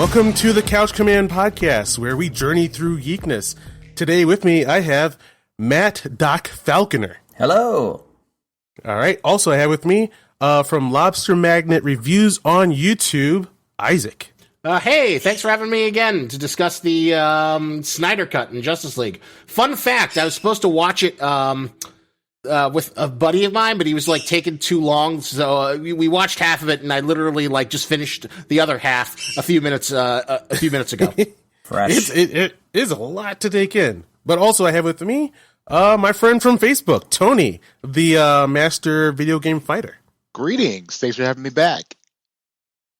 Welcome to the Couch Command Podcast, where we journey through geekness. Today with me, I have Matt Doc Falconer. Hello. All right. Also, I have with me from Lobster Magnet Reviews on YouTube, Isaac. Hey, thanks for having me again to discuss the Snyder Cut in Justice League. Fun fact, I was supposed to watch it with a buddy of mine, but he was taking too long, so we watched half of it, and I literally just finished the other half a few minutes ago. Fresh. It is a lot to take in. But also I have with me my friend from Facebook, Tony, the master video game fighter. Greetings. Thanks for having me back.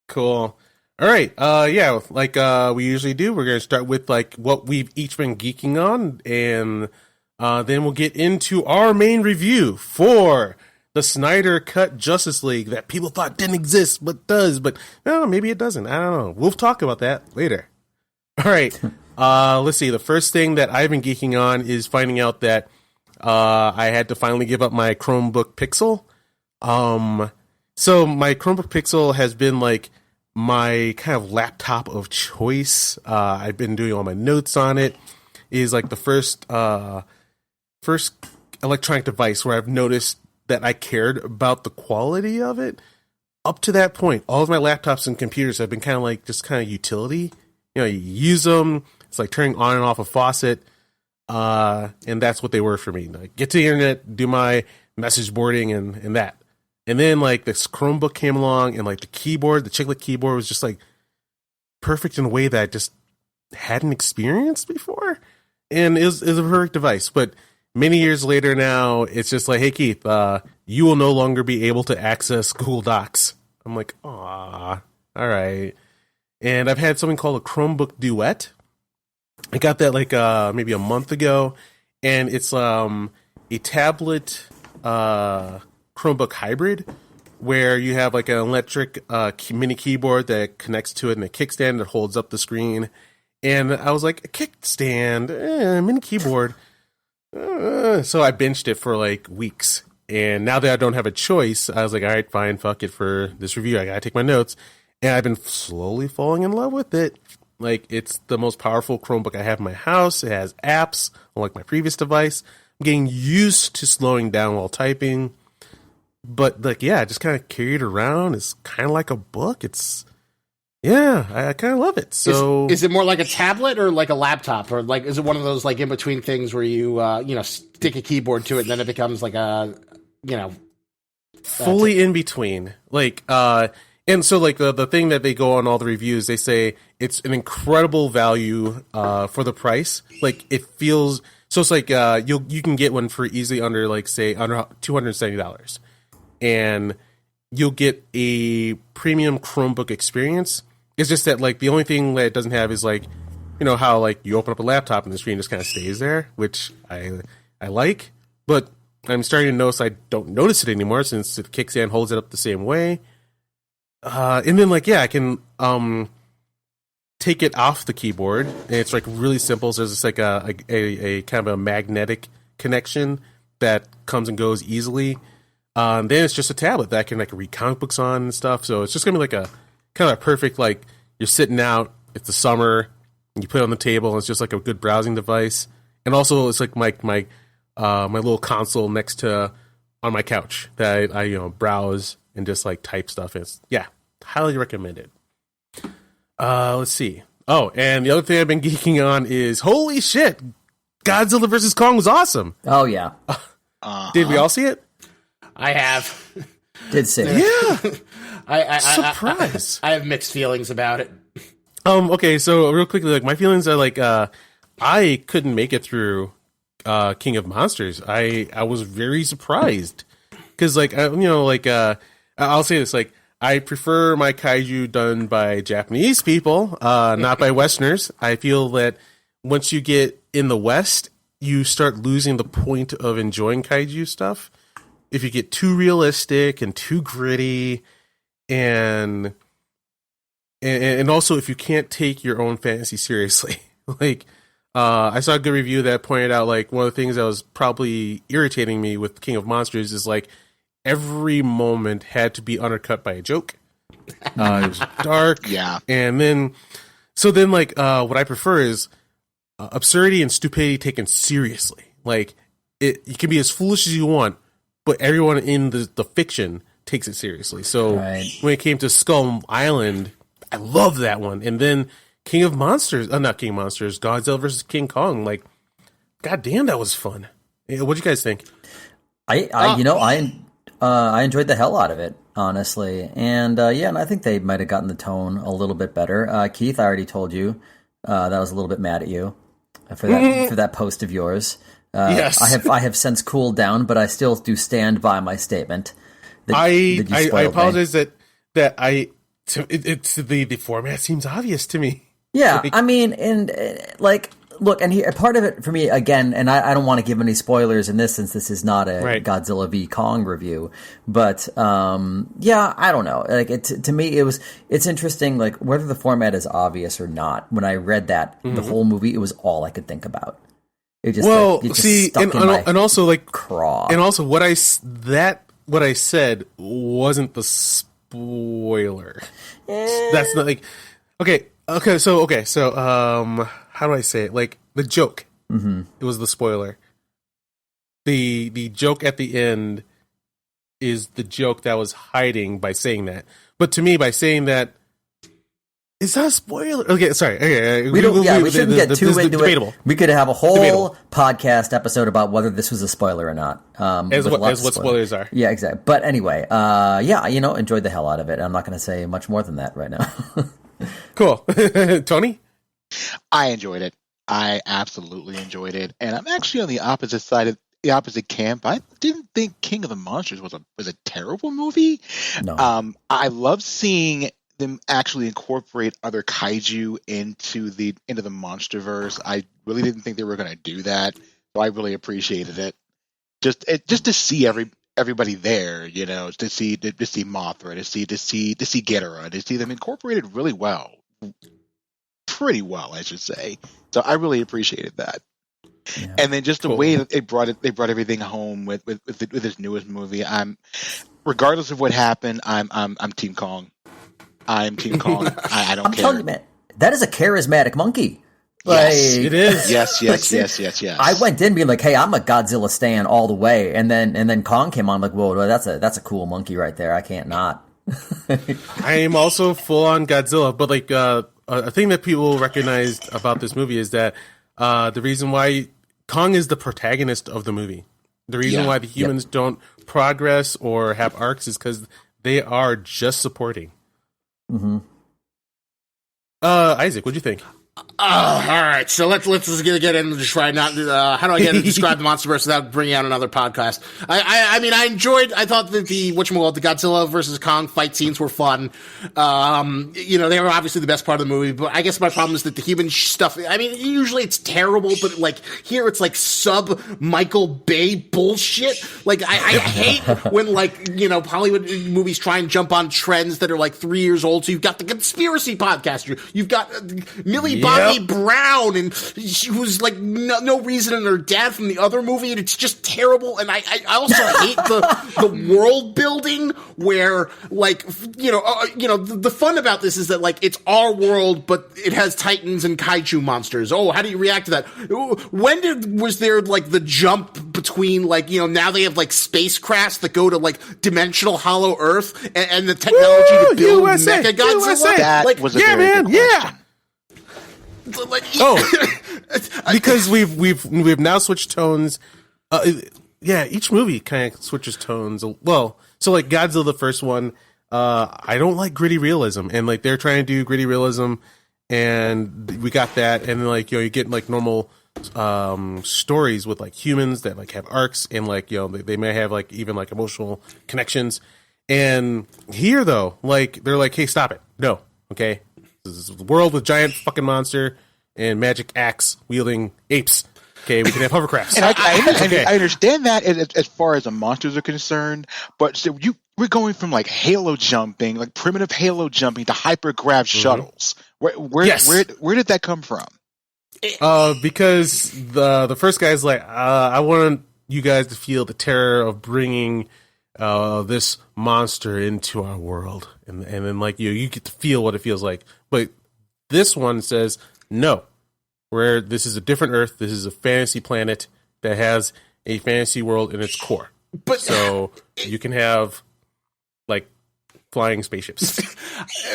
Cool. All right. Yeah, like we usually do, we're going to start with what we've each been geeking on, and then we'll get into our main review for the Snyder Cut Justice League that people thought didn't exist, but does. But no, maybe it doesn't. I don't know. We'll talk about that later. All right. Let's see. The first thing that I've been geeking on is finding out that I had to finally give up my Chromebook Pixel. So my Chromebook Pixel has been my kind of laptop of choice. I've been doing all my notes on it. It is the first electronic device where I've noticed that I cared about the quality of it. Up to that point, all of my laptops and computers have been kind of utility. You use them. It's like turning on and off a faucet. And that's what they were for me. Get to the internet, do my message boarding and that. And then this Chromebook came along, and the keyboard, the chiclet keyboard was just perfect in a way that I just hadn't experienced before. And it was a perfect device. But many years later now, it's just hey Keith, you will no longer be able to access Google Docs. I'm aw, all right. And I've had something called a Chromebook Duet. I got that maybe a month ago, and it's a tablet Chromebook hybrid where you have an electric mini keyboard that connects to it and a kickstand that holds up the screen. And I was a kickstand, mini keyboard. So I benched it for weeks. And now that I don't have a choice, I was all right, fine, fuck it for this review. I gotta take my notes. And I've been slowly falling in love with it. It's the most powerful Chromebook I have in my house. It has apps, unlike my previous device. I'm getting used to slowing down while typing. But, I just kind of carry it around. It's kind of like a book. I kind of love it. So, is it more like a tablet or like a laptop? Or is it one of those in-between things where you, stick a keyboard to it and then it becomes fully in between. And so the thing that they go on all the reviews, they say it's an incredible value for the price. It feels so it's you can get one for easily under say under $270, and you'll get a premium Chromebook experience. It's just that the only thing that it doesn't have is how you open up a laptop and the screen just kind of stays there, which I like, but I'm starting to notice I don't notice it anymore since the kickstand holds it up the same way. And then I can take it off the keyboard, and it's really simple. So there's just a kind of a magnetic connection that comes and goes easily. Then it's just a tablet that I can read comic books on and stuff. So it's just gonna be a kind of a perfect you're sitting out. It's the summer, and you put it on the table, and it's just a good browsing device. And also it's my little console next to on my couch that I browse and just type stuff. It's highly recommended. Let's see. Oh, and the other thing I've been geeking on is holy shit, Godzilla vs. Kong was awesome. Oh yeah. Did we all see it? I have. Did see it. Yeah. Surprise. I have mixed feelings about it. Okay, so real quickly, my feelings are I couldn't make it through King of Monsters. I was very surprised because I'll say this, I prefer my kaiju done by Japanese people, not by Westerners. I feel that once you get in the West, you start losing the point of enjoying kaiju stuff. If you get too realistic and too gritty, and also if you can't take your own fantasy seriously, I saw a good review that pointed out one of the things that was probably irritating me with King of Monsters is every moment had to be undercut by a joke. It was dark, yeah, and then So then, like, what I prefer is absurdity and stupidity taken seriously. Like, you can be as foolish as you want, but everyone in the fiction takes it seriously. So when it came to Skull Island, I loved that one. And then King of Monsters, not King of Monsters, Godzilla versus King Kong. Like, goddamn, that was fun. What'd you guys think? I enjoyed the hell out of it, honestly. And and I think they might have gotten the tone a little bit better. Keith, I already told you that I was a little bit mad at you for that post of yours. Yes, I have since cooled down, but I still do stand by my statement. I apologize that the format seems obvious to me. Yeah, I mean, and look, and here, part of it for me again, and I don't want to give any spoilers in this since this is not a Godzilla v Kong review, but I don't know. Like to me, it's interesting, like whether the format is obvious or not. When I read that the whole movie, it was all I could think about. It just stuck in my and also like craw. And also what I said wasn't the spoiler. That's not like okay. So how do I say it? Like the joke, it was the spoiler. The joke at the end is the joke that was hiding by saying that. But to me, by saying that, it's not a spoiler. Okay, sorry. Okay, we shouldn't get too into debatable. It. We could have a whole podcast episode about whether this was a spoiler or not. As what spoilers are. Yeah, exactly. But anyway, enjoyed the hell out of it. I'm not going to say much more than that right now. Cool. Tony? I enjoyed it. I absolutely enjoyed it. And I'm actually on the opposite side of the opposite camp. I didn't think King of the Monsters was a terrible movie. No. I love seeing them actually incorporate other kaiju into the MonsterVerse. I really didn't think they were going to do that, so I really appreciated it. Just to see everybody there, to see Mothra, to see Ghidorah, to see them incorporated really well, pretty well, I should say. So I really appreciated that. Yeah. And then just the way that they brought everything home with this newest movie. Regardless of what happened, I'm Team Kong. I'm Team Kong. I don't care. I'm telling you, man, that is a charismatic monkey. Yes, it is. Yes. I went in being like, "Hey, I'm a Godzilla stan all the way," and then Kong came on, like, "Whoa, that's a cool monkey right there. I can't not." I am also full on Godzilla, but like a thing that people recognized about this movie is that the reason why Kong is the protagonist of the movie, the reason why the humans don't progress or have arcs is because they are just supporting. Mm-hmm. Isaac, what'd you think? All right, so let's just get into just right now. How do I get to describe the MonsterVerse without bringing out another podcast? I mean, I thought that the Godzilla versus Kong fight scenes were fun. They were obviously the best part of the movie, but I guess my problem is that the human stuff, I mean, usually it's terrible, but like here it's like sub Michael Bay bullshit. Like I hate when Hollywood movies try and jump on trends that are like 3 years old. So you've got the conspiracy podcaster, you've got Millie Bobby Brown, and she was like no reason, and her dad from the other movie, and it's just terrible. And I also hate the world building where the fun about this is that like it's our world, but it has titans and kaiju monsters. Oh, how do you react to that? When was there like the jump between now they have like spacecrafts that go to like dimensional Hollow Earth and the technology to build Mechagodzilla? That was a very good question. Because we've now switched tones. Each movie kind of switches tones. Well, so like Godzilla, the first one, I don't like gritty realism, and like they're trying to do gritty realism, and we got that, and then you get like normal stories with like humans that like have arcs, and like they may have like even like emotional connections. And here though, like they're like, hey, stop it, no, okay. This is a world with giant fucking monster and magic axe wielding apes. Okay, we can have hovercrafts. And I understand that as far as the monsters are concerned, but so we're going from like Halo jumping, like primitive Halo jumping, to hypergrav shuttles. Where did that come from? Because the first guy's like, I want you guys to feel the terror of bringing this monster into our world, and then like you get to feel what it feels like. But This one says, no, where this is a different Earth. This is a fantasy planet that has a fantasy world in its core. But so you can have like flying spaceships.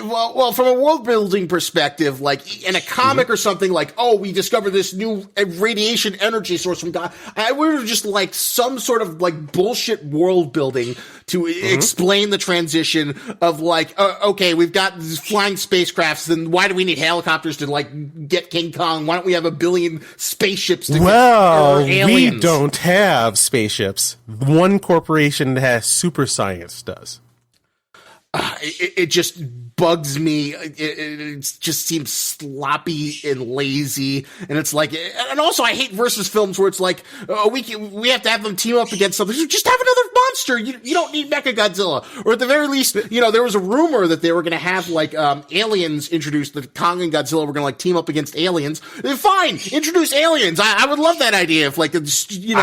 Well, from a world building perspective, like in a comic or something, like, oh, we discovered this new radiation energy source from God. I would have just like some sort of like bullshit world building to explain the transition of like, okay, we've got these flying spacecrafts, then why do we need helicopters to like get King Kong? Why don't we have a billion spaceships to get aliens? We don't have spaceships. One corporation that has super science does. It just bugs me. It just seems sloppy and lazy, and it's like, and also I hate versus films where it's like, we have to have them team up against something. Just have another monster. You don't need Mechagodzilla, or at the very least, there was a rumor that they were going to have like aliens introduced. That Kong and Godzilla were going to like team up against aliens. Fine, introduce aliens. I would love that idea. If like I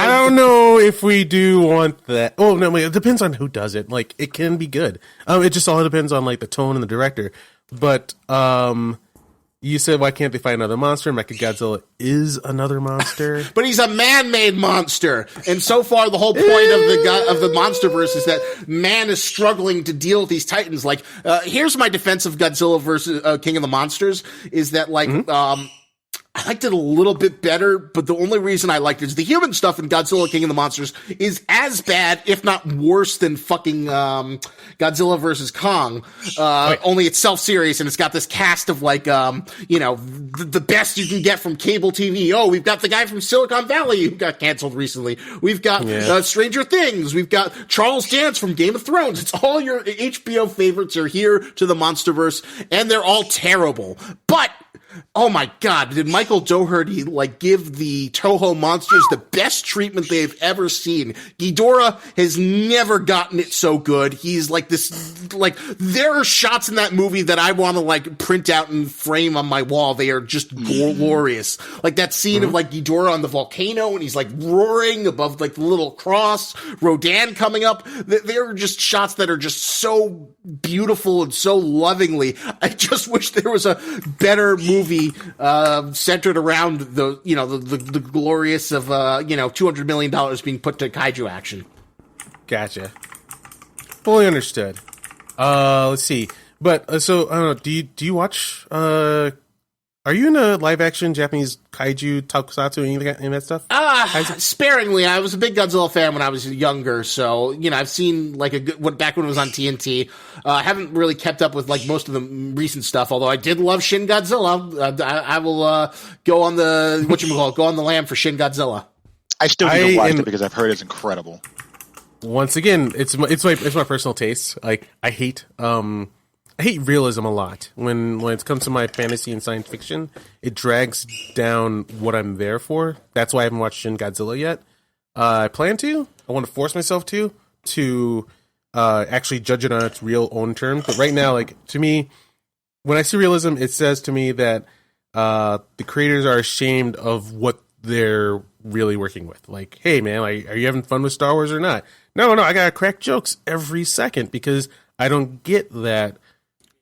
don't know if we do want that. Oh no, it depends on who does it. Like it can be good. It just all depends on like the tone and the director. But you said, why can't they find another monster? Mechagodzilla is another monster, but he's a man-made monster. And so far, the whole point of the MonsterVerse is that man is struggling to deal with these titans. Like, here's my defense of Godzilla versus King of the Monsters is that like I liked it a little bit better, but the only reason I liked it is the human stuff in Godzilla King of the Monsters is as bad, if not worse, than fucking Godzilla versus Kong. Only it's self-serious, and it's got this cast of like, the best you can get from cable TV. Oh, we've got the guy from Silicon Valley who got canceled recently. We've got Stranger Things. We've got Charles Dance from Game of Thrones. It's all your HBO favorites are here to the MonsterVerse, and they're all terrible. But oh my God, did Michael Dougherty like give the Toho monsters the best treatment they've ever seen? Ghidorah has never gotten it so good. He's like this, like there are shots in that movie that I want to like print out and frame on my wall. They are just glorious. Like that scene of like Ghidorah on the volcano and he's like roaring above like the little cross, Rodan coming up. They're just shots that are just so beautiful and so lovingly. I just wish there was a better movie centered around the glorious of $200 million being put to kaiju action. Gotcha. Fully understood. Let's see. But so I don't know. Do you watch? Are you into live action Japanese kaiju, tokusatsu, any of that stuff? Sparingly. I was a big Godzilla fan when I was younger, so I've seen like back when it was on TNT. I haven't really kept up with like most of the recent stuff, although I did love Shin Godzilla. I will go on the go on the lam for Shin Godzilla. I still need to watch it because I've heard it's incredible. Once again, it's my personal taste. Like I hate realism a lot. When it comes to my fantasy and science fiction, it drags down what I'm there for. That's why I haven't watched Shin Godzilla yet. I plan to. I want to force myself to actually judge it on its real own terms. But right now, like to me, when I see realism, it says to me that the creators are ashamed of what they're really working with. Like, hey man, like, are you having fun with Star Wars or not? No, I gotta crack jokes every second because I don't get that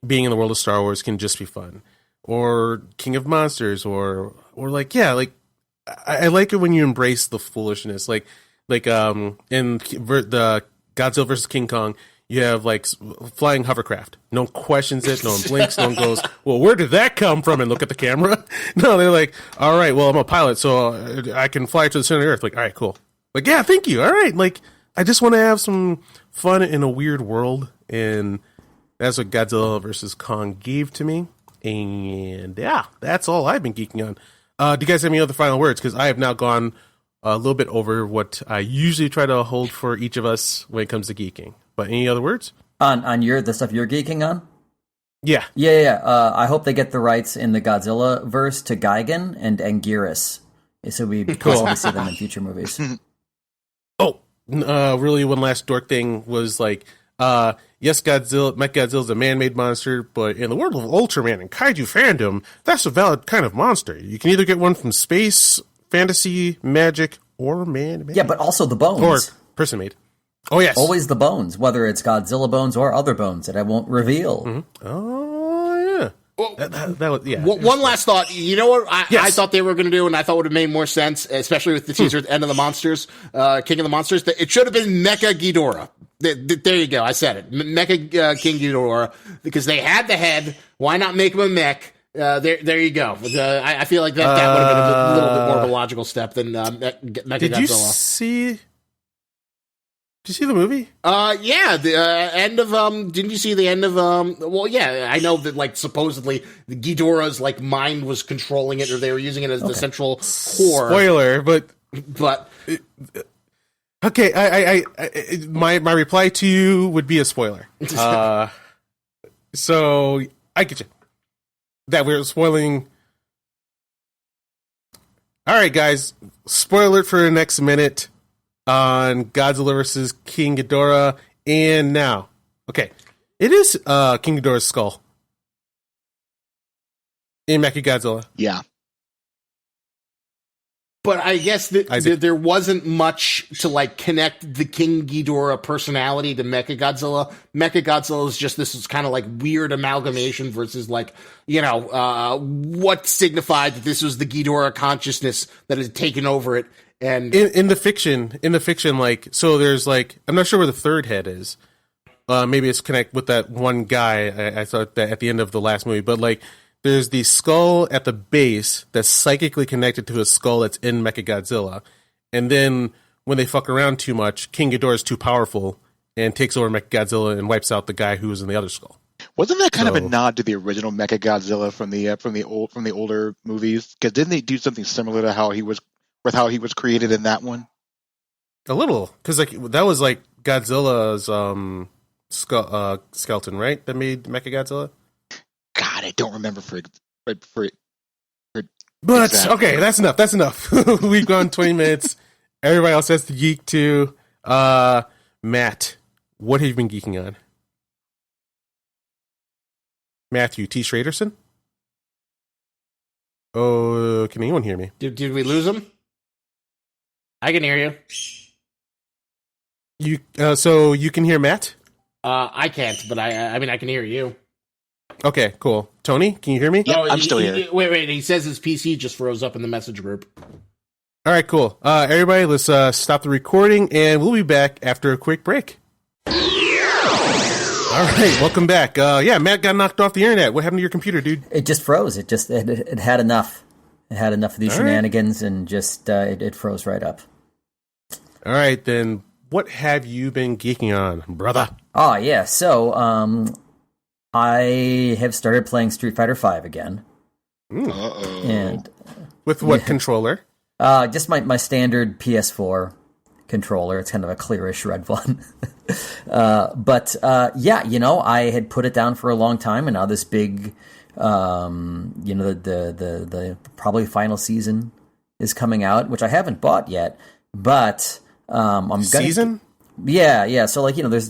being in the world of Star Wars can just be fun, or King of Monsters, or like I like it when you embrace the foolishness, like in the Godzilla versus King Kong, you have like flying hovercraft. No one questions it. No one blinks. No one goes, well, where did that come from? And look at the camera. No, they're like, all right, well, I'm a pilot, so I can fly to the center of the Earth. Like, all right, cool. Like, yeah, thank you. All right, like I just want to have some fun in a weird world, and that's what Godzilla versus Kong gave to me. And yeah, that's all I've been geeking on. Do you guys have any other final words? Because I have now gone a little bit over what I usually try to hold for each of us when it comes to geeking. But any other words? On the stuff you're geeking on? Yeah. I hope they get the rights in the Godzilla verse to Gigan and Anguirus, so we possibly see them in future movies. Really, one last dork thing was like, yes, Mechagodzilla is a man-made monster, but in the world of Ultraman and kaiju fandom, that's a valid kind of monster. You can either get one from space, fantasy, magic, or man-made. Yeah, but also the bones. Or person-made. Oh, yes. Always the bones, whether it's Godzilla bones or other bones that I won't reveal. Mm-hmm. Oh, yeah. That was, yeah. One last thought. You know what I thought they were going to do, and I thought would have made more sense, especially with the teaser at the end of the Monsters, King of the Monsters. That it should have been Mecha Ghidorah. There you go. I said it. Mecha King Ghidorah, because they had the head. Why not make him a mech? There you go. I feel like that would have been a little bit more of a logical step than Mecha Did Godzilla. Did you see the movie? Yeah, the end of didn't you see the end of well, yeah, I know that, like, supposedly the Ghidorah's, like, mind was controlling it, or they were using it as the central core. Spoiler, but okay, I my reply to you would be a spoiler. So I get you that we're spoiling. All right, guys, spoiler for the next minute on Godzilla vs. King Ghidorah. And now, okay, it is King Ghidorah's skull in Mechagodzilla. Yeah. But I guess there wasn't much to, like, connect the King Ghidorah personality to Mechagodzilla. Mechagodzilla is just this kind of, like, weird amalgamation versus, like, you know, what signified that this was the Ghidorah consciousness that had taken over it. And in the fiction, like, so there's, like, I'm not sure where the third head is. Maybe it's connect with that one guy. I thought that at the end of the last movie, but, like, there's the skull at the base that's psychically connected to a skull that's in Mechagodzilla. And then when they fuck around too much, King Ghidorah is too powerful and takes over Mechagodzilla and wipes out the guy who was in the other skull. Wasn't that kind of a nod to the original Mechagodzilla from the older movies? Because didn't they do something similar to how he was created in that one? A little, because, like, that was like Godzilla's skeleton, right? That made Mechagodzilla. God, I don't remember for But exactly. Okay, that's enough. We've gone 20 minutes. Everybody else has to geek too. Matt, what have you been geeking on? Matthew T. Schraderson? Oh, can anyone hear me? Did we lose him? I can hear you. So you can hear Matt? I can't, but I mean, I can hear you. Okay, cool. Tony, can you hear me? Yeah, I'm still here. Wait. He says his PC just froze up in the message group. All right, cool. Everybody, let's stop the recording, and we'll be back after a quick break. All right, welcome back. Yeah, Matt got knocked off the internet. What happened to your computer, dude? It just froze. It had enough. It had enough of these shenanigans, and just it froze right up. All right, then what have you been geeking on, brother? Oh, yeah. So, I have started playing Street Fighter V again. Uh-oh. And with what controller? Just my standard PS4 controller. It's kind of a clearish red one. But yeah, you know, I had put it down for a long time, and now this big, you know, the probably final season is coming out, which I haven't bought yet, but I'm gonna season. Yeah. So, like, you know, there's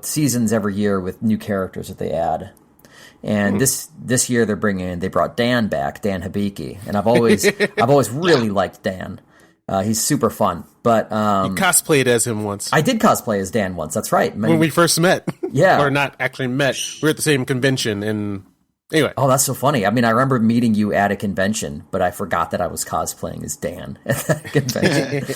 seasons every year with new characters that they add, and this year they brought Dan back, Dan Hibiki, and I've always really liked Dan. He's super fun, but you cosplayed as him once. I did cosplay as Dan once. That's right. When we first met, yeah, or not actually met. We were at the same convention, and anyway. Oh, that's so funny. I mean, I remember meeting you at a convention, but I forgot that I was cosplaying as Dan at that convention.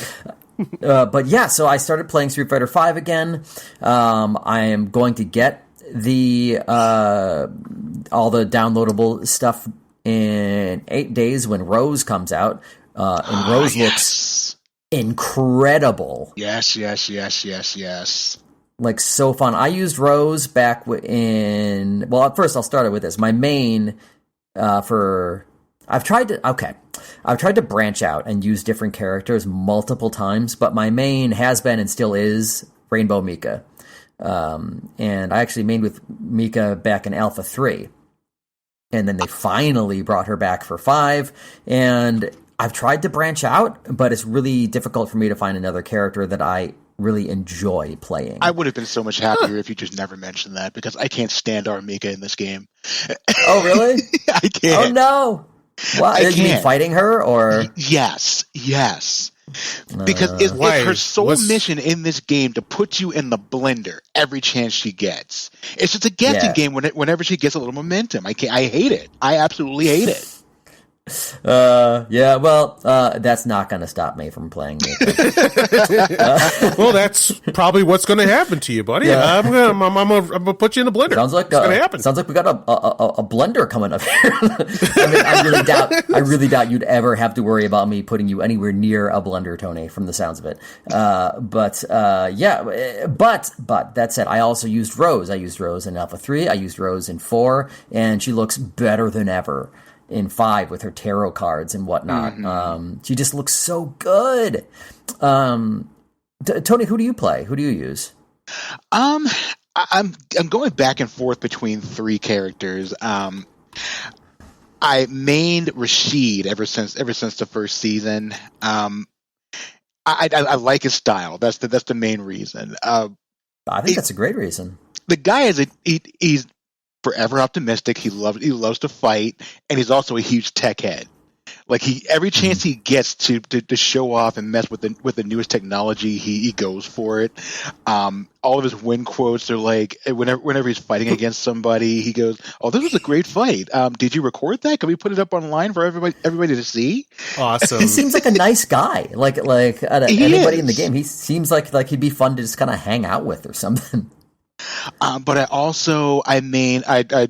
But yeah, so I started playing Street Fighter V again. I am going to get the all the downloadable stuff in 8 days when Rose comes out. And Rose looks incredible. Yes. Like, so fun. I used Rose back in... Well, at first I'll start it with this. My main I've tried to branch out and use different characters multiple times, but my main has been and still is Rainbow Mika. And I actually mained with Mika back in Alpha 3. And then they finally brought her back for 5. And I've tried to branch out, but it's really difficult for me to find another character that I really enjoy playing. I would have been so much happier if you just never mentioned that, because I can't stand our Mika in this game. Oh, really? I can't. Oh, no. Well, you mean fighting her, or? Yes. Because it's her sole What's... mission in this game to put you in the blender every chance she gets. It's just a guessing game whenever she gets a little momentum. I hate it. I absolutely hate it. That's not going to stop me from playing it. Well, that's probably what's going to happen to you, buddy. Yeah. I'm gonna put you in the blender. Sounds like going to happen. Sounds like we got a blender coming up here. I really doubt you'd ever have to worry about me putting you anywhere near a blender, Tony. From the sounds of it, but that said, I also used Rose. I used Rose in Alpha 3. I used Rose in 4, and she looks better than ever in 5 with her tarot cards and whatnot. Mm-hmm. She just looks so good. Tony, who do you play? Who do you use? I'm going back and forth between 3 characters. I mained Rashid ever since the first season. I like his style. That's the main reason. I think that's a great reason. The guy he's forever optimistic. He loves to fight, and he's also a huge tech head. Like every chance he gets to show off and mess with the newest technology, he goes for it. All of his win quotes are like whenever he's fighting against somebody, he goes, "Oh, this was a great fight. Did you record that? Can we put it up online for everybody to see?" Awesome. He seems like a nice guy. Like anybody in the game, he seems like he'd be fun to just kind of hang out with or something. But I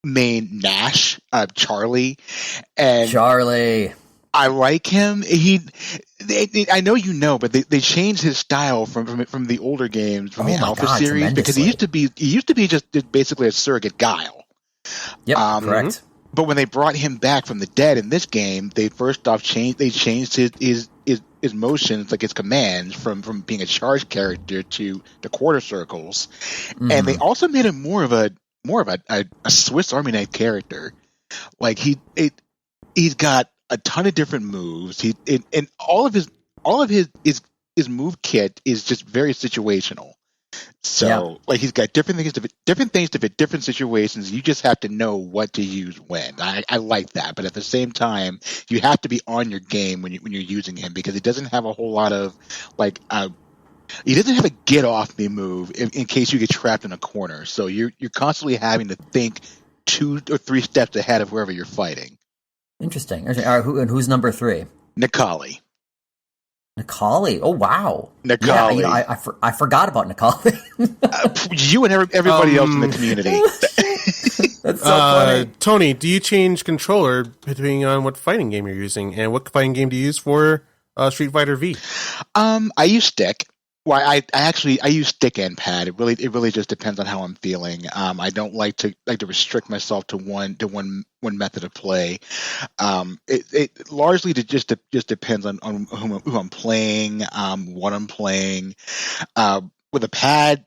main Nash, Charlie, and Charlie. I like him. I know you know, but they changed his style from the older games, from the Alpha series, because he used to be just basically a surrogate Guile. Yep, correct. But when they brought him back from the dead in this game, they changed his motions, like his commands, from being a charge character to the quarter circles, and they also made him more of a Swiss Army knife character. Like he's got a ton of different moves. And all of his move kit is just very situational. So like he's got different things to fit different situations. You just have to know what to use when. I like that, but at the same time, you have to be on your game when you're using him, because he doesn't have a whole lot of he doesn't have a get off me move in case you get trapped in a corner. So you're constantly having to think 2 or 3 steps ahead of wherever you're fighting. Interesting. All right, who's number 3? Nikali. Nikali. Oh wow. Nikali. Yeah, I forgot about Nikali. You and everybody else in the community. That's so funny. Tony, do you change controller depending on what fighting game you're using, and what fighting game do you use for Street Fighter V? I use stick. Well, I use stick and pad. It really just depends on how I'm feeling. I don't like to restrict myself to one method of play. It largely just depends on who I'm playing, what I'm playing. With a pad,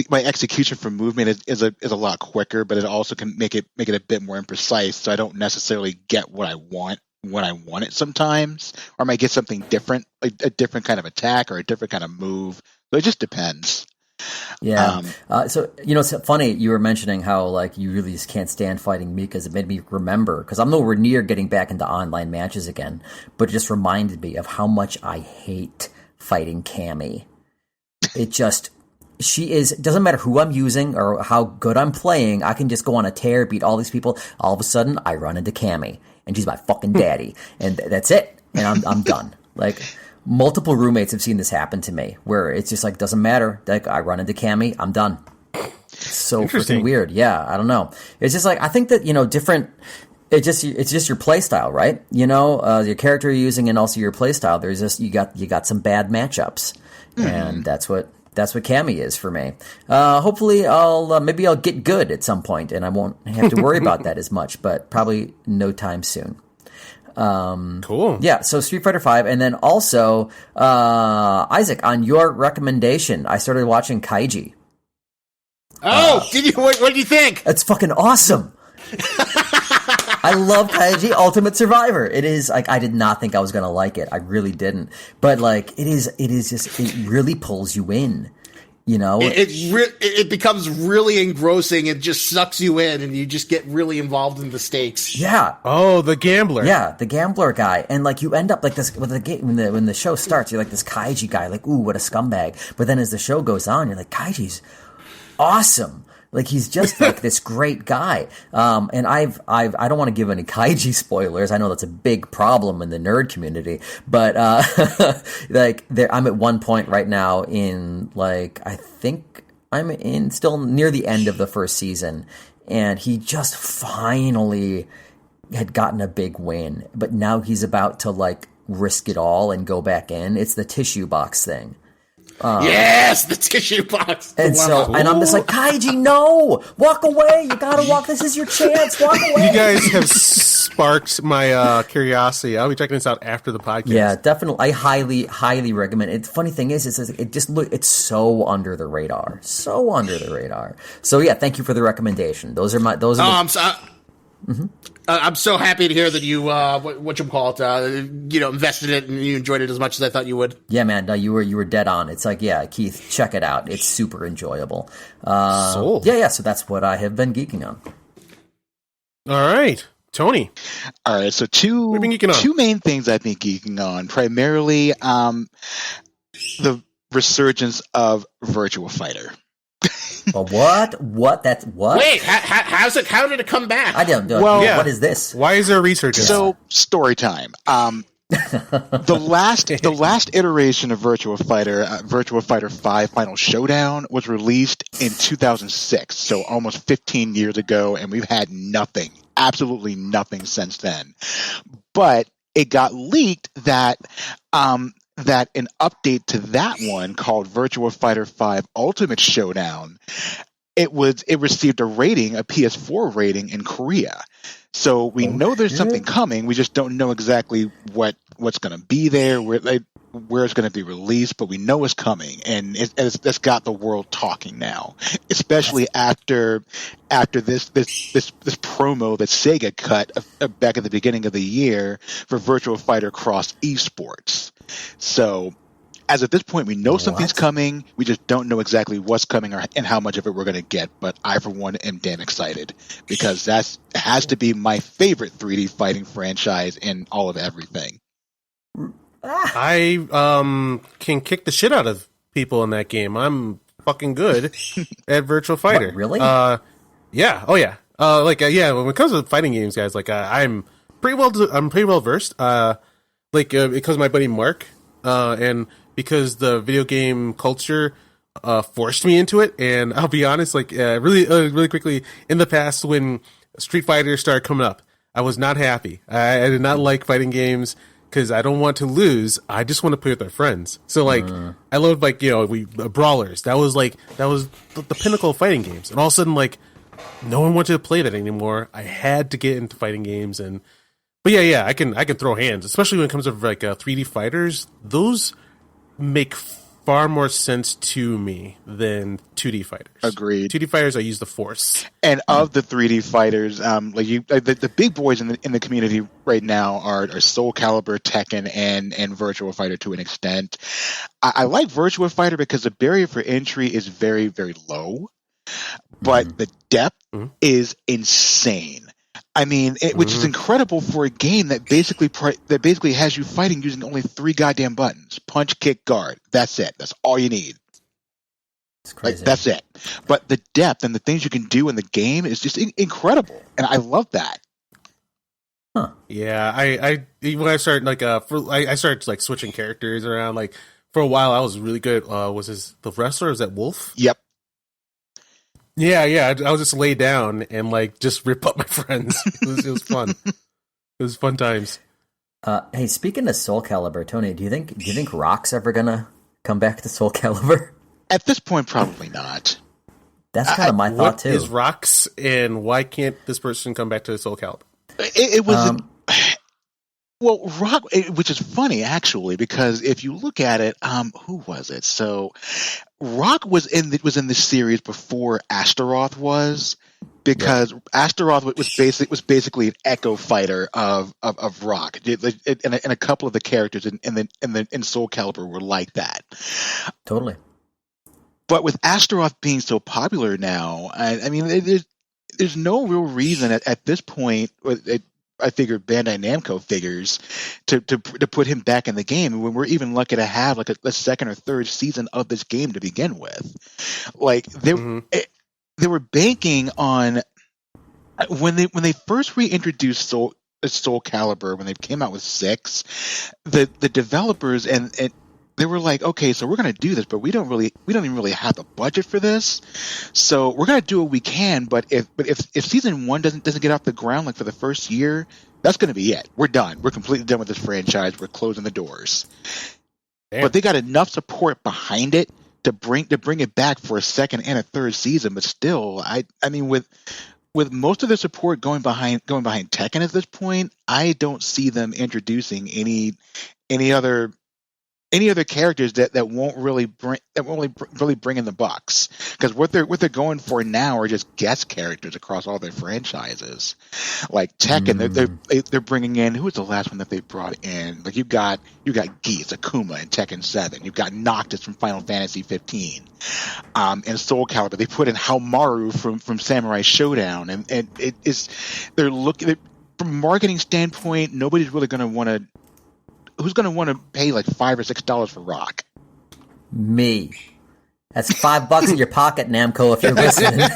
my execution for movement is a lot quicker, but it also can make it a bit more imprecise. So I don't necessarily get what I want when I want it sometimes, or I might get something different, like a different kind of attack or a different kind of move. So it just depends. Yeah. So, it's funny you were mentioning how you really just can't stand fighting Mikas. It made me remember, because I'm nowhere near getting back into online matches again, but it just reminded me of how much I hate fighting Cammy. She doesn't matter who I'm using or how good I'm playing, I can just go on a tear, beat all these people. All of a sudden, I run into Cammy, and she's my fucking daddy, and that's it. And I'm done. Multiple roommates have seen this happen to me, where it's just doesn't matter. I run into Cammy, I'm done. It's so freaking weird. Yeah, I don't know. It's just I think that different. It's just your play style, right? Your character you're using, and also your play style. There's just you got some bad matchups, and that's what Cammy is for me. Hopefully I'll get good at some point, and I won't have to worry about that as much, but probably no time soon. Cool. Yeah, so Street Fighter V, and then also, Isaac, on your recommendation, I started watching Kaiji. Oh, did you? What did you think? It's fucking awesome. I love Kaiji Ultimate Survivor. It is I did not think I was gonna like it. I really didn't. But it really pulls you in. You know, it becomes really engrossing. It just sucks you in, and you just get really involved in the stakes. Yeah. Oh, the gambler. Yeah, the gambler guy, and like you end up like this with the game when the show starts. You're like this Kaiji guy, like ooh, what a scumbag. But then as the show goes on, you're like Kaiji's awesome. Like he's just like this great guy. And I don't want to give any Kaiji spoilers. I know that's a big problem in the nerd community, but like I'm at one point right now in like I think I'm in still near the end of the first season, and he just finally had gotten a big win, but now he's about to like risk it all and go back in. It's the tissue box thing. Yes, the tissue box. And so, and I'm just like, Kaiji, no! Walk away! You gotta walk. This is your chance. Walk away. You guys have sparked my curiosity. I'll be checking this out after the podcast. Yeah, definitely. I highly recommend it. The funny thing is it just it's so under the radar. So under the radar. So yeah, thank you for the recommendation. Those are I'm so happy to hear that you invested in it and you enjoyed it as much as I thought you would. Yeah, man, no, you were dead on. It's like, yeah, Keith, check it out. It's super enjoyable. Sold. Yeah. So that's what I have been geeking on. All right, Tony. All right, so two main things I've been geeking on. Primarily, the resurgence of Virtua Fighter. But what? That's what? Wait, how did it come back? I don't know. Well, what is this? Why is there research? So, story time. The last iteration of Virtua Fighter 5 Final Showdown was released in 2006, so almost 15 years ago, and we've had nothing, absolutely nothing since then. But it got leaked that an update to that one called Virtua Fighter 5 Ultimate Showdown, it received a PS4 rating in Korea. So we know there's something coming. We just don't know exactly what's going to be there, where it's going to be released, but we know it's coming, and it's got the world talking now. Especially after this promo that Sega cut back at the beginning of the year for Virtua Fighter Cross Esports. So, as at this point, we know something's coming. We just don't know exactly what's coming and how much of it we're going to get. But I, for one, am damn excited because that has to be my favorite 3D fighting franchise in all of everything. I can kick the shit out of people in that game. I'm fucking good at Virtua Fighter. What, really? Yeah. Oh yeah. Yeah. When it comes to fighting games, guys, I'm pretty well versed. Because of my buddy Mark, and because the video game culture forced me into it. And I'll be honest, really quickly, in the past when Street Fighter started coming up, I was not happy. I did not like fighting games because I don't want to lose. I just want to play with my friends. So I loved brawlers. That was the pinnacle of fighting games. And all of a sudden, no one wanted to play that anymore. I had to get into fighting games But yeah, I can throw hands, especially when it comes to 3D fighters. Those make far more sense to me than 2D fighters. Agreed. 2D fighters, I use the Force. And of the 3D fighters, the big boys in the community right now are Soul Calibur, Tekken, and Virtua Fighter to an extent. I like Virtua Fighter because the barrier for entry is very, very low, but the depth is insane. I mean, which is incredible for a game that basically has you fighting using only 3 goddamn buttons: punch, kick, guard. That's it. That's all you need. It's crazy. That's it. But the depth and the things you can do in the game is just incredible, and I love that. Huh. Yeah, I when I started I started switching characters around. For a while, I was really good. The wrestler? Was that Wolf? Yep. Yeah, I was just lay down and just rip up my friends. It was fun. It was fun times. Hey, speaking of Soul Calibur, Tony, do you think Rock's ever gonna come back to Soul Calibur? At this point, probably not. That's kind of my thought too. What is Rock's, and why can't this person come back to Soul Calibur? It was. Well, Rock, which is funny actually, because if you look at it, who was it? So, Rock was in the series before Astaroth was, because Astaroth was basically an echo fighter of Rock, and a couple of the characters in Soul Calibur were like that. Totally. But with Astaroth being so popular now, I mean, there's no real reason at this point. I figure Bandai Namco figures to put him back in the game when we're even lucky to have like a second or third season of this game to begin with. Like they were banking on when they first reintroduced Soul Calibur, when they came out with 6, the developers and they were like, okay, so we're going to do this, but we don't even really have the budget for this. So we're going to do what we can. But if season 1 doesn't get off the ground, like for the first year, that's going to be it. We're done. We're completely done with this franchise. We're closing the doors. Damn. But they got enough support behind it to bring it back for a second and a third season. But still, I mean, with most of the support going behind Tekken at this point, I don't see them introducing any other characters that won't really bring in the bucks, because what they're going for now are just guest characters across all their franchises. Like Tekken, they're bringing in, who was the last one that they brought in? Like you got Geese, Akuma in Tekken 7. You've got Noctis from Final Fantasy 15. And Soul Calibur, they put in Haomaru from Samurai Showdown, and it is from a marketing standpoint, nobody's really going to want to. Who's going to want to pay like $5 or $6 for Rock? Me. That's $5 in your pocket, Namco, if you're listening.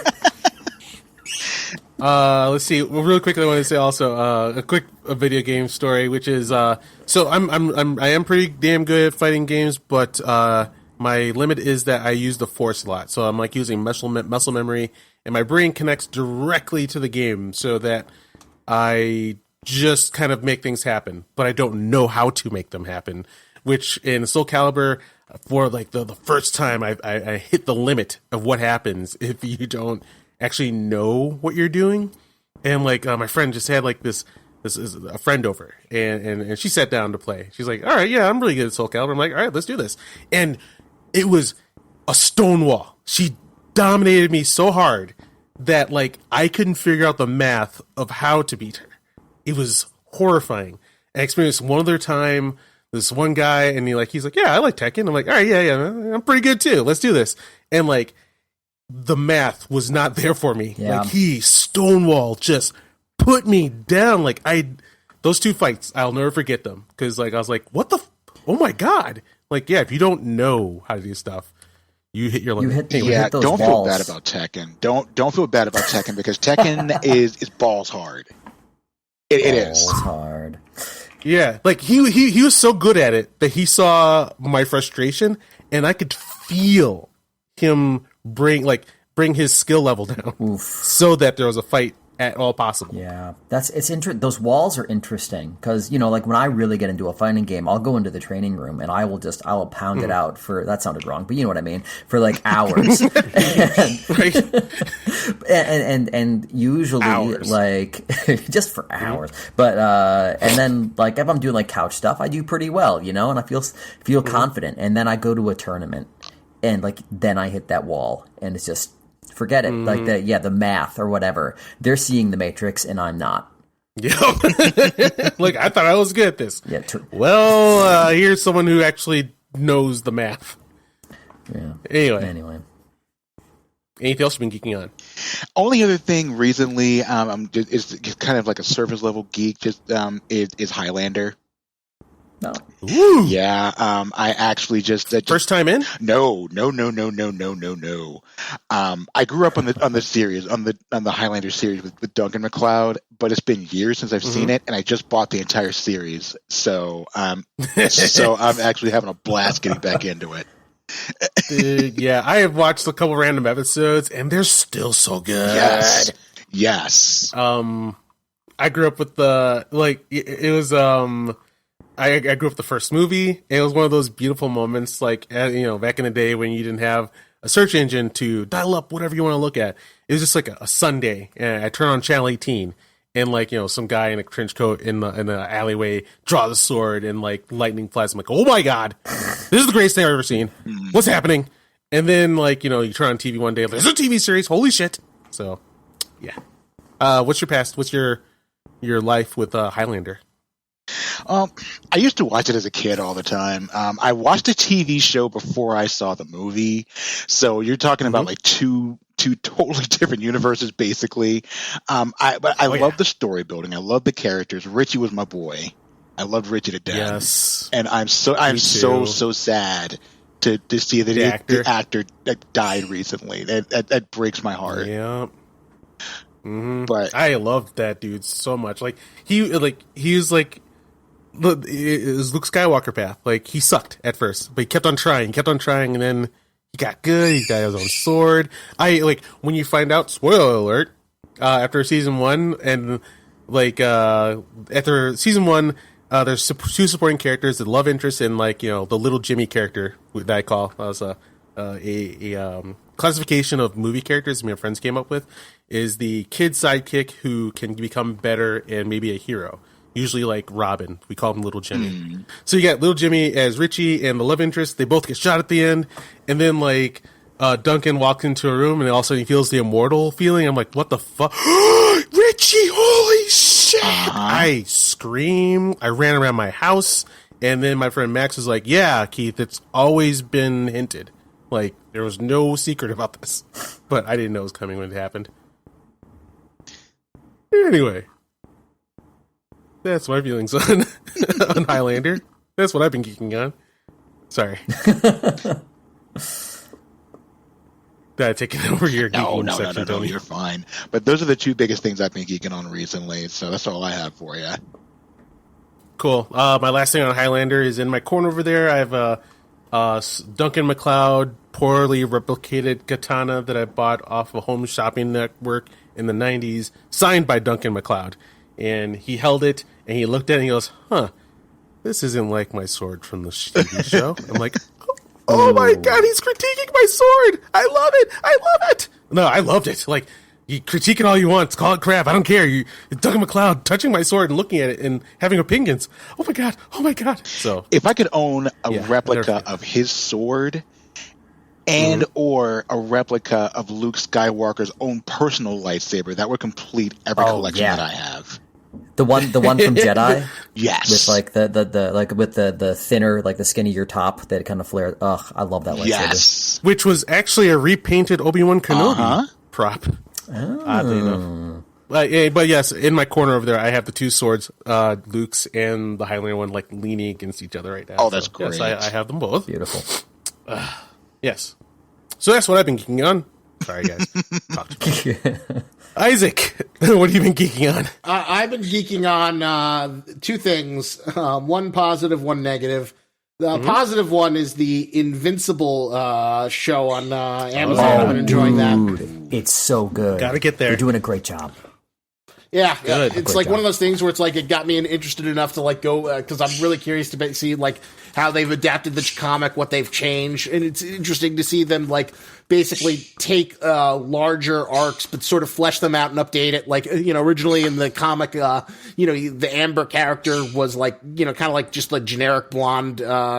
Let's see. Well, really quickly, I want to say also a quick video game story, which is so I am pretty damn good at fighting games, but my limit is that I use the Force a lot. So I'm like using muscle memory, and my brain connects directly to the game, so that I just kind of make things happen, but I don't know how to make them happen, which in Soul Calibur, for like the first time, I hit the limit of what happens if you don't actually know what you're doing. And like my friend just had like this is a friend over, and she sat down to play. She's like, all right, yeah, I'm really good at Soul Calibur. I'm like, all right, let's do this. And it was a stonewall. She dominated me so hard that like I couldn't figure out the math of how to beat her. It was horrifying. I experienced one other time, this one guy, and he's like, yeah, I like Tekken. I'm like, all right, yeah, I'm pretty good too. Let's do this. And like, the math was not there for me. Yeah. Like, he stonewall just put me down. Like, those 2 fights, I'll never forget them. Because like, I was like, oh my God. Like, yeah, if you don't know how to do stuff, you hit your limit. Hit those don't balls. Feel bad about Tekken. Don't feel bad about Tekken, because Tekken is balls hard. It is hard. Yeah, like he was so good at it that he saw my frustration, and I could feel him bring his skill level down, so that there was a fight at all possible. Yeah, those walls are interesting, because like when I really get into a fighting game, I'll go into the training room and I will pound it out for, that sounded wrong, but you know what I mean, for like hours. and usually hours. Like just for hours. But and then like if I'm doing like couch stuff, I do pretty well, and I feel confident, and then I go to a tournament and like then I hit that wall and it's just forget it. Like the math or whatever. They're seeing the Matrix and I'm not. Yeah. Like, I thought I was good at this. Yeah. Here's someone who actually knows the math. Yeah. Anyway. Anything else you've been geeking on? Only other thing recently, is kind of like a surface level geek. Just is Highlander. No. Ooh. Yeah, I actually just first time in? No. I grew up on the series, on the Highlander series with Duncan MacLeod, but it's been years since I've seen it, and I just bought the entire series, so I'm actually having a blast getting back into it. Dude, yeah, I have watched a couple random episodes, and they're still so good. Yes. I grew up with it was I grew up with the first movie. It was one of those beautiful moments, like, back in the day when you didn't have a search engine to dial up whatever you want to look at. It was just like a Sunday, and I turn on Channel 18, and some guy in a trench coat in the alleyway draws a sword, and like lightning flies. I'm like, oh my God, this is the greatest thing I've ever seen. What's happening? And then you turn on TV one day, there's a TV series. Holy shit! So, yeah. What's your past? What's your life with Highlander? I used to watch it as a kid all the time. I watched the TV show before I saw the movie, so you're talking about like two totally different universes, basically. I love the story building. I love the characters. Richie was my boy. I loved Richie to death. Yes, and I'm so sad to see that the actor that died recently. That breaks my heart. Yeah. Mm-hmm. But I loved that dude so much. Like he was like it was Luke Skywalker path. Like he sucked at first, but he kept on trying, and then he got good. He got his own sword. I like when you find out. Spoiler alert! After season 1, and after season 1, there's 2 supporting characters, the love interest, and the little Jimmy character that I call as a classification of movie characters my friends came up with is the kid sidekick who can become better and maybe a hero. Usually like Robin. We call him Little Jimmy. So you got Little Jimmy as Richie and the love interest. They both get shot at the end. And then Duncan walks into a room and all of a sudden he feels the immortal feeling. I'm like, what the fuck? Richie, holy shit! I scream. I ran around my house. And then my friend Max was like, yeah, Keith, it's always been hinted. Like, there was no secret about this. But I didn't know it was coming when it happened. Anyway. That's my feelings on Highlander. That's what I've been geeking on. Sorry. Did I take it over your geeking section, Tony? You're fine. But those are the 2 biggest things I've been geeking on recently, so that's all I have for you. Cool. My last thing on Highlander is in my corner over there. I have a Duncan MacLeod poorly replicated katana that I bought off a home shopping network in the 90s, signed by Duncan MacLeod. And he held it, and he looked at it, and he goes, this isn't like my sword from the TV show. I'm like, oh my God, he's critiquing my sword. I love it. No, I loved it. Like, you critique it all you want. Call it crap. I don't care. Duncan MacLeod touching my sword and looking at it and having opinions. Oh my God. So if I could own a replica of his sword and or a replica of Luke Skywalker's own personal lightsaber, that would complete every collection that I have. The one from Jedi? Yes. With the thinner, the skinnier top that kind of flared. Ugh, I love that lightsaber. Yes. Which was actually a repainted Obi-Wan Kenobi prop. Oddly enough. But yes, in my corner over there, I have the 2 swords, Luke's and the Highlander one, leaning against each other right now. Oh, that's great. Yes, I have them both. Beautiful. Yes. So that's what I've been geeking on. Sorry, guys. Talk to me. Isaac, what have you been geeking on? I've been geeking on 2 things. One positive, one negative. The positive one is the Invincible show on Amazon. I've been enjoying that. It's so good. Gotta get there. You're doing a great job. Yeah, it's one of those things where it's it got me interested enough to go because I'm really curious to see how they've adapted the comic, what they've changed, and it's interesting to see them basically take larger arcs but sort of flesh them out and update it. Originally in the comic, the Amber character was kind of just a generic blonde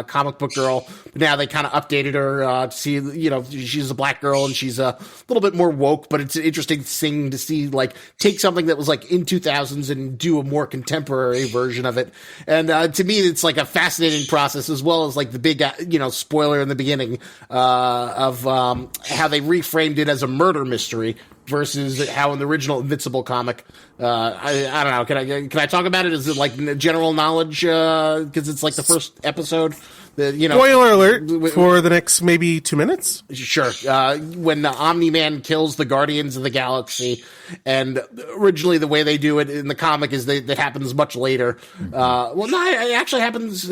comic book girl. But now they kind of updated her to see, she's a black girl and she's a little bit more woke. But it's an interesting thing to see, take something that was in 2000s and do a more contemporary version of it. And to me, it's a fascinating process, as well as the big spoiler in the beginning of how they reframed it as a murder mystery versus how in the original Invincible comic. I don't know. Can I talk about it? Is it general knowledge? Because it's the first episode. Spoiler alert for the next maybe 2 minutes. Sure. When the Omni-Man kills the Guardians of the Galaxy, and originally the way they do it in the comic is that happens much later. Well, no, it actually happens.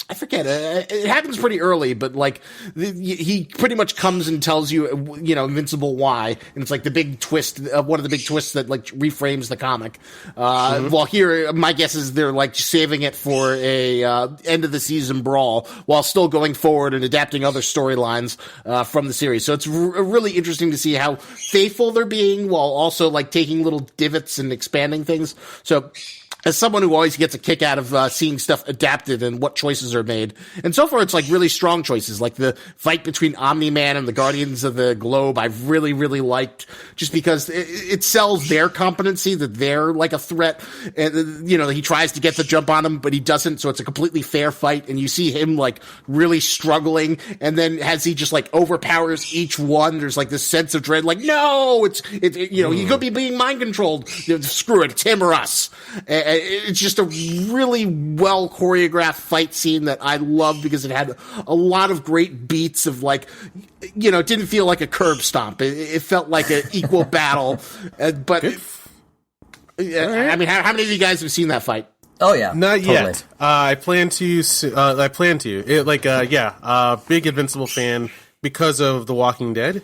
I forget. It happens pretty early, but he pretty much comes and tells you, Invincible why, and it's the big twist, one of the big twists that reframes the comic. While here, my guess is they're saving it for a end of the season brawl, while still going forward and adapting other storylines from the series. So it's really interesting to see how faithful they're being, while also taking little divots and expanding things. So as someone who always gets a kick out of seeing stuff adapted and what choices are made. And so far, it's like really strong choices, like the fight between Omni-Man and the Guardians of the Globe. I've really, really liked, just because it sells their competency, that they're like a threat. And, you know, he tries to get the jump on him, but he doesn't. So it's a completely fair fight. And you see him like really struggling. And then as he just like overpowers each one, there's like this sense of dread, like, no, you know, he could be being mind controlled. Screw it. It's him or us. It's just a really well choreographed fight scene that I love, because it had a lot of great beats of like, you know, it didn't feel like a curb stomp. It felt like an equal battle. But I mean, how many of you guys have seen that fight? Oh yeah, not totally. yet. I plan to. Big Invincible fan because of The Walking Dead.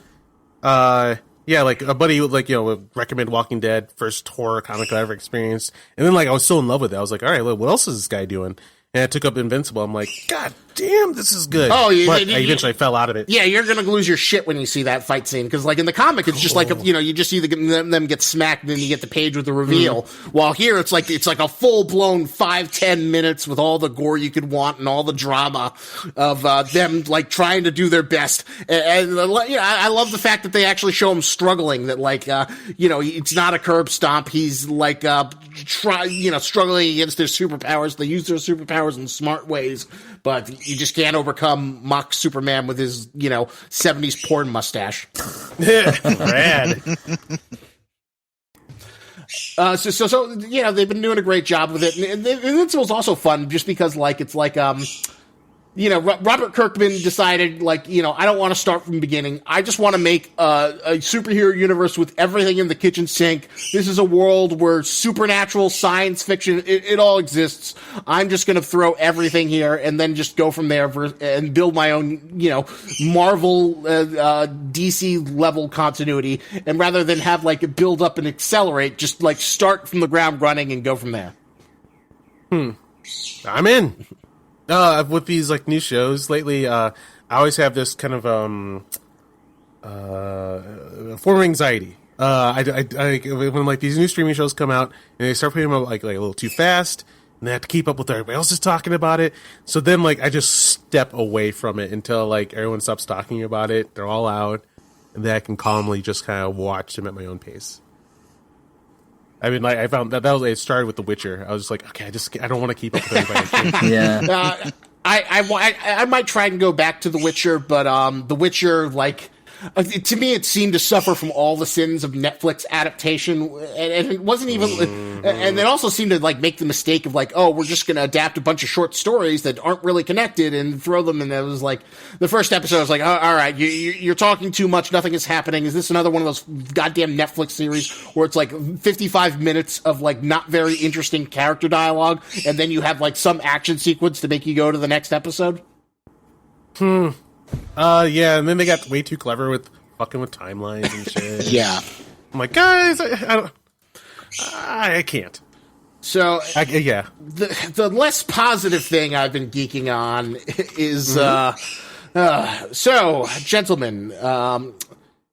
Yeah, like a buddy would would recommend Walking Dead, first horror comic I ever experienced, and then like I was so in love with it, I was like, all right, what else is this guy doing? And I took up Invincible. I'm like, God damn, this is good. Oh, but I eventually fell out of it. Yeah, you're gonna lose your shit when you see that fight scene, because like in the comic, it's just like you just see them get smacked, and then you get the page with the reveal. While here, it's like a full blown 5-10 minutes with all the gore you could want and all the drama of them like trying to do their best. And I love the fact that they actually show him struggling. That like it's not a curb stomp. He's like struggling against their superpowers. They use their superpowers in smart ways, but you just can't overcome mock Superman with his 70s porn mustache. Rad. So they've been doing a great job with it, and Invincible's also fun just because it's like Robert Kirkman decided, I don't want to start from the beginning. I just want to make a superhero universe with everything in the kitchen sink. This is a world where supernatural, science fiction, it all exists. I'm just going to throw everything here and then just go from there and build my own, Marvel, DC level continuity. And rather than have build up and accelerate, just start from the ground running and go from there. I'm in. With these new shows lately, I always have this kind of form of anxiety. When these new streaming shows come out and they start putting them up a little too fast, and they have to keep up with what everybody else is talking about it. So then I just step away from it until everyone stops talking about it. They're all out, and then I can calmly just kind of watch them at my own pace. I mean, I found that it started with The Witcher. I was just like, okay, I don't want to keep up with everybody. Yeah. I might try and go back to The Witcher, but The Witcher, to me, it seemed to suffer from all the sins of Netflix adaptation, and it wasn't even. And it also seemed to make the mistake of we're just going to adapt a bunch of short stories that aren't really connected and throw them. And it was the first episode. I was like, all right, you're talking too much. Nothing is happening. Is this another one of those goddamn Netflix series where it's 55 minutes of not very interesting character dialogue, and then you have some action sequence to make you go to the next episode? Yeah, and then they got way too clever with fucking with timelines and shit. Yeah. I'm like, guys, I can't. So, yeah. The less positive thing I've been geeking on is, so, gentlemen,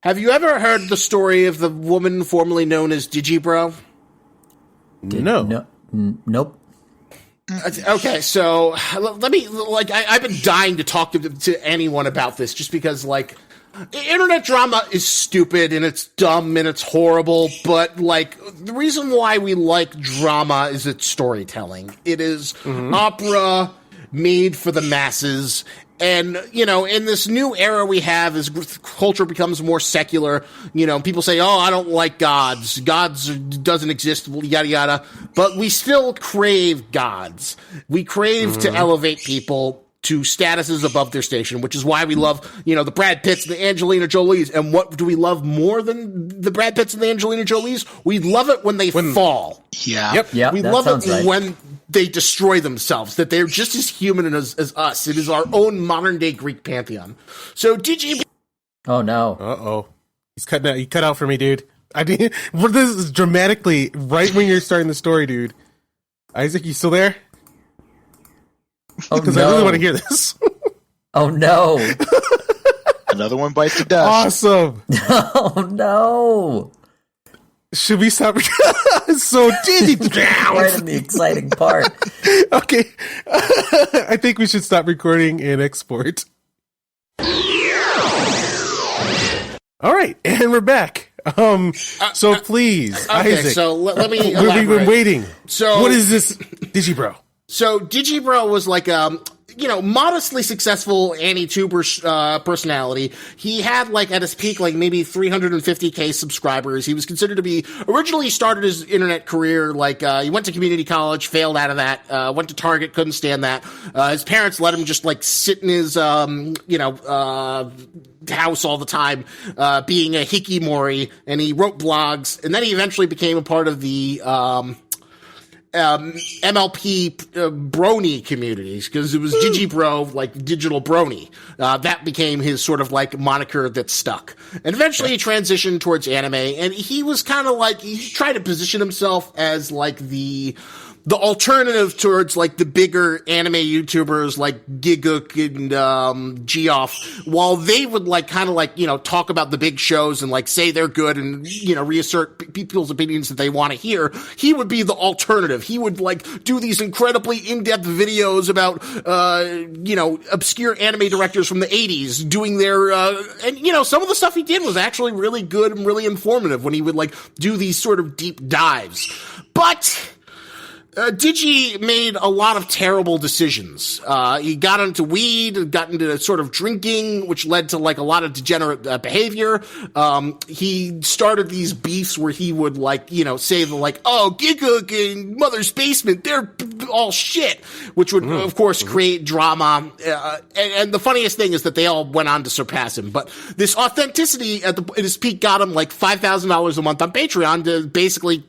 have you ever heard the story of the woman formerly known as Digibro? No. Nope. Okay, so let me I've been dying to talk to anyone about this, just because internet drama is stupid and it's dumb and it's horrible, but the reason why we like drama is its storytelling. It is opera made for the masses. And, in this new era we have, as culture becomes more secular, people say, oh, I don't like gods. Gods doesn't exist, yada, yada. But we still crave gods. We crave to elevate people to statuses above their station, which is why we love, the Brad Pitts and the Angelina Jolies. And what do we love more than the Brad Pitts and the Angelina Jolies? We love it when they fall. Yeah. Yep. Yeah. We love it when they destroy themselves, that they're just as human as us. It is our own modern-day Greek pantheon. So, Oh, no. Uh-oh. He's cutting out. He cut out for me, dude. I mean, this is dramatically right when you're starting the story, dude. Isaac, you still there? Oh, Because no. I really want to hear this. Oh, no. Another one bites the dust. Awesome. Oh, no. Should we stop? So right in the exciting part. Okay. I think we should stop recording and export. All right, and we're back. So please, okay, Isaac. so let me we've elaborate. been waiting. So what is this, Digibro? So Digibro was like modestly successful anti-tuber personality. He had like at his peak like maybe 350K subscribers. He was considered to be originally started his internet career like he went to community college, failed out of that, went to Target, couldn't stand that. His parents let him just like sit in his house all the time, being a hikikomori, and he wrote blogs, and then he eventually became a part of the MLP brony communities, because it was Digibro, like digital brony. That became his sort of like moniker that stuck. And eventually he transitioned towards anime, and he was kind of like, he tried to position himself as like the alternative towards like the bigger anime YouTubers like Giguk and Geoff, while they would like kind of like, talk about the big shows and like say they're good and, reassert people's opinions that they want to hear, he would be the alternative. He would like do these incredibly in-depth videos about, obscure anime directors from the 80s doing their, some of the stuff he did was actually really good and really informative when he would like do these sort of deep dives. But Digi made a lot of terrible decisions. He got into weed, got into sort of drinking, which led to like a lot of degenerate behavior. He started these beefs where he would like, say the like, oh, Giguk and Mother's Basement, they're all shit, which would of course create drama. And the funniest thing is that they all went on to surpass him. But this authenticity at his peak got him like $5,000 a month on Patreon to basically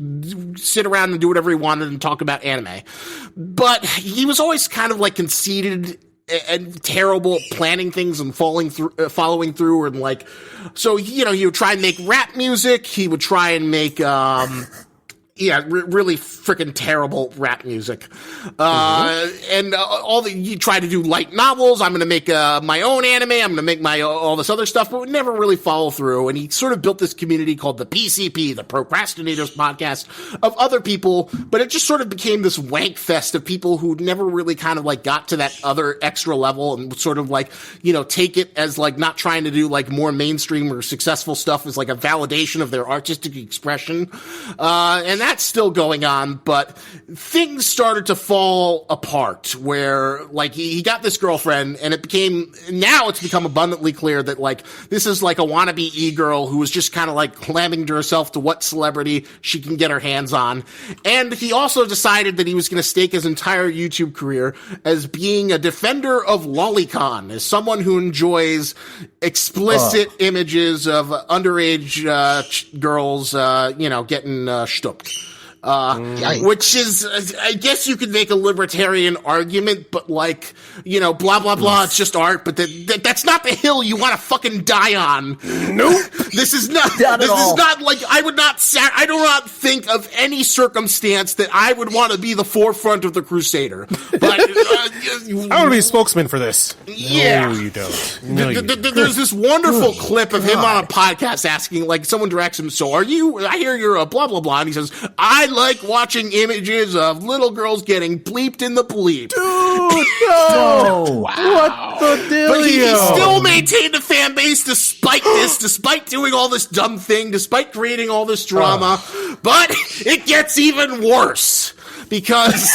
sit around and do whatever he wanted and talk about anime. But he was always kind of like conceited and terrible at planning things and following through, and like, so he would try and make rap music. He would try and make really freaking terrible rap music. And he tried to do light novels. I'm going to make my own anime. I'm going to make all this other stuff, but would never really follow through. And he sort of built this community called the PCP, the Procrastinators Podcast, of other people, but it just sort of became this wank fest of people who never really kind of like got to that other extra level and would sort of like, take it as like not trying to do like more mainstream or successful stuff as like a validation of their artistic expression. And that's still going on, but things started to fall apart where like he got this girlfriend, and it's become abundantly clear that like this is like a wannabe e-girl who was just kind of like clamming to herself to what celebrity she can get her hands on. And he also decided that he was going to stake his entire YouTube career as being a defender of lolicon, as someone who enjoys explicit images of underage girls getting shtupped. Which is, I guess you could make a libertarian argument, but like, blah, blah, blah, it's just art, but that's not the hill you want to fucking die on. Nope. This is not like, I do not think of any circumstance that I would want to be the forefront of the Crusader. But, I want to be a spokesman for this. Yeah. No, you don't. No, you don't. There's this wonderful clip of him on a podcast asking, like, someone directs him, so I hear you're a blah, blah, blah, and he says, I like watching images of little girls getting bleeped in the bleep. Dude, no! Wow. What the deal? But he still maintained a fan base despite this, despite doing all this dumb thing, despite creating all this drama. But it gets even worse. Because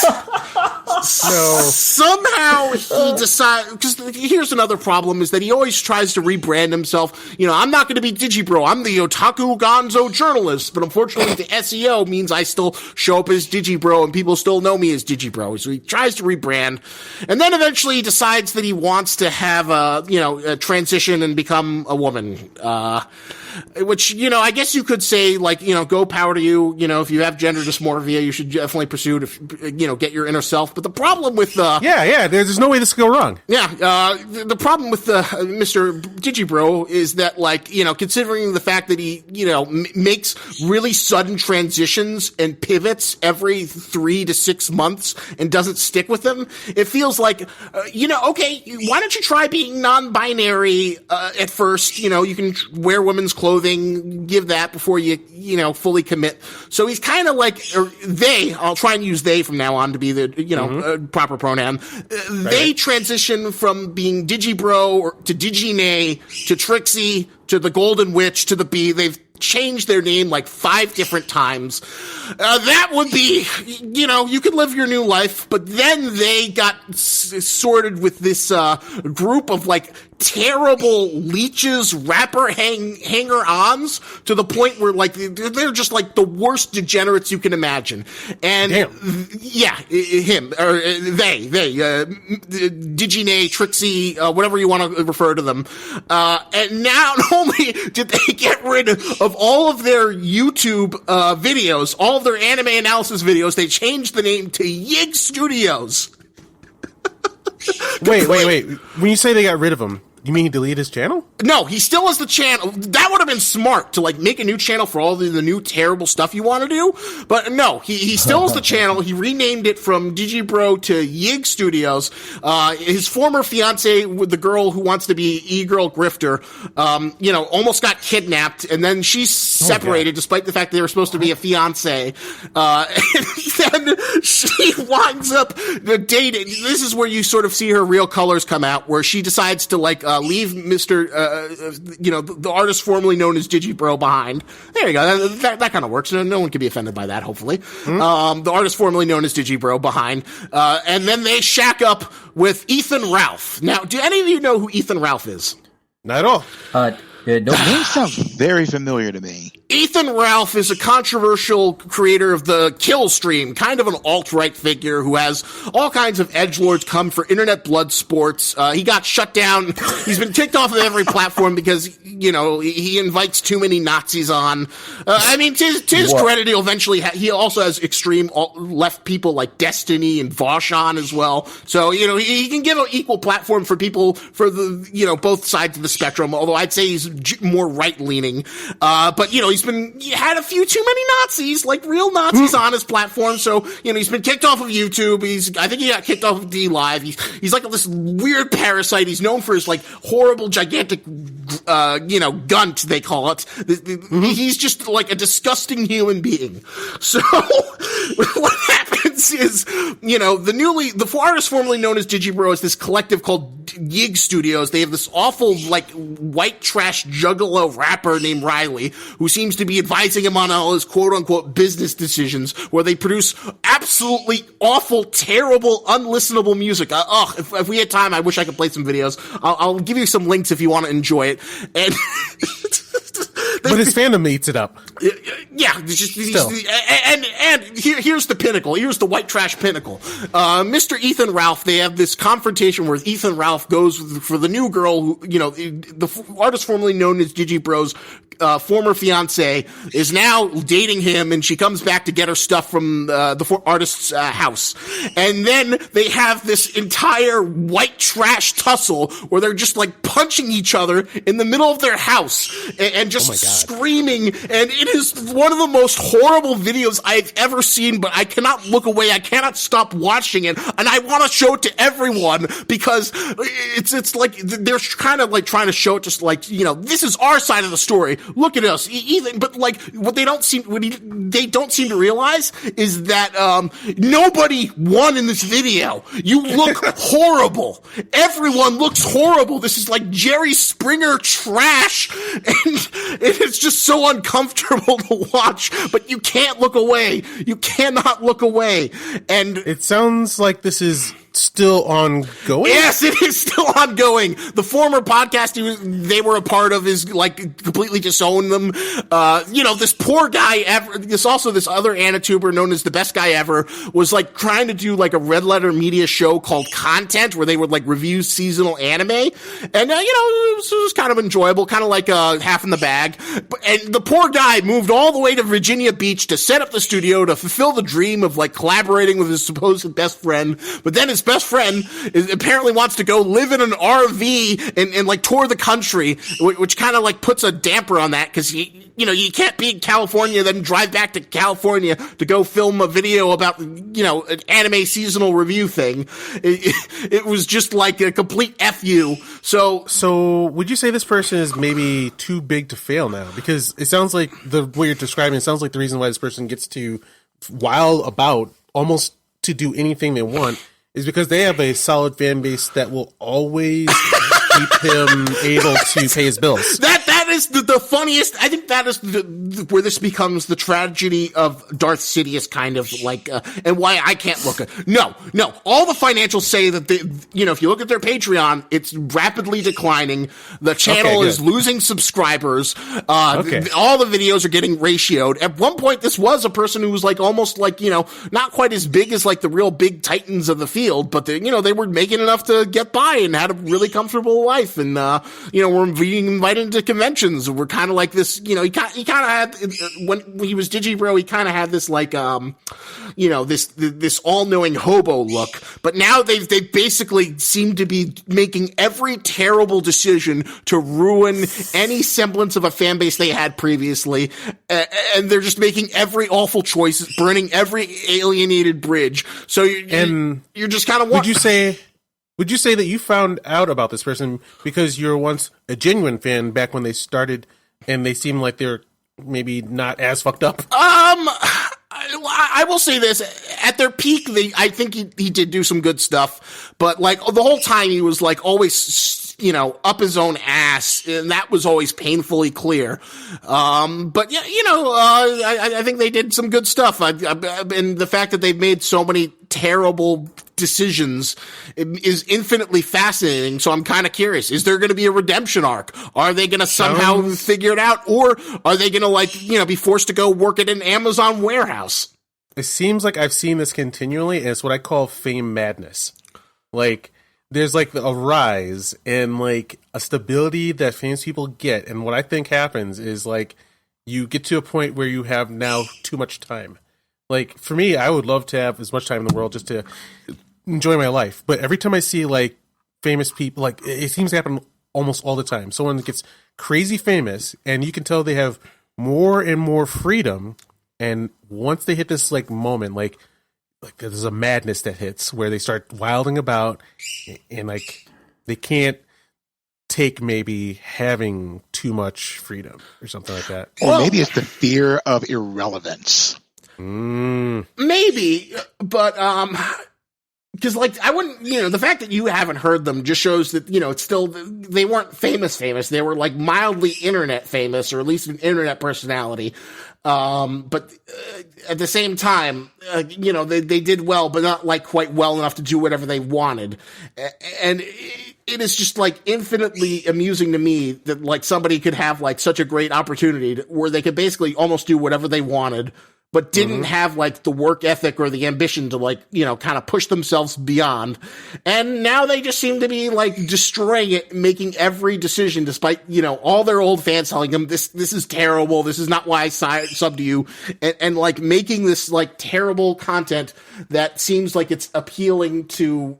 somehow he decides, because here's another problem, is that he always tries to rebrand himself. I'm not going to be Digibro. I'm the otaku gonzo journalist. But unfortunately, the SEO means I still show up as Digibro and people still know me as Digibro. So he tries to rebrand. And then eventually he decides that he wants to have a transition and become a woman. Which, I guess you could say, like, go power to you. If you have gender dysmorphia, you should definitely pursue to, get your inner self. But the problem with there's no way this could go wrong. The problem with Mr. Digibro is that, like, considering the fact that he, makes really sudden transitions and pivots every 3 to 6 months and doesn't stick with them, it feels like, okay, why don't you try being non-binary at first? You can wear women's clothes clothing, give that before you fully commit. So he's kind of like, or they, I'll try and use they from now on to be the, proper pronoun. They transition from being Digibro to Digine to Trixie to the Golden Witch to the Bee. They've changed their name like 5 different times. That would be, you could live your new life, but then they got sorted with this group of like terrible leeches, rapper hanger-ons to the point where like they're just like the worst degenerates you can imagine. And him or they Digine, Trixie, whatever you want to refer to them. And now not only did they get rid of all of their YouTube videos, all of their anime analysis videos, they changed the name to Yig Studios. Wait. When you say they got rid of him, you mean he deleted his channel? No, he still has the channel. That would have been smart to like make a new channel for all the new terrible stuff you want to do. But no, he still has the channel. He renamed it from Digibro to Yig Studios. His former fiance, with the girl who wants to be E-Girl Grifter, almost got kidnapped, and then she's separated despite the fact that they were supposed to be a fiance. And then she winds up dating. This is where you sort of see her real colors come out, where she decides to like leave Mr. The artist formerly known as Digibro behind. There you go. That kind of works. No one can be offended by that, hopefully. The artist formerly known as Digibro behind. And then they shack up with Ethan Ralph. Now, do any of you know who Ethan Ralph is? Not at all. The name sounds very familiar to me. Ethan Ralph is a controversial creator of the Kill Stream, kind of an alt-right figure who has all kinds of edgelords come for internet blood sports. He got shut down. He's been kicked off of every platform because, he invites too many Nazis on. To his credit, he'll eventually he also has extreme left people like Destiny and Vosh on as well. So, he can give an equal platform for people for the, both sides of the spectrum, although I'd say he's more right-leaning. But, he had a few too many Nazis, like real Nazis on his platform. So, he's been kicked off of YouTube. I think he got kicked off of D-Live. He's like this weird parasite. He's known for his like horrible, gigantic, gunt, they call it. He's just like a disgusting human being. So, what happens is, the artist formerly known as Digibro is this collective called Yig Studios. They have this awful, like, white trash juggalo rapper named Riley, who seems to be advising him on all his quote-unquote business decisions, where they produce absolutely awful, terrible, unlistenable music. If we had time, I wish I could play some videos. I'll give you some links if you want to enjoy it. And but his fandom eats it up. Yeah, here's the pinnacle. Here's the white trash pinnacle. Mr. Ethan Ralph, they have this confrontation where Ethan Ralph goes for the new girl who, the artist formerly known as Digibro's former fiance is now dating him, and she comes back to get her stuff from the artist's house. And then they have this entire white trash tussle where they're just like punching each other in the middle of their house and just screaming. And it is one of the most horrible videos I've ever seen, but I cannot look away. I cannot stop watching it. And I want to show it to everyone because it's like they're kind of like trying to show it just like, this is our side of the story. Look at us. But like what they don't seem to realize is that nobody won in this video. You look horrible. Everyone looks horrible. This is like Jerry Springer trash, and it's just so uncomfortable to watch, but you can't look away. You cannot look away. And it sounds like this is still ongoing? Yes, it is still ongoing. The former podcast they were a part of is like completely disowned them. This poor guy this other Anituber known as the best guy ever was like trying to do like a red letter media show called Content where they would like review seasonal anime. And, it was kind of enjoyable, kind of like Half in the Bag. And the poor guy moved all the way to Virginia Beach to set up the studio to fulfill the dream of like collaborating with his supposed best friend. But then his best friend apparently wants to go live in an RV and like tour the country, which kind of like puts a damper on that because you can't be in California then drive back to California to go film a video about an anime seasonal review thing. It was just like a complete FU. So would you say this person is maybe too big to fail now? Because it sounds like the way you're describing it sounds like the reason why this person gets to while about almost to do anything they want is because they have a solid fan base that will always keep him able to pay his bills. That is the funniest. I think that is where this becomes the tragedy of Darth Sidious, kind of like, and why I can't look at. No. All the financials say that if you look at their Patreon, it's rapidly declining. The channel is losing subscribers. All the videos are getting ratioed. At one point, this was a person who was like almost like not quite as big as like the real big titans of the field, but they were making enough to get by and had a really comfortable life, and we're being invited to conventions. We're kind of like this, he kind of had, when he was Digibro, he kind of had this like this all-knowing hobo look, but now they basically seem to be making every terrible decision to ruin any semblance of a fan base they had previously, and they're just making every awful choice, burning every alienated bridge. So you're just kind of Would you say that you found out about this person because you were once a genuine fan back when they started and they seemed like they're maybe not as fucked up? I will say this. At their peak, I think he did do some good stuff, but like the whole time he was like always, up his own ass, and that was always painfully clear. But yeah, I think they did some good stuff. And the fact that they've made so many terrible decisions is infinitely fascinating. So I'm kind of curious. Is there going to be a redemption arc? Are they going to somehow figure it out? Or are they going to be forced to go work at an Amazon warehouse? It seems like I've seen this continually, and it's what I call fame madness. Like, there's like a rise and like a stability that famous people get. And what I think happens is like you get to a point where you have now too much time. Like for me, I would love to have as much time in the world just to enjoy my life. But every time I see like famous people, like it seems to happen almost all the time. Someone gets crazy famous and you can tell they have more and more freedom. And once they hit this like moment, like there's a madness that hits where they start wilding about and like they can't take maybe having too much freedom or something like that. Or maybe it's the fear of irrelevance. Maybe, but because like I wouldn't, the fact that you haven't heard them just shows that it's still they weren't famous. They were like mildly internet famous, or at least an internet personality. But at the same time, they did well, but not like quite well enough to do whatever they wanted. And it is just like infinitely amusing to me that like somebody could have like such a great opportunity where they could basically almost do whatever they wanted, but didn't have like the work ethic or the ambition to like, kind of push themselves beyond. And now they just seem to be like destroying it, making every decision despite, all their old fans telling them this is terrible. This is not why I subbed to you. And like making this like terrible content that seems like it's appealing to,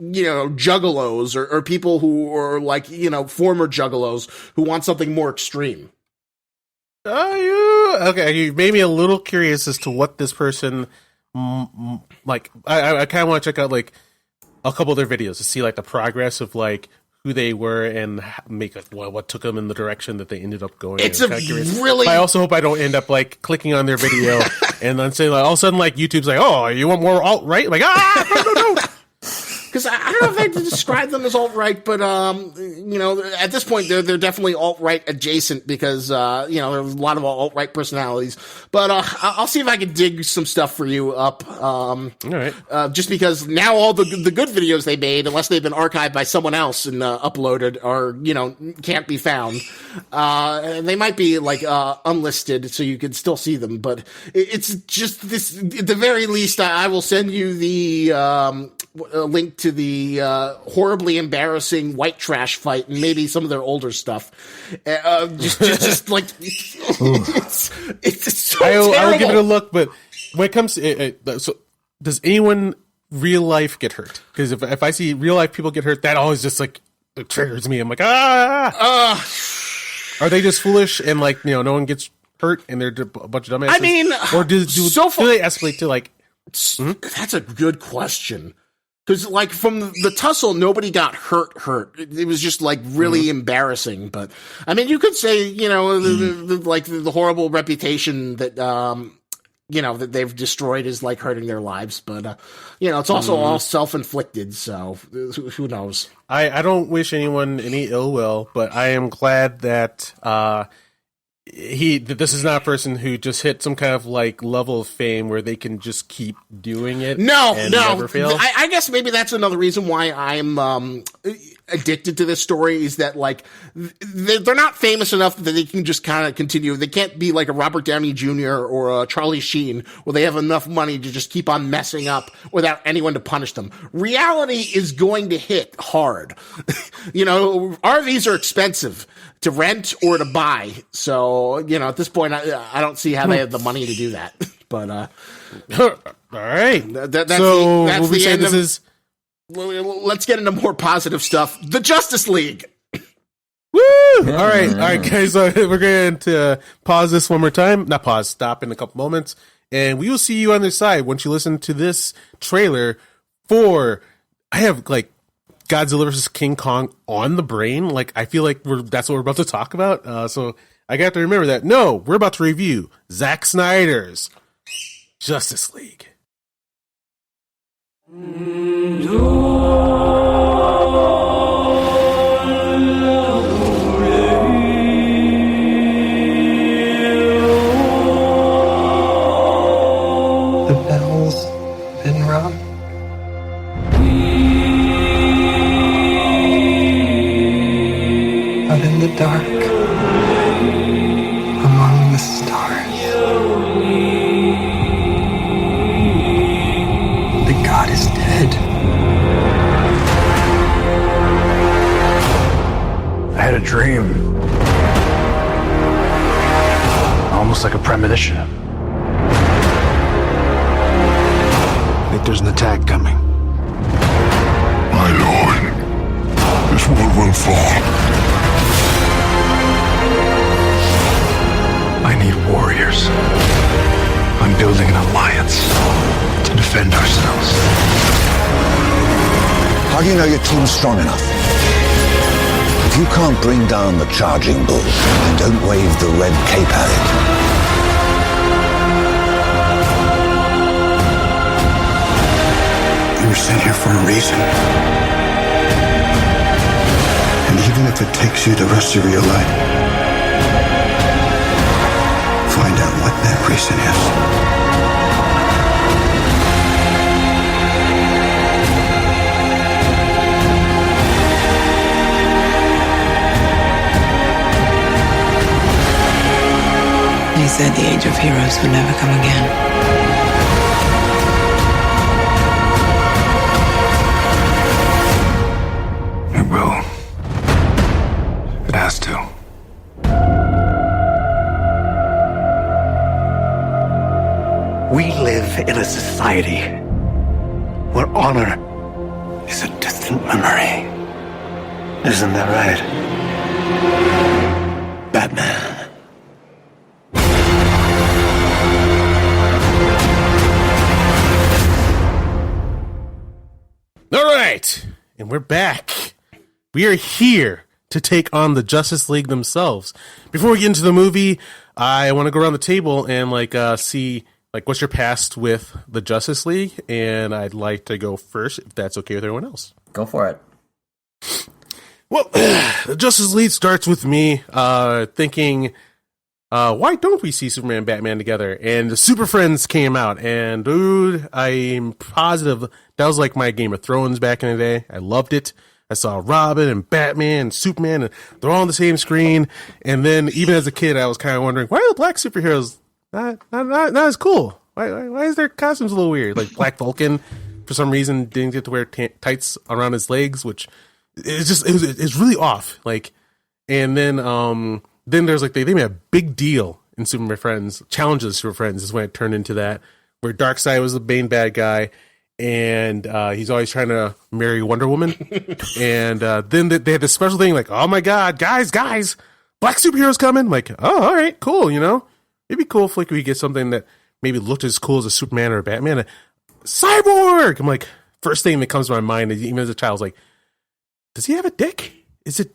juggalos or people who are like, former juggalos who want something more extreme. Okay, you made me a little curious as to what this person like. I kind of want to check out like a couple of their videos to see like the progress of like who they were and make like what took them in the direction that they ended up going. It's really. But I also hope I don't end up like clicking on their video and then saying like all of a sudden like YouTube's like, oh, you want more alt-right? Like no. Because I don't know if I had to describe them as alt-right, but, at this point, they're definitely alt-right adjacent because, there's a lot of alt-right personalities. But I'll see if I can dig some stuff for you up. All right. Just because now all the good videos they made, unless they've been archived by someone else and uploaded, are, can't be found. They might be, like, unlisted, so you can still see them. But it's just this, at the very least, I will send you the link to the horribly embarrassing white trash fight and maybe some of their older stuff. Just like it's so terrible. I will give it a look, but when it comes to so does anyone real life get hurt. Because if I see real life people get hurt, that always just like it triggers me. I'm like, Are they just foolish and like, no one gets hurt and they're a bunch of dumbasses? I mean, or do they escalate to like? That's a good question. Because, like, from the tussle, nobody got hurt. It was just, like, really embarrassing. But, I mean, you could say, the horrible reputation that, that they've destroyed is, like, hurting their lives. But, it's also all self-inflicted, so who knows? I don't wish anyone any ill will, but I am glad that this is not a person who just hit some kind of like level of fame where they can just keep doing it. Never fail. I guess maybe that's another reason why I'm addicted to this story is that like they're not famous enough that they can just kind of continue. They can't be like a Robert Downey Jr. or a Charlie Sheen where they have enough money to just keep on messing up without anyone to punish them. Reality is going to hit hard. RVs are expensive to rent or to buy. So, at this point, I don't see how they have the money to do that. But, all right. That's the end of this. Let's get into more positive stuff. The Justice League. Woo! All right, guys. We're going to pause this one more time. Not pause, stop in a couple moments. And we will see you on the side once you listen to this trailer I have like Godzilla vs. King Kong on the brain. Like, I feel like that's what we're about to talk about. So I got to remember that. No, we're about to review Zack Snyder's Justice League. The bell's been rung. Out in the dark, among the stars, the god is dead. I had a dream. Almost like a premonition. I think there's an attack coming. My lord, this world will fall. I need warriors. I'm building an alliance to defend ourselves. How do you know your team's strong enough? If you can't bring down the charging bull, then don't wave the red cape at it. You were sent here for a reason. And even if it takes you the rest of your life, find out what that reason is. He said the age of heroes would never come again. It will. It has to. We live in a society where honor is a distant memory. Isn't that right? Batman. All right, and we're back. We are here to take on the Justice League themselves. Before we get into the movie, I want to go around the table and see what's your past with the Justice League, and I'd like to go first if that's okay with everyone else. Go for it. Well, the Justice League starts with me thinking, why don't we see Superman and Batman together? And the Super Friends came out, and dude, I'm positive that was like my Game of Thrones back in the day. I loved it. I saw Robin and Batman and Superman, and they're all on the same screen. And then even as a kid, I was kind of wondering, why are the black superheroes not as cool? Why is their costumes a little weird? Like Black Vulcan, for some reason, didn't get to wear tights around his legs, which it's really off. And then there's they made a big deal in Superman Friends, Challenges Super Friends is when it turned into that, where Darkseid was the main bad guy, and he's always trying to marry Wonder Woman. And then they had this special thing like, oh my god, guys, black superheroes coming. I'm like, oh, all right, cool. It'd be cool if like we get something that maybe looked as cool as a Superman or a Batman. A Cyborg. I'm like, first thing that comes to my mind is, even as a child, I was like, does he have a dick? Is it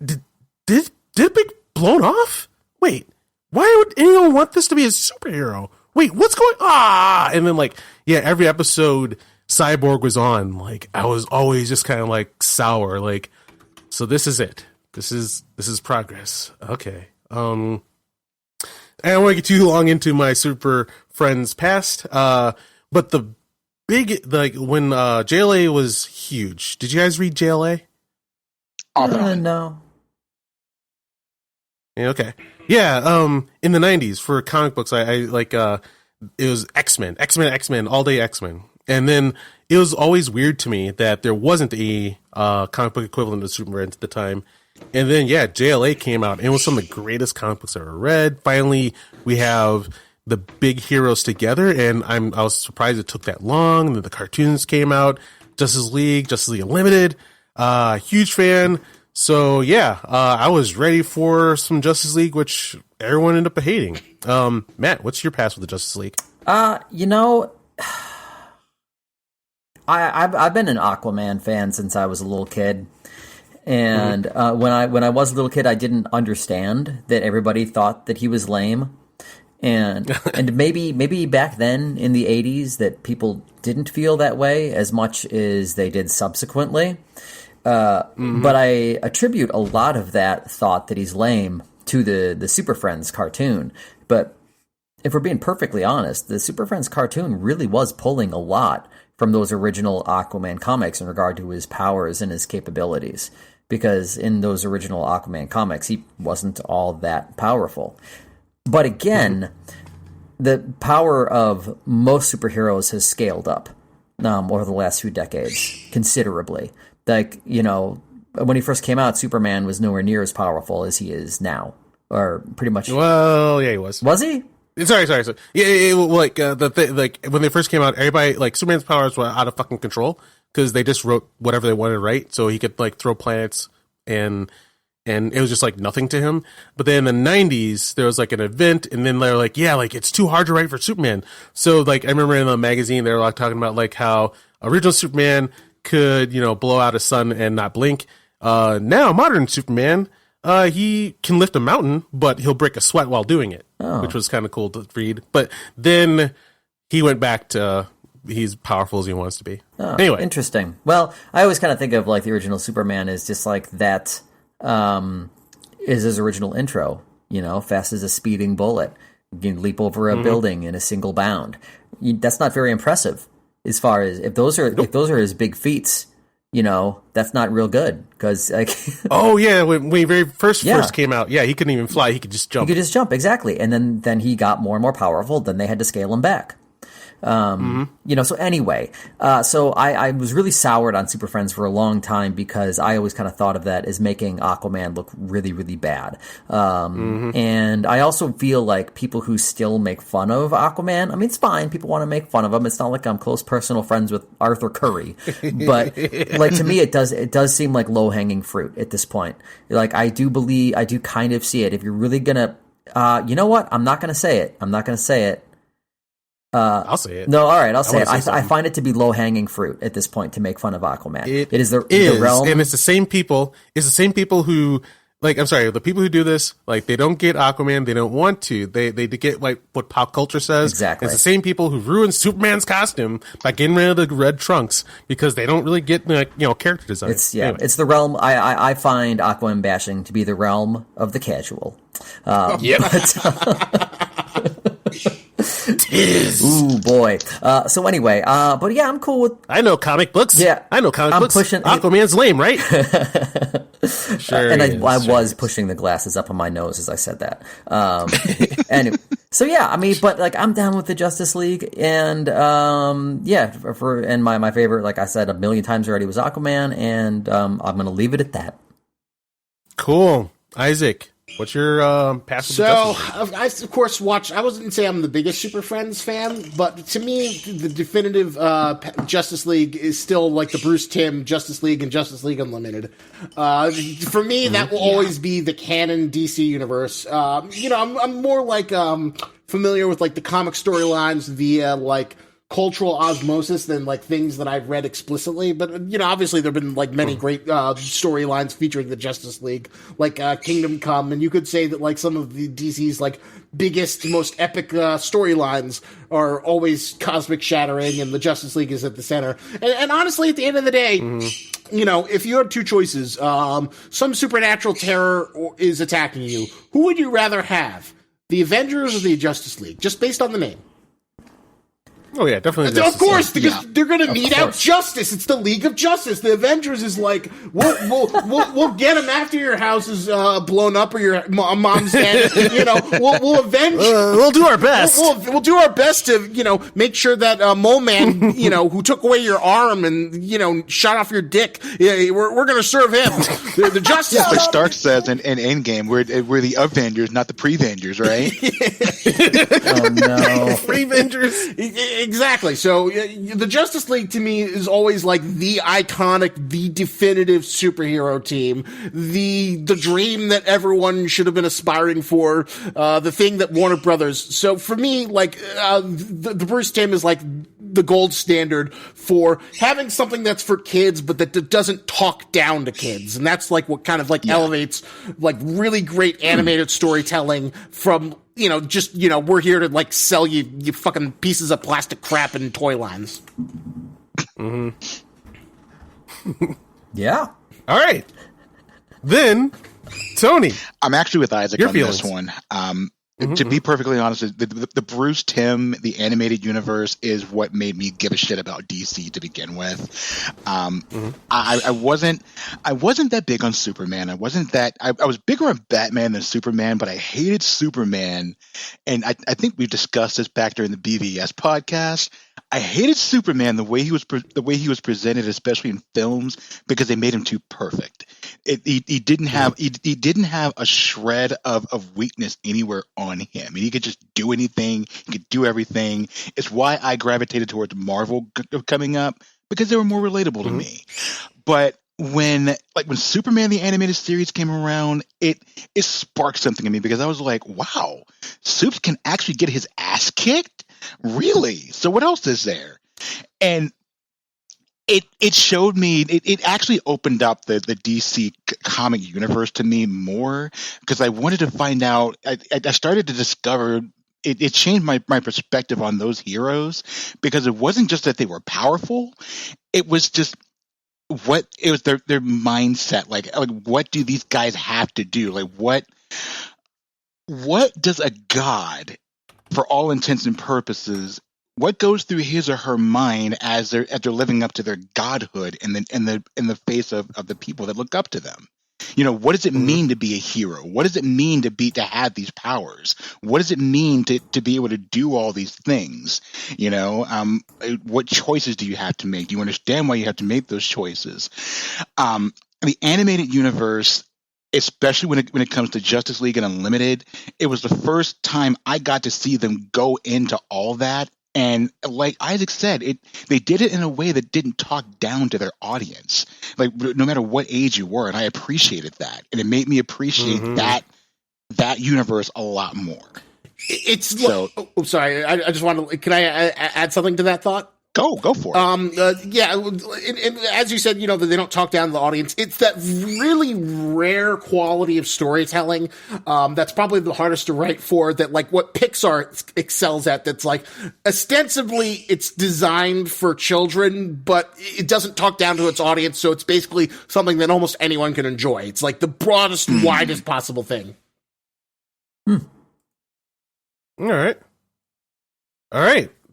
did it be blown off? Wait, why would anyone want this to be a superhero? Wait, what's going on? And then every episode Cyborg was on, like I was always just kind of like sour, like, so this is it. This is progress. Okay. I don't want to get too long into my Super Friends past, but the big, when JLA was huge. Did you guys read JLA? No. Yeah, okay. Yeah, in the 90s for comic books, I like it was X-Men, all day X-Men. And then it was always weird to me that there wasn't a comic book equivalent of Super Friends at the time. And then JLA came out, and it was some of the greatest comic books I ever read. Finally, we have the big heroes together, and I was surprised it took that long. And then the cartoons came out, Justice League Unlimited, huge fan. So I was ready for some Justice League, which everyone ended up hating. Matt, what's your past with the Justice League? I've been an Aquaman fan since I was a little kid. And when I was a little kid, I didn't understand that everybody thought that he was lame, and maybe back then in the 80s that people didn't feel that way as much as they did subsequently. But I attribute a lot of that thought that he's lame to the Super Friends cartoon. But if we're being perfectly honest, the Super Friends cartoon really was pulling a lot from those original Aquaman comics in regard to his powers and his capabilities. Because in those original Aquaman comics, he wasn't all that powerful. But again, the power of most superheroes has scaled up over the last few decades considerably. Like, when he first came out, Superman was nowhere near as powerful as he is now. Or pretty much. Well, yeah, he was. Was he? Sorry. Yeah, when they first came out, everybody, Superman's powers were out of fucking control. Because they just wrote whatever they wanted to write, so he could throw planets, and it was just nothing to him. But then in the 90s, there was an event, and then they're it's too hard to write for Superman. So I remember in the magazine they were talking about how original Superman could blow out a sun and not blink. Now modern Superman, he can lift a mountain, but he'll break a sweat while doing it, which was kind of cool to read. But then he went back to. He's powerful as he wants to be. Oh, anyway, interesting. Well, I always kind of think of the original Superman as just that is his original intro. Fast as a speeding bullet, you can leap over a building in a single bound. That's not very impressive. As far as if those are his big feats, that's not real good because oh yeah, when he first came out, he couldn't even fly. He could just jump. Exactly, and then he got more and more powerful. Then they had to scale him back. So anyway, so I was really soured on Super Friends for a long time because I always kind of thought of that as making Aquaman look really, really bad. And I also feel like people who still make fun of Aquaman, I mean, it's fine. People want to make fun of him. It's not like I'm close personal friends with Arthur Curry, but to me, it does seem like low hanging fruit at this point. I do kind of see it. If you're really gonna, you know what? I'm not going to say it. I'll say it. No, all right, I'll say it. I find it to be low-hanging fruit at this point to make fun of Aquaman. It is the realm, and it's the same people. It's the same people who, the people who do this, they don't get Aquaman. They don't want to. They get what pop culture says. Exactly. It's the same people who ruin Superman's costume by getting rid of the red trunks because they don't really get character design. It's the realm. I find Aquaman bashing to be the realm of the casual. Tis. Ooh boy. So anyway, but yeah, I'm cool with. I know comic books. Yeah, I know comic books. Pushing Aquaman's lame, right? Sure. And I was pushing the glasses up on my nose as I said that. Anyway, so yeah, I mean, but I'm down with the Justice League, and and my favorite, like I said a million times already, was Aquaman, and I'm gonna leave it at that. Cool, Isaac. What's your pass? So, I of course watched. I wouldn't say I'm the biggest Super Friends fan, but to me, the definitive Justice League is still like the Bruce Timm Justice League and Justice League Unlimited. For me, that will always be the canon DC universe. I'm more like familiar with like the comic storylines via like cultural osmosis than like things that I've read explicitly, but obviously there've been like many great storylines featuring the Justice League, like Kingdom Come, and you could say that like some of the DC's like biggest, most epic storylines are always cosmic shattering, and the Justice League is at the center. And honestly, at the end of the day, if you had two choices, some supernatural terror is attacking you, who would you rather have? The Avengers or the Justice League? Just based on the name. Oh yeah, definitely. Of course, because they're going to mete out justice. It's the League of Justice. The Avengers is like, we'll get them after your house is blown up or your mom's dead. We'll avenge. We'll do our best. We'll do our best to make sure that Mole Man who took away your arm and shot off your dick. We're going to serve him. The Justice. Yeah, like Stark says in Endgame, we're the Avengers, not the pre-Vengers, right? Oh no, pre-Vengers. Exactly. So the Justice League to me is always like the iconic, the definitive superhero team, the dream that everyone should have been aspiring for, the thing that Warner Brothers. So for me, like the Bruce Timm is like the gold standard for having something that's for kids, but that doesn't talk down to kids, and that's like what kind of like elevates like really great animated storytelling from. We're here to like sell you fucking pieces of plastic crap in toy lines. Yeah. All right. Then, Tony. I'm actually with Isaac on feelings. This one. To be perfectly honest, the Bruce Timm, the animated universe, is what made me give a shit about DC to begin with. I wasn't that big on Superman. I was bigger on Batman than Superman, but I hated Superman. And I think we discussed this back during the BVS podcast. I hated Superman the way he was presented, especially in films, because they made him too perfect. He didn't have a shred of weakness anywhere on him. He could just do anything. He could do everything. It's why I gravitated towards Marvel coming up, because they were more relatable to me. But when Superman the animated series came around, it sparked something in me, because I was like, wow, Supes can actually get his ass kicked? Really? So what else is there? And it showed me, it actually opened up the DC comic universe to me more, because I wanted to find out. I started to discover it changed my perspective on those heroes, because it wasn't just that they were powerful, it was just their mindset. Like what do these guys have to do? Like what does a god, for all intents and purposes, what goes through his or her mind as they're living up to their godhood in the face of the people that look up to them? What does it mean to be a hero? What does it mean to have these powers? What does it mean to be able to do all these things? What choices do you have to make? Do you understand why you have to make those choices? The animated universe, especially when it comes to Justice League and Unlimited, it was the first time I got to see them go into all that. And like Isaac said, they did it in a way that didn't talk down to their audience, like no matter what age you were. And I appreciated that. And it made me appreciate that universe a lot more. Sorry. I just want to, can I add something to that thought? Go for it. And as you said, that they don't talk down to the audience. It's that really rare quality of storytelling that's probably the hardest to write for, that like what Pixar excels at, that's like ostensibly it's designed for children, but it doesn't talk down to its audience, so it's basically something that almost anyone can enjoy. It's like the broadest, widest possible thing. All right.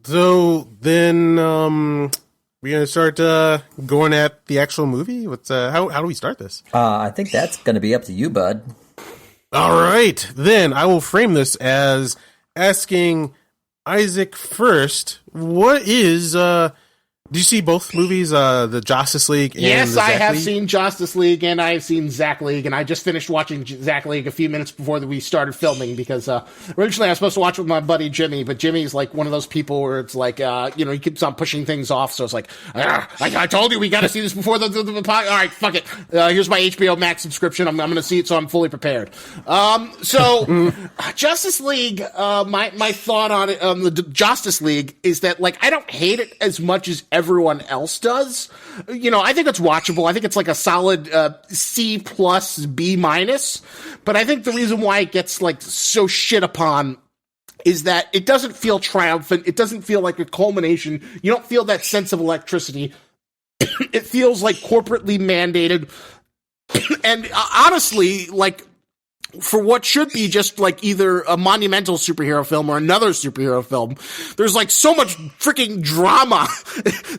So then we're gonna start going at the actual movie. What's how do we start this? I think that's gonna be up to you, bud. All right, then I will frame this as asking Isaac first. What is Did you see both movies, the Josstice League and yes, the I Zack have League? seen Josstice League and I have seen Zack League, and I just finished watching Zack League a few minutes before we started filming because originally I was supposed to watch with my buddy Jimmy, but Jimmy's like one of those people where it's like, he keeps on pushing things off, so it's like, I told you we got to see this before the podcast. All right, fuck it. Here's my HBO Max subscription. I'm going to see it, so I'm fully prepared. Justice League, my thought on it, the Justice League is that, like, I don't hate it as much as everyone else does. I think it's watchable. I think it's like a solid C plus B minus. But I think the reason why it gets like so shit upon is that it doesn't feel triumphant. It doesn't feel like a culmination. You don't feel that sense of electricity. It feels like corporately mandated. And honestly, like, for what should be just like either a monumental superhero film or another superhero film, there's like so much freaking drama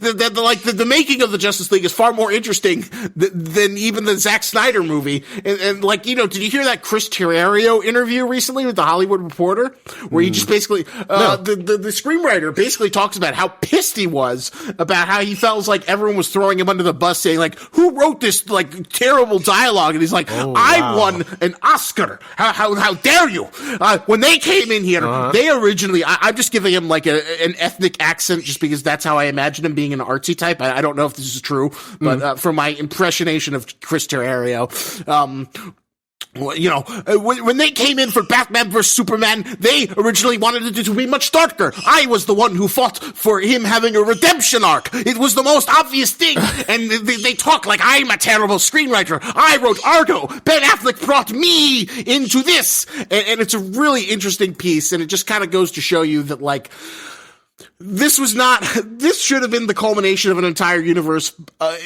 that the making of the Justice League is far more interesting than even the Zack Snyder movie. And did you hear that Chris Terrario interview recently with the Hollywood Reporter, where he just basically the screenwriter basically talks about how pissed he was about how he felt like everyone was throwing him under the bus, saying like, who wrote this like terrible dialogue? And he's like, I won an Oscar. How dare you? When they came in here, they originally, I'm just giving him like an ethnic accent just because that's how I imagine him being an artsy type. I don't know if this is true, but from my impressionation of Chris Terrario, when they came in for Batman vs. Superman, they originally wanted it to be much darker. I was the one who fought for him having a redemption arc. It was the most obvious thing, and they talk like I'm a terrible screenwriter. I wrote Argo. Ben Affleck brought me into this, and it's a really interesting piece, and it just kind of goes to show you that, like, this should have been the culmination of an entire universe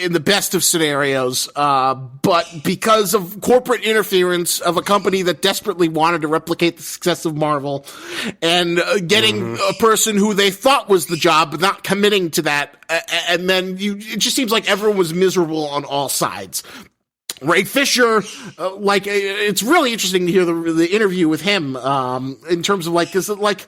in the best of scenarios, but because of corporate interference of a company that desperately wanted to replicate the success of Marvel and getting a person who they thought was the job but not committing to that, and then it just seems like everyone was miserable on all sides. Ray Fisher, it's really interesting to hear the interview with him, in terms of like, 'cause like,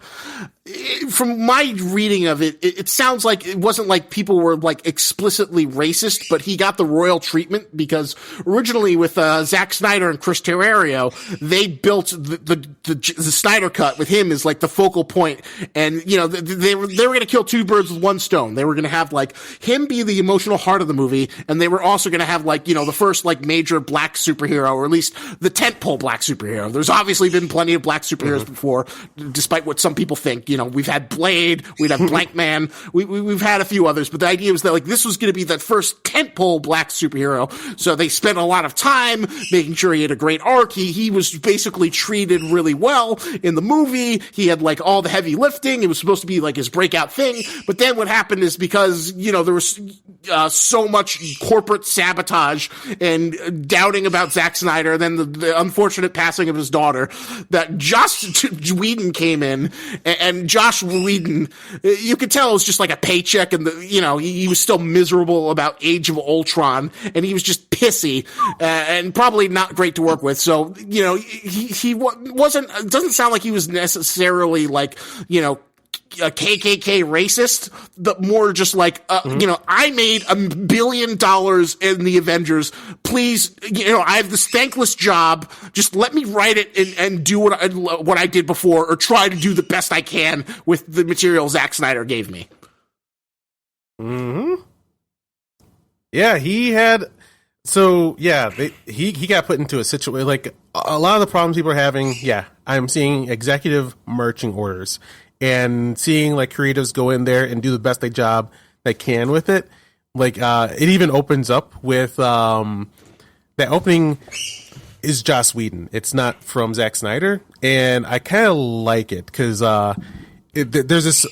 from my reading of it, it sounds like it wasn't like people were like explicitly racist, but he got the royal treatment because originally with Zack Snyder and Chris Terrario, they built the Snyder cut with him as like the focal point, and they were going to kill two birds with one stone. They were going to have like him be the emotional heart of the movie, and they were also going to have like the first like major black superhero, or at least the tentpole black superhero. There's obviously been plenty of black superheroes before, despite what some people think. We've had Blade, we'd have Blank Man, we've had a few others, but the idea was that like this was going to be that first tentpole black superhero. So they spent a lot of time making sure he had a great arc. He was basically treated really well in the movie. He had like all the heavy lifting. It was supposed to be like his breakout thing. But then what happened is because there was so much corporate sabotage and doubting about Zack Snyder, then the unfortunate passing of his daughter, that Joss Whedon came in, and Josh Whedon, you could tell it was just like a paycheck, and he was still miserable about Age of Ultron, and he was just pissy, and probably not great to work with. So, he wasn't, it doesn't sound like he was necessarily like, a KKK racist, but more just like, I made $1 billion in the Avengers. Please, I have this thankless job. Just let me write it and do what I did before, or try to do the best I can with the material Zack Snyder gave me. Yeah, he had. So yeah, he got put into a situation like a lot of the problems people are having. Yeah, I'm seeing executive marching orders. And seeing like creatives go in there and do the best job they can with it, like it even opens up with that opening is Joss Whedon. It's not from Zack Snyder, and I kind of like it because there's this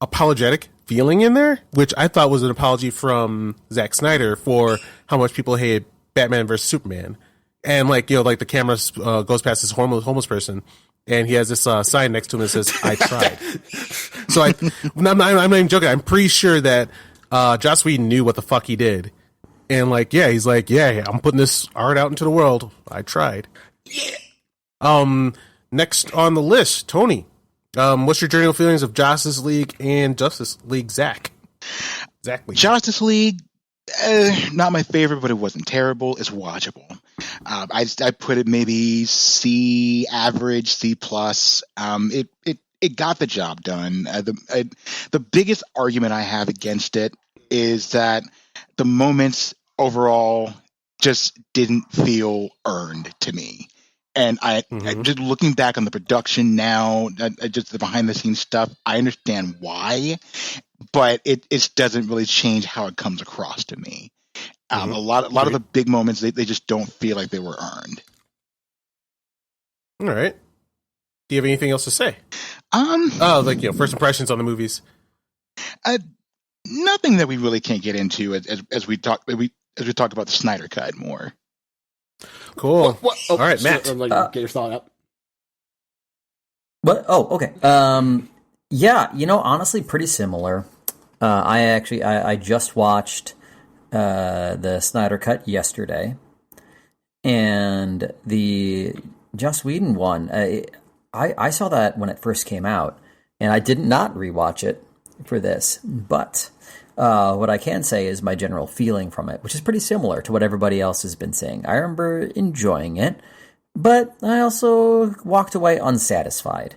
apologetic feeling in there, which I thought was an apology from Zack Snyder for how much people hated Batman vs Superman, and like like the camera goes past this homeless person. And he has this sign next to him that says, I tried. So I'm not even joking. I'm pretty sure that Joss Whedon knew what the fuck he did. And like, yeah, he's like, yeah, I'm putting this art out into the world. I tried. Yeah. Next on the list, Tony. What's your general feelings of Justice League and Justice League Zack? Exactly. Justice League, not my favorite, but it wasn't terrible. It's watchable. I put it maybe C average, C plus. It got the job done. The biggest argument I have against it is that the moments overall just didn't feel earned to me. And I just looking back on the production now, just the behind the scenes stuff, I understand why, but it doesn't really change how it comes across to me. A lot of the big moments, they just don't feel like they were earned. All right. Do you have anything else to say? First impressions on the movies. Nothing that we really can't get into as we talk about the Snyder Cut more. Cool. All right, Matt. Get your thought up. What? Oh, okay. Yeah, honestly, pretty similar. I just watched the Snyder Cut yesterday, and the Joss Whedon one. I saw that when it first came out, and I did not rewatch it for this. But what I can say is my general feeling from it, which is pretty similar to what everybody else has been saying. I remember enjoying it, but I also walked away unsatisfied.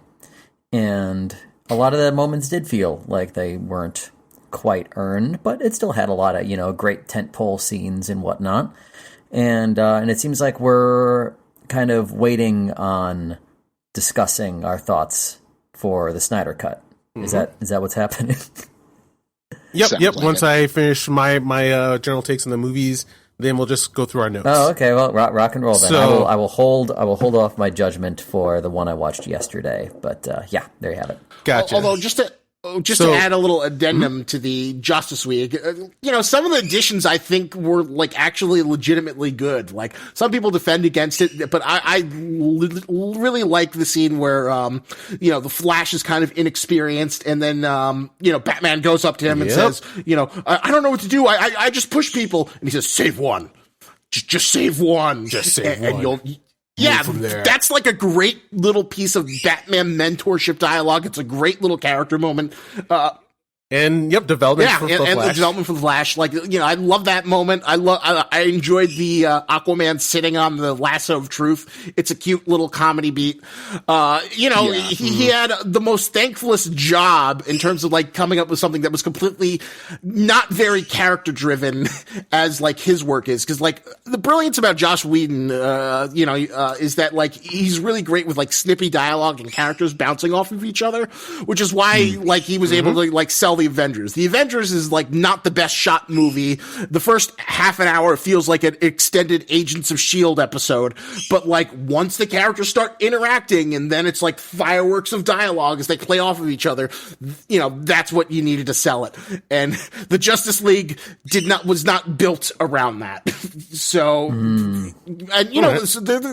And a lot of the moments did feel like they weren't quite earned, but it still had a lot of, great tentpole scenes and whatnot. And it seems like we're kind of waiting on discussing our thoughts for the Snyder Cut. Is that what's happening? Yep. Once I finish my general takes on the movies, then we'll just go through our notes. Oh, okay. Well, rock and roll then. So, I will hold off my judgment for the one I watched yesterday. But yeah, there you have it. Gotcha. Although to add a little addendum to the Justice League, some of the additions I think were actually legitimately good. Like some people defend against it, but I really like the scene where the Flash is kind of inexperienced, and then Batman goes up to him and says, I don't know what to do. I just push people, and he says, save one, just save one, and you'll. Yeah, that's like a great little piece of Batman mentorship dialogue. It's a great little character moment. Development for the Flash. And the development for the Flash. I love that moment. I enjoyed the Aquaman sitting on the lasso of truth. It's a cute little comedy beat. He had the most thankless job in terms of coming up with something that was completely not very character driven as his work is. Cause the brilliance about Joss Whedon, is that he's really great with snippy dialogue and characters bouncing off of each other, which is why he was able to sell the Avengers. The Avengers is not the best shot movie. The first half an hour feels like an extended Agents of S.H.I.E.L.D. episode, but once the characters start interacting and then it's fireworks of dialogue as they play off of each other, that's what you needed to sell it. And the Justice League was not built around that. So, and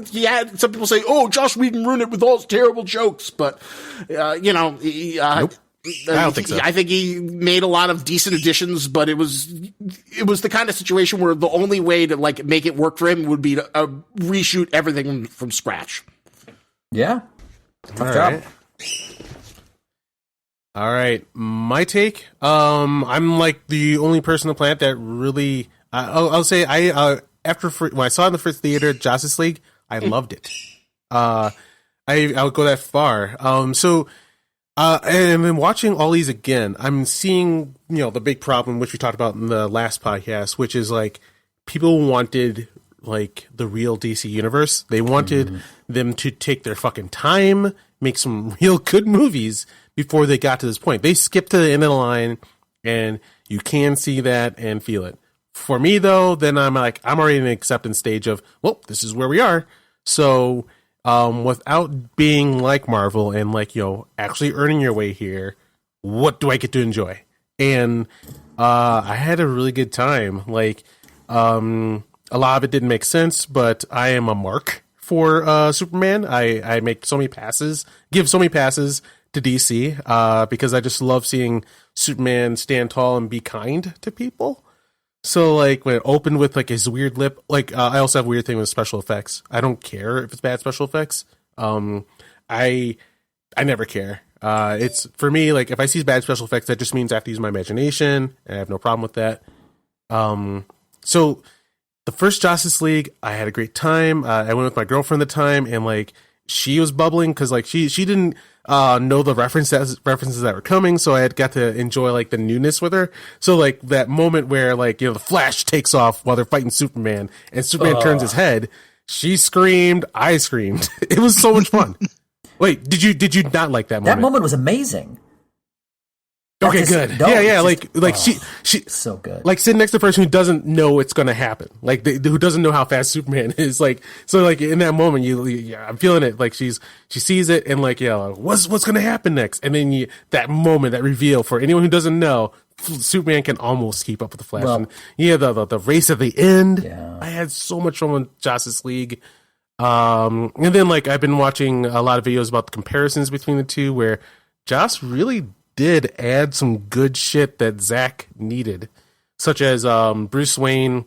he had some people say, "Oh, Joss Whedon ruined it with all his terrible jokes," but nope. I don't think so. I think he made a lot of decent additions, but it was the kind of situation where the only way to make it work for him would be to reshoot everything from scratch. Yeah, tough job. All right, my take. I'm the only person on the planet that really. I'll say when I saw it in the first theater, Justice League, I loved it. I would go that far. And then watching all these again, I'm seeing, the big problem, which we talked about in the last podcast, which is people wanted the real DC universe. They wanted them to take their fucking time, make some real good movies before they got to this point. They skipped to the end of the line, and you can see that and feel it. For me though, then I'm already in the acceptance stage of, well, this is where we are. So, without being like Marvel and actually earning your way here, what do I get to enjoy? And I had a really good time. A lot of it didn't make sense, but I am a mark for Superman. I make so many passes, give so many passes to DC because I just love seeing Superman stand tall and be kind to people. So when it opened with his weird lip, I also have a weird thing with special effects. I don't care if it's bad special effects. I never care. It's for me, like if I see bad special effects, that just means I have to use my imagination, and I have no problem with that. So the first Justice League, I had a great time. I went with my girlfriend at the time, and like she was bubbling because like she didn't know the references that were coming, so I had got to enjoy like the newness with her. So like that moment where like the Flash takes off while they're fighting Superman, and Superman turns his head. She screamed, I screamed. It was so much fun. Wait, did you not like that moment? That moment was amazing. Okay, good. Yeah. She so good. Like sitting next to a person who doesn't know it's going to happen, like who doesn't know how fast Superman is. Like so, like in that moment, I'm feeling it. Like she sees it and like what's going to happen next? And then that moment, that reveal for anyone who doesn't know, Superman can almost keep up with the Flash. Well, and the race at the end. Yeah. I had so much fun with Justice League. And then like I've been watching a lot of videos about the comparisons between the two, where Joss really did add some good shit that Zack needed, such as Bruce Wayne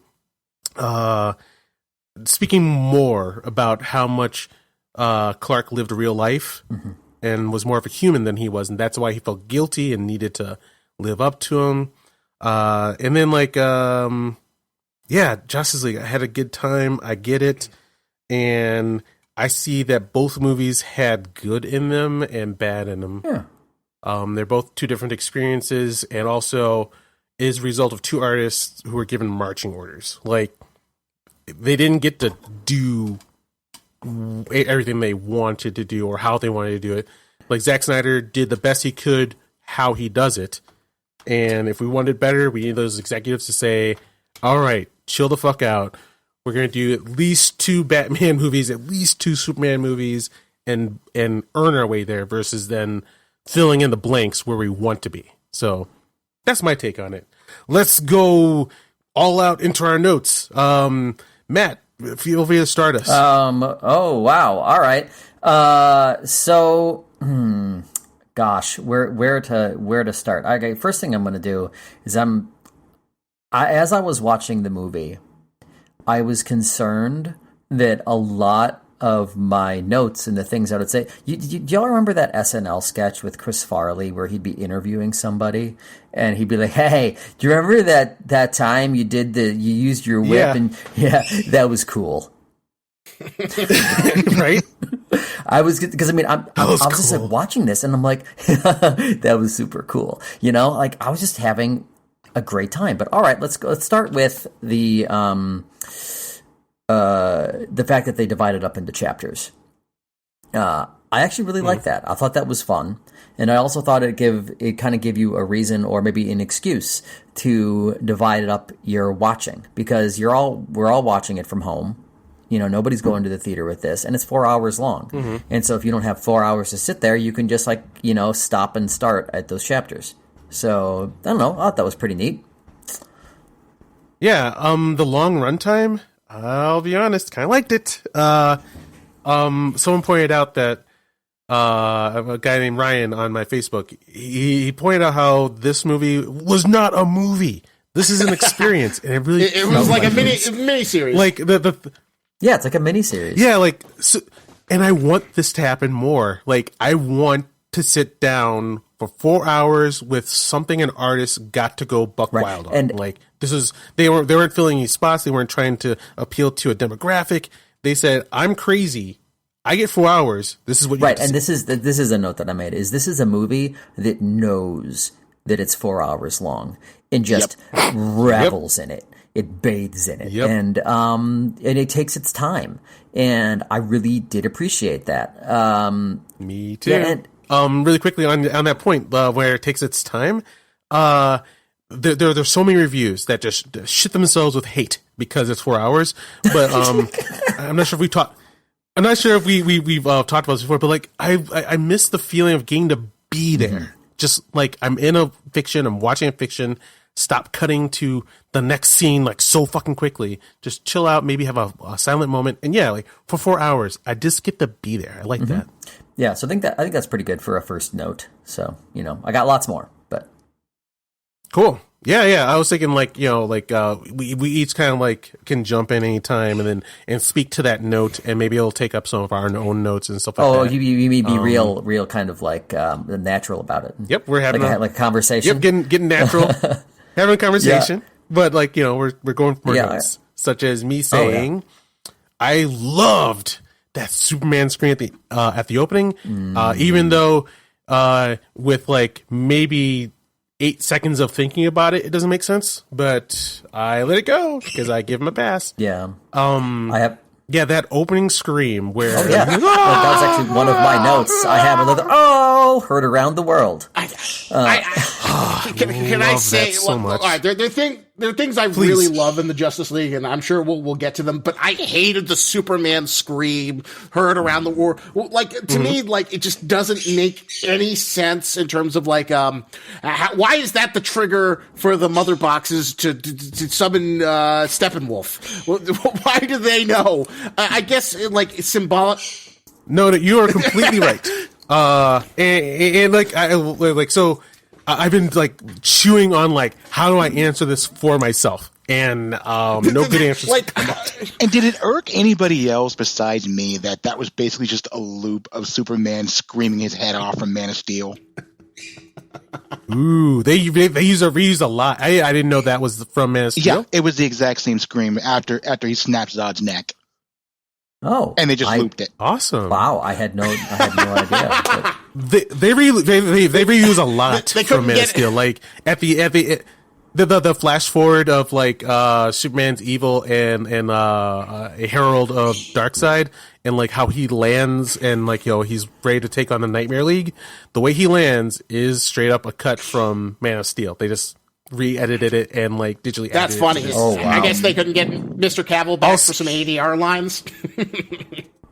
speaking more about how much Clark lived a real life and was more of a human than he was, and that's why he felt guilty and needed to live up to him. And then like Justice League, I had a good time. I get it. And I see that both movies had good in them and bad in them. Yeah. They're both two different experiences, and also is a result of two artists who were given marching orders. Like, they didn't get to do everything they wanted to do or how they wanted to do it. Like, Zack Snyder did the best he could how he does it. And if we wanted better, we need those executives to say, all right, chill the fuck out. We're going to do at least 2 Batman movies, at least 2 Superman movies, and earn our way there versus then filling in the blanks where we want to be. So that's my take on it. Let's go all out into our notes. Matt, feel free to start us. Oh, wow. All right. Gosh, where to start? Okay, first thing I'm going to do is as I was watching the movie, I was concerned that a lot of my notes and the things I would say. Do y'all remember that SNL sketch with Chris Farley where he'd be interviewing somebody and he'd be like, "Hey, do you remember that time you used your whip and that was cool." Right? I was, because I mean, I was cool. Just like watching this and I'm like, that was super cool. Like I was just having a great time. But all right, let's start with the fact that they divided up into chapters. I actually really liked that. I thought that was fun, and I also thought it kind of give you a reason or maybe an excuse to divide it up your watching, because we're all watching it from home. Nobody's going to the theater with this, and it's 4 hours long. Mm-hmm. And so if you don't have 4 hours to sit there, you can just stop and start at those chapters. So I don't know. I thought that was pretty neat. Yeah. The long runtime, I'll be honest, kind of liked it. Someone pointed out that a guy named Ryan on my Facebook, he pointed out how this movie was not a movie. This is an experience, and it really it was like a mini series. Like yeah, it's like a mini series. Yeah, like so, and I want this to happen more. Like I want to sit down for 4 hours with something an artist got to go buck wild on. And like they weren't filling any spots. They weren't trying to appeal to a demographic. They said, "I'm crazy. I get 4 hours. This is what you right." And this is a note that I made. This is a movie that knows that it's 4 hours long and just revels in it. It bathes in it, and it takes its time, and I really did appreciate that. Me too. Yeah, and, really quickly on that point where it takes its time, there's so many reviews that just shit themselves with hate because it's 4 hours. But I'm not sure if we've talked about this before. But like I miss the feeling of getting to be there. Mm-hmm. Just like I'm in a fiction, I'm watching a fiction. Stop cutting to the next scene like so fucking quickly. Just chill out, maybe have a silent moment, and like for 4 hours, I just get to be there. I like that. Yeah, so I think that's pretty good for a first note. So I got lots more, but Cool. Yeah. I was thinking like, we each kind of like can jump in anytime and speak to that note, and maybe it'll take up some of our own notes and stuff like that. Oh, you mean be real kind of like natural about it. Yep, we're having like a conversation. Yep, getting natural, having a conversation. Yeah. But like, we're going for notes, such as me saying, I loved that Superman screen at the opening, even though with like maybe 8 seconds of thinking about it, it doesn't make sense, but I let it go because I give him a pass. Yeah. I have. Yeah, that opening scream where... Oh, yeah. That was actually one of my notes. I have another, heard around the world. Can I say... so much. All right, there are things I really love in the Justice League, and I'm sure we'll get to them, but I hated the Superman scream heard around the world. Like, to me, like, it just doesn't make any sense in terms of, like, why is that the trigger for the mother boxes to summon Steppenwolf? Why do they know? I guess, like, it's symbolic. No, you are completely right. And like, so I've been like chewing on like, how do I answer this for myself? And no good answers. And did it irk anybody else besides me that was basically just a loop of Superman screaming his head off from Man of Steel? Ooh, they reused a lot. I didn't know that was from Man of Steel. Yeah, it was the exact same scream after he snapped Zod's neck. Oh, and they just looped it. Awesome! Wow, I had no idea. But... They reuse a lot from Man of Steel. Like at the flash forward of like Superman's evil and a herald of Darkseid, and like how he lands and like he's ready to take on the Nightmare League. The way he lands is straight up a cut from Man of Steel. They just re-edited it and like digitally. That's funny. Oh, wow. I guess they couldn't get Mr. Cavill back for some ADR lines.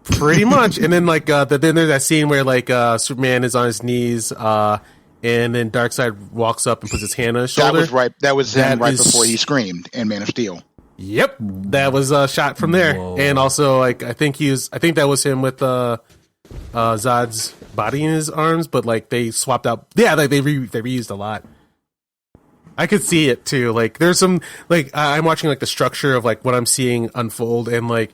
Pretty much. And then like then there's that scene where like Superman is on his knees and then Darkseid walks up and puts his hand on his shoulder. That was him before he screamed in Man of Steel. Yep, that was a shot from there. Whoa. And also like I think that was him with Zod's body in his arms, but like they swapped out. Yeah, like they reused a lot. I could see it too. Like there's some like I'm watching like the structure of like what I'm seeing unfold, and like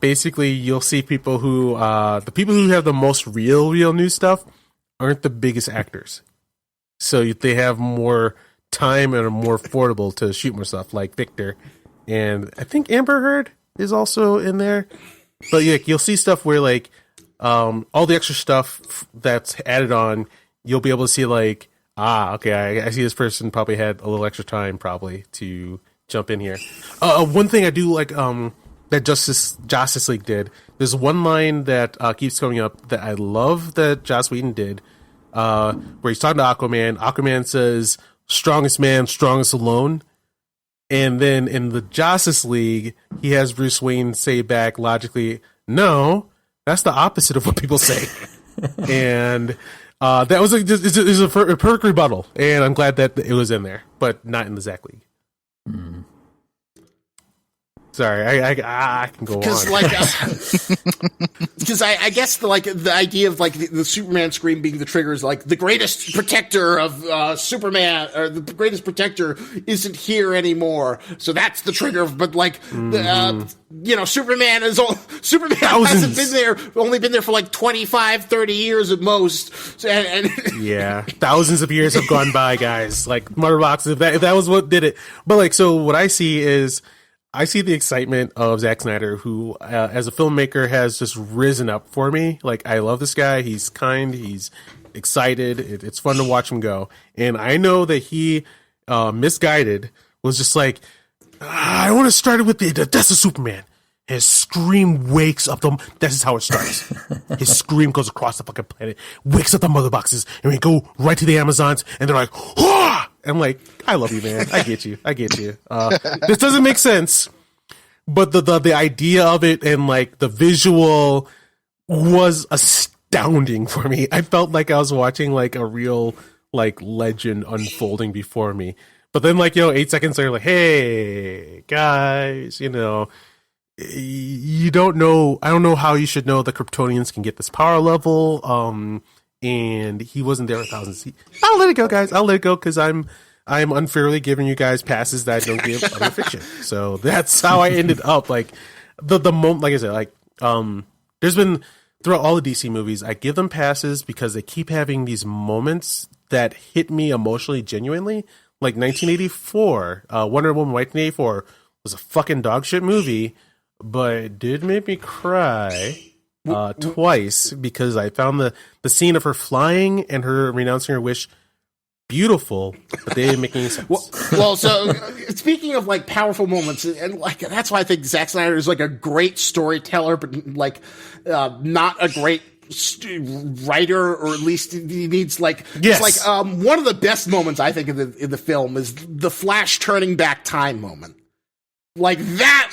basically you'll see people who the people who have the most real new stuff aren't the biggest actors, so they have more time and are more affordable to shoot more stuff, like Victor, and I think Amber Heard is also in there. But yeah, you'll see stuff where like all the extra stuff that's added on, you'll be able to see like. Okay. I see this person probably had a little extra time probably to jump in here. One thing I do like that Justice League did. There's one line that keeps coming up that I love that Joss Whedon did, where he's talking to Aquaman. Aquaman says, "Strongest man, strongest alone." And then in the Justice League, he has Bruce Wayne say back logically, "No, that's the opposite of what people say." And that was a perfect rebuttal, and I'm glad that it was in there, but not in the Zack League. Mm. Sorry, I can go on. Because I guess the idea of like the Superman scream being the trigger is like the greatest protector of Superman, or the greatest protector isn't here anymore, so that's the trigger. But like Superman hasn't been there, only been there for like 25, 30 years at most, and yeah, thousands of years have gone by, guys. Like Mother Box, if that was what did it. But like, so what I see is. I see the excitement of Zack Snyder, who, as a filmmaker, has just risen up for me. Like, I love this guy. He's kind. He's excited. It's fun to watch him go. And I know that he, misguided, was just like, I want to start it with the death of Superman. His scream wakes up the... This is how it starts. His scream goes across the fucking planet, wakes up the mother boxes, and we go right to the Amazons, and they're like, Whoa! I'm like, I love you, man. I get you. This doesn't make sense, but the idea of it and like the visual was astounding for me. I felt like I was watching like a real like legend unfolding before me. But then 8 seconds later, like, hey guys, you don't know. I don't know how you should know the Kryptonians can get this power level. And he wasn't there 1,000 seats. I'll let it go, guys. I'll let it go because I'm I'm unfairly giving you guys passes that I don't give other fiction. So that's how I ended up. Like the moment, like I said, like there's been throughout all the DC movies, I give them passes because they keep having these moments that hit me emotionally, genuinely. Like 1984, Wonder Woman 1984 was a fucking dog shit movie, but it did make me cry twice because I found the scene of her flying and her renouncing her wish beautiful, but they didn't make any sense. Well, so speaking of like powerful moments, and like that's why I think Zack Snyder is like a great storyteller, but like not a great writer, or at least he needs like yes. It's like one of the best moments I think in the film is the Flash turning back time moment. Like that.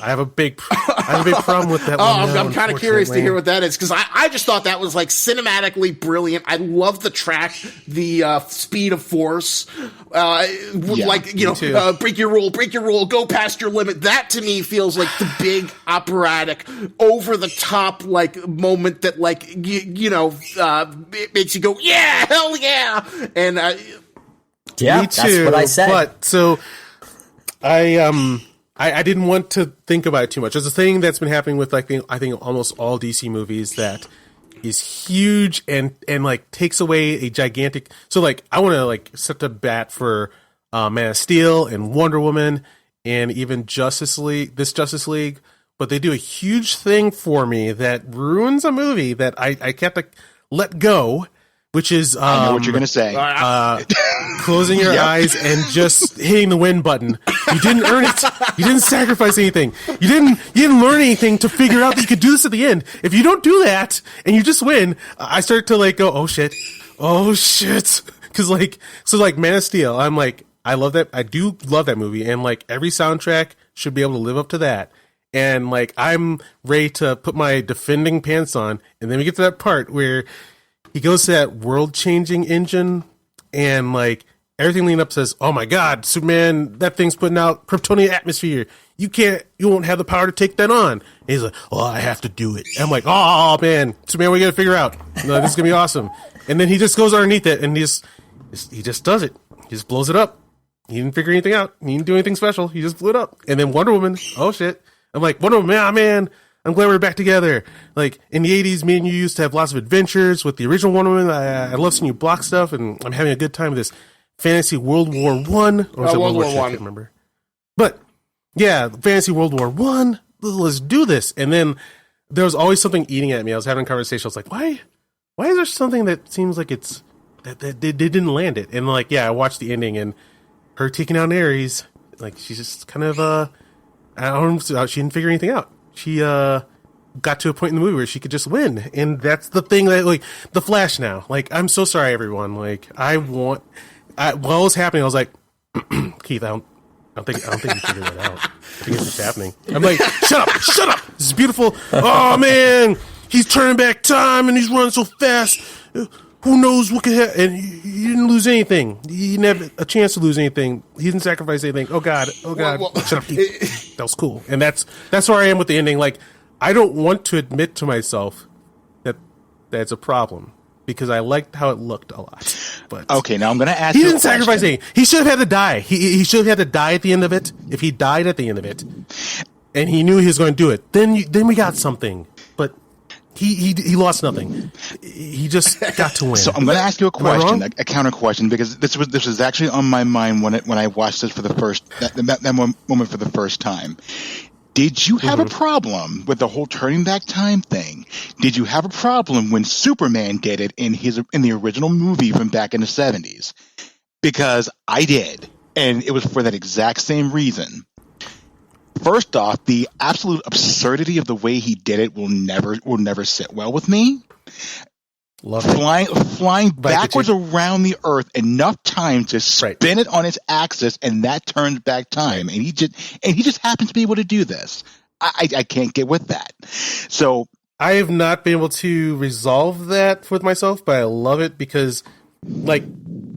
I have a big problem with that. I'm kind of curious to hear what that is, because I just thought that was like cinematically brilliant. I love the track, the speed of force, like, you know, break your rule, go past your limit. That to me feels like the big operatic, over the top like moment that like it makes you go, yeah, hell yeah, and yeah, me too, that's what I said. But so. I didn't want to think about it too much. There's a thing that's been happening with like I think almost all DC movies that is huge and like takes away a gigantic. So like I want to like set the bat for Man of Steel and Wonder Woman and even Justice League, but they do a huge thing for me that ruins a movie that I can't like, let go. Which is I know what you're gonna say. Closing your eyes and just hitting the win button. You didn't earn it. You didn't sacrifice anything. You didn't learn anything to figure out that you could do this at the end. If you don't do that and you just win, I start to like go, oh shit. Because like Man of Steel, I'm like, I love that. I do love that movie, and like every soundtrack should be able to live up to that. And like I'm ready to put my defending pants on, and then we get to that part where he goes to that world-changing engine, and like everything leading up says, "Oh my God, Superman! That thing's putting out Kryptonian atmosphere. You won't have the power to take that on." And he's like, "Oh, I have to do it." And I'm like, "Oh man, Superman, we got to figure out. No, this is gonna be awesome." And then he just goes underneath it, and he just does it. He just blows it up. He didn't figure anything out. He didn't do anything special. He just blew it up. And then Wonder Woman, oh shit! I'm like, Wonder Woman, man. I'm glad we're back together. Like, in the 80s, me and you used to have lots of adventures with the original Wonder Woman. I love seeing you block stuff, and I'm having a good time with this fantasy World War One. Or was it World War II? I can't remember. But, yeah, fantasy World War One. Let's do this. And then there was always something eating at me. I was having a conversation. I was like, why is there something that seems like it's, that they didn't land it? And, like, yeah, I watched the ending, and her taking out Ares, like, she's just kind of, she didn't figure anything out. She got to a point in the movie where she could just win, and that's the thing that like the Flash now. Like, I'm so sorry, everyone. Like, while it was happening, I was like, Keith, I don't think you figured that out. I think it's just happening. I'm like, shut up. This is beautiful. Oh man, he's turning back time and he's running so fast. Who knows what could happen? And he didn't lose anything. He didn't have a chance to lose anything. He didn't sacrifice anything. Oh God. Well, shut up. That was cool. And that's where I am with the ending. Like, I don't want to admit to myself that that's a problem, because I liked how it looked a lot. But okay, now I'm going to ask you. He didn't sacrifice anything. He should have had to die. He should have had to die at the end of it. If he died at the end of it, and he knew he was going to do it, then we got something. But he lost nothing. He just got to win. So I'm going to ask you a question, a counter question, because this was actually on my mind when I watched this for the first that moment for the first time. Did you have a problem with the whole turning back time thing? Did you have a problem when Superman did it in the original movie from back in the 70s? Because I did, and it was for that exact same reason. First off, the absolute absurdity of the way he did it will never sit well with me. Flying backwards around the Earth enough time to spin it on its axis, and that turns back time. And he just happens to be able to do this. I can't get with that. So I have not been able to resolve that with myself, but I love it because, like,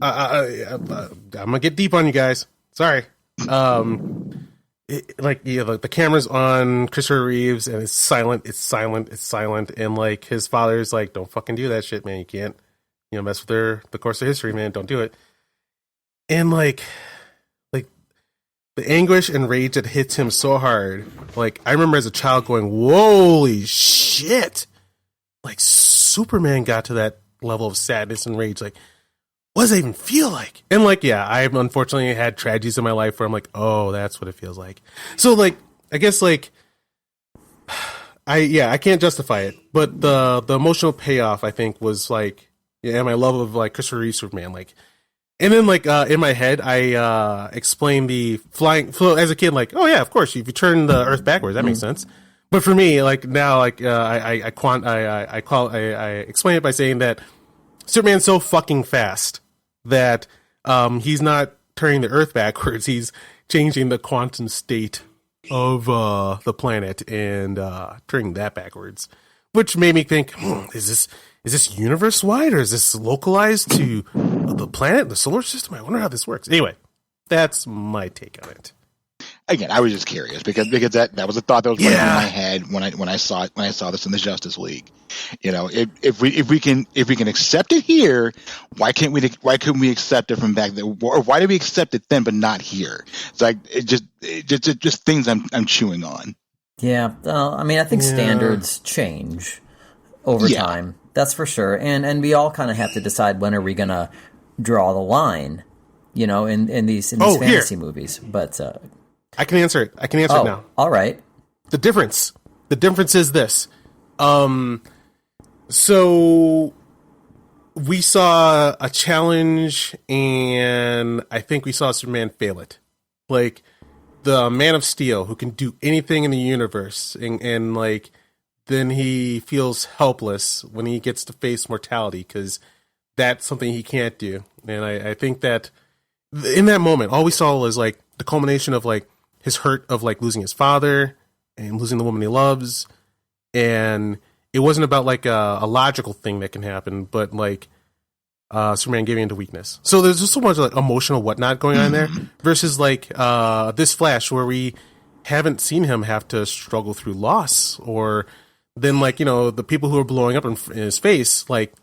I'm gonna get deep on you guys. Sorry. The camera's on Christopher Reeves, and it's silent, and like his father's like, "Don't fucking do that shit, man. You can't, mess with the course of history, man. Don't do it." And like the anguish and rage that hits him so hard. Like, I remember as a child going, holy shit. Like, Superman got to that level of sadness and rage. Like, what does that even feel like? And like, yeah, I've unfortunately had tragedies in my life where I'm like, oh, that's what it feels like. So like, I guess like, I can't justify it, but the emotional payoff I think was like, yeah, and my love of like Christopher Reeve Superman, like, and then like in my head I explained the flying as a kid, like, oh yeah, of course, if you turn the Earth backwards, that makes sense. But for me, like now, like I explain it by saying that Superman's so fucking fast that he's not turning the Earth backwards, he's changing the quantum state of the planet and turning that backwards, which made me think, is this universe wide or is this localized to the planet, the solar system? I wonder how this works. Anyway, that's my take on it. Again, I was just curious because that was a thought that was running through my head when I saw this in the Justice League. You know, if we can accept it here, why couldn't we accept it from back then? Or why did we accept it then but not here? It's like it just things I'm chewing on. Yeah, I mean, I think standards change over time. That's for sure. And we all kind of have to decide when are we going to draw the line, you know, in these fantasy movies. But I can answer it. It now. All right. The difference is this. So we saw a challenge and I think we saw Superman fail it. Like the Man of Steel who can do anything in the universe and like then he feels helpless when he gets to face mortality because that's something he can't do. And I think that in that moment, all we saw was like the culmination of like his hurt of like losing his father and losing the woman he loves. And it wasn't about like a logical thing that can happen, but like Superman giving into weakness. So there's just so much like emotional whatnot going on there versus like this Flash where we haven't seen him have to struggle through loss or then like, you know, the people who are blowing up in his face, like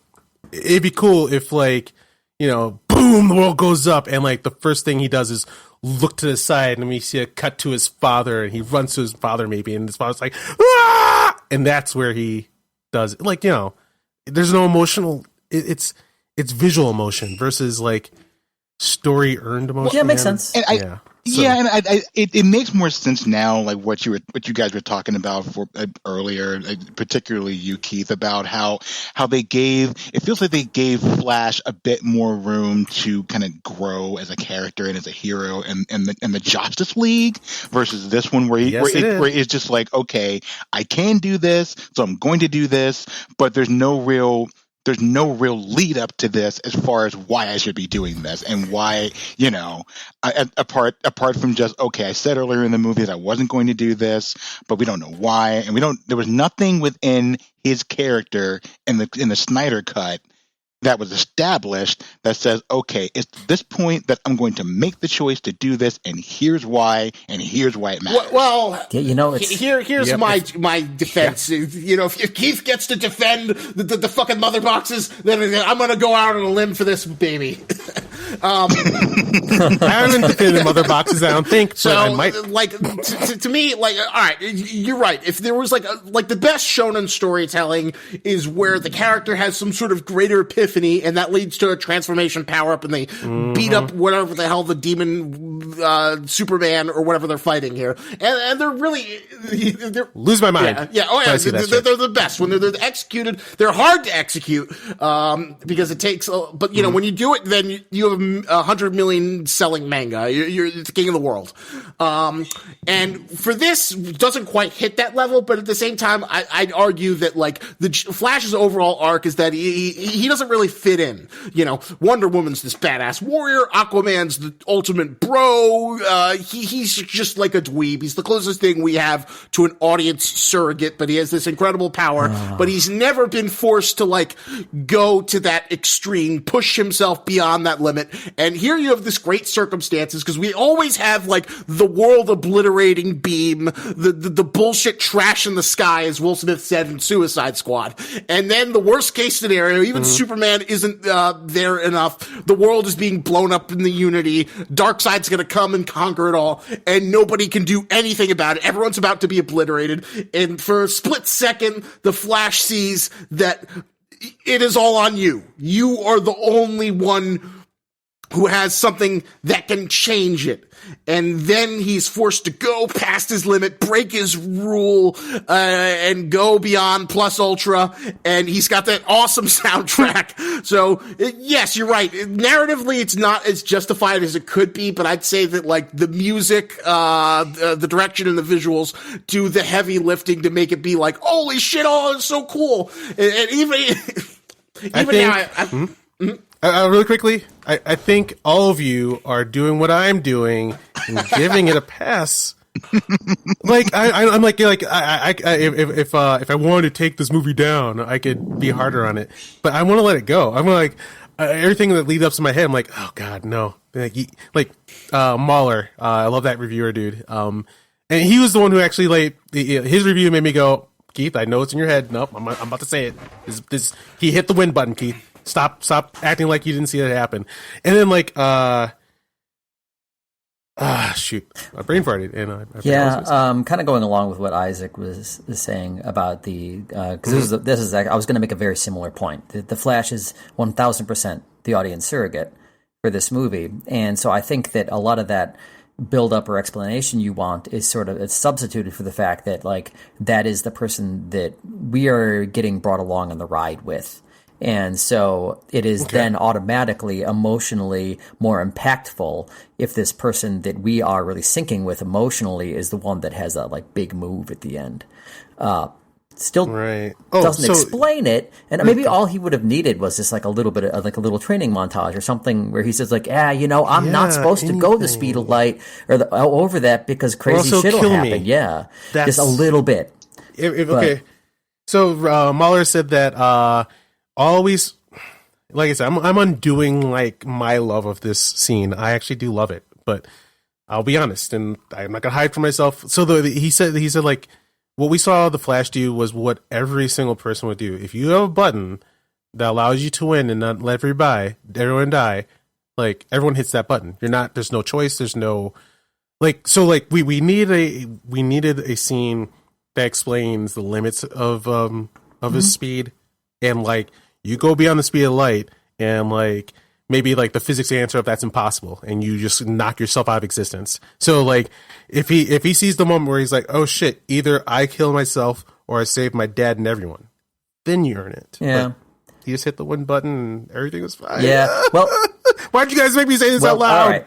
it'd be cool if like, you know, boom, the world goes up and like the first thing he does is look to the side and we see a cut to his father and he runs to his father maybe and his father's like, ah! And that's where he does it. Like, you know, there's no emotional, it's visual emotion versus like story earned emotion. Yeah, it makes sense. And it makes more sense now, like what you guys were talking about earlier, particularly you, Keith, about how it feels like they gave Flash a bit more room to kind of grow as a character and as a hero in the Justice League versus this one where it's just like, okay, I can do this, so I'm going to do this, but there's no real lead up to this as far as why I should be doing this and why, you know, apart from just, okay, I said earlier in the movie that I wasn't going to do this, but we don't know why. And there was nothing within his character in the Snyder cut that was established that says, okay, it's this point that I'm going to make the choice to do this, and here's why it matters. Well, yeah, you know, here's my defense. Yeah. You know, if Keith gets to defend the fucking mother boxes, then I'm going to go out on a limb for this baby. I haven't defended mother boxes, I don't think, but I might. Like, to me, like, all right, you're right. If there was like the best shonen storytelling is where the character has some sort of greater epiphany, and that leads to a transformation power up, and they beat up whatever the hell the demon Superman or whatever they're fighting here, and they're really lose my mind. Yeah. Oh yeah, they're the best when they're executed. They're hard to execute because it takes. But you know, when you do it, then you have 100 million selling manga. You're the king of the world. And for this, doesn't quite hit that level, but at the same time, I'd argue that like the Flash's overall arc is that he doesn't really fit in. You know, Wonder Woman's this badass warrior, Aquaman's the ultimate bro, go. He's just like a dweeb. He's the closest thing we have to an audience surrogate, but he has this incredible power. But he's never been forced to like go to that extreme, push himself beyond that limit. And here you have this great circumstances because we always have like the world obliterating beam, the bullshit trash in the sky, as Will Smith said in Suicide Squad. And then the worst case scenario, even Superman isn't there enough. The world is being blown up in the Unity. Darkseid's going to come and conquer it all, and nobody can do anything about it. Everyone's about to be obliterated. And for a split second, the Flash sees that it is all on you. You are the only one who has something that can change it. And then he's forced to go past his limit, break his rule, and go beyond plus ultra. And he's got that awesome soundtrack. So, yes, you're right. Narratively, it's not as justified as it could be, but I'd say that, like, the music, the direction and the visuals do the heavy lifting to make it be like, holy shit, oh, it's so cool. And really quickly, I think all of you are doing what I'm doing and giving it a pass. Like I'm like if I wanted to take this movie down, I could be harder on it, but I want to let it go. I'm like everything that leads up to my head. I'm like, oh god, no. Like Mahler, I love that reviewer, dude. And he was the one who actually like his review made me go, Keith, I know it's in your head. Nope, I'm about to say it. He hit the win button, Keith. Stop acting like you didn't see it happen. And then like shoot, my brain farted. And kind of going along with what Isaac was saying about the because this is I was going to make a very similar point. The Flash is 1000% the audience surrogate for this movie, and so I think that a lot of that build up or explanation you want is sort of it's substituted for the fact that like that is the person that we are getting brought along on the ride with. And so it is then automatically emotionally more impactful if this person that we are really syncing with emotionally is the one that has that like big move at the end. Still doesn't explain it. And maybe all he would have needed was just like a little bit of like a little training montage or something where he says like, I'm not supposed to go the speed of light or over that because crazy shit will happen. Yeah. Just a little bit. So Mahler said that, always, like I said, I'm undoing like my love of this scene. I actually do love it, but I'll be honest, and I'm not gonna hide from myself. So he said like what we saw the Flash do was what every single person would do. If you have a button that allows you to win and not let everyone die, like everyone hits that button. There's no choice. There's no like. So like we needed a scene that explains the limits of his speed and like. You go beyond the speed of light and like maybe like the physics answer if that's impossible and you just knock yourself out of existence. So like if he sees the moment where he's like, oh shit, either I kill myself or I save my dad and everyone, then you earn it. Yeah. But he just hit the win button and everything was fine. Yeah. Well, why'd you guys make me say this out loud? All right.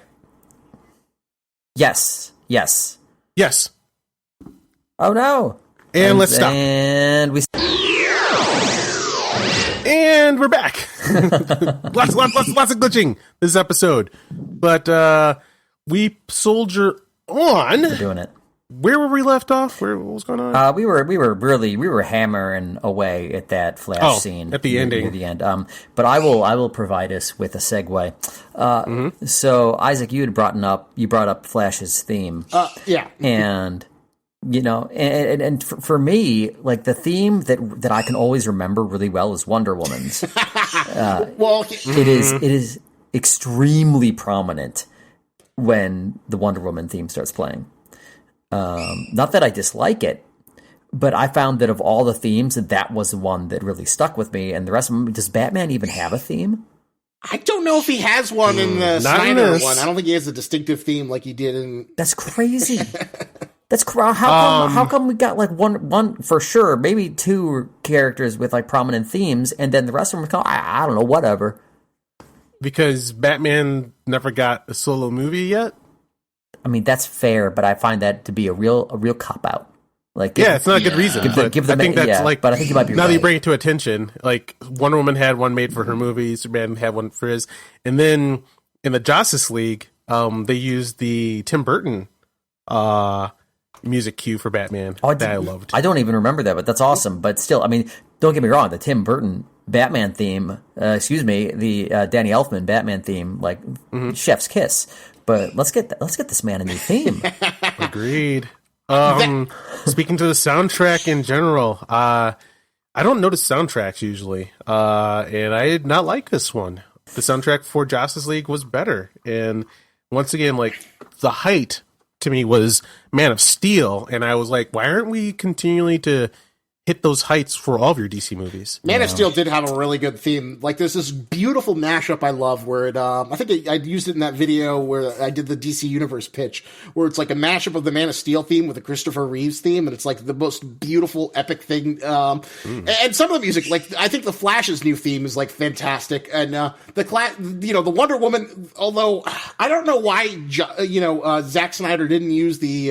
Yes. Oh no. And let's stop. And we're back. lots of glitching this episode, but we soldier on. We're doing it. Where were we left off? What was going on? We were hammering away at that Flash scene at the ending. Near the end. But I will provide us with a segue. So Isaac, you brought up Flash's theme. Yeah, and. And for me, like the theme that I can always remember really well is Wonder Woman's. It is extremely prominent when the Wonder Woman theme starts playing. Not that I dislike it, but I found that of all the themes, that was the one that really stuck with me. And the rest of them, does Batman even have a theme? I don't know if he has one in the Snyder one. I don't think he has a distinctive theme like he did in. That's crazy. That's how come we got like one for sure, maybe two characters with like prominent themes, and then the rest of them are I don't know, whatever. Because Batman never got a solo movie yet. I mean, that's fair, but I find that to be a real cop out. Like, it's not a good reason. I think that's but I think you might be now right. that you bring it to attention. Like Wonder Woman had one made for her movie, Superman had one for his, and then in the Josstice League. they used the Tim Burton music cue for Batman that I loved. I don't even remember that, but that's awesome. But still, I mean, don't get me wrong, the Tim Burton Batman theme, the Danny Elfman Batman theme, like chef's kiss. But let's get this man a new theme. Agreed. Speaking to the soundtrack in general, I don't notice soundtracks usually, and I did not like this one. The soundtrack for Justice League was better, and once again, like the height to me was Man of Steel, and I was like, why aren't we continually to hit those heights for all of your DC movies? Man of Steel did have a really good theme. Like, there's this beautiful mashup I love where it, I think I used it in that video where I did the DC Universe pitch, where it's like a mashup of the Man of Steel theme with the Christopher Reeves theme, and it's like the most beautiful, epic thing. And some of the music, like, I think the Flash's new theme is, like, fantastic. And, the Wonder Woman, although I don't know why, Zack Snyder didn't use the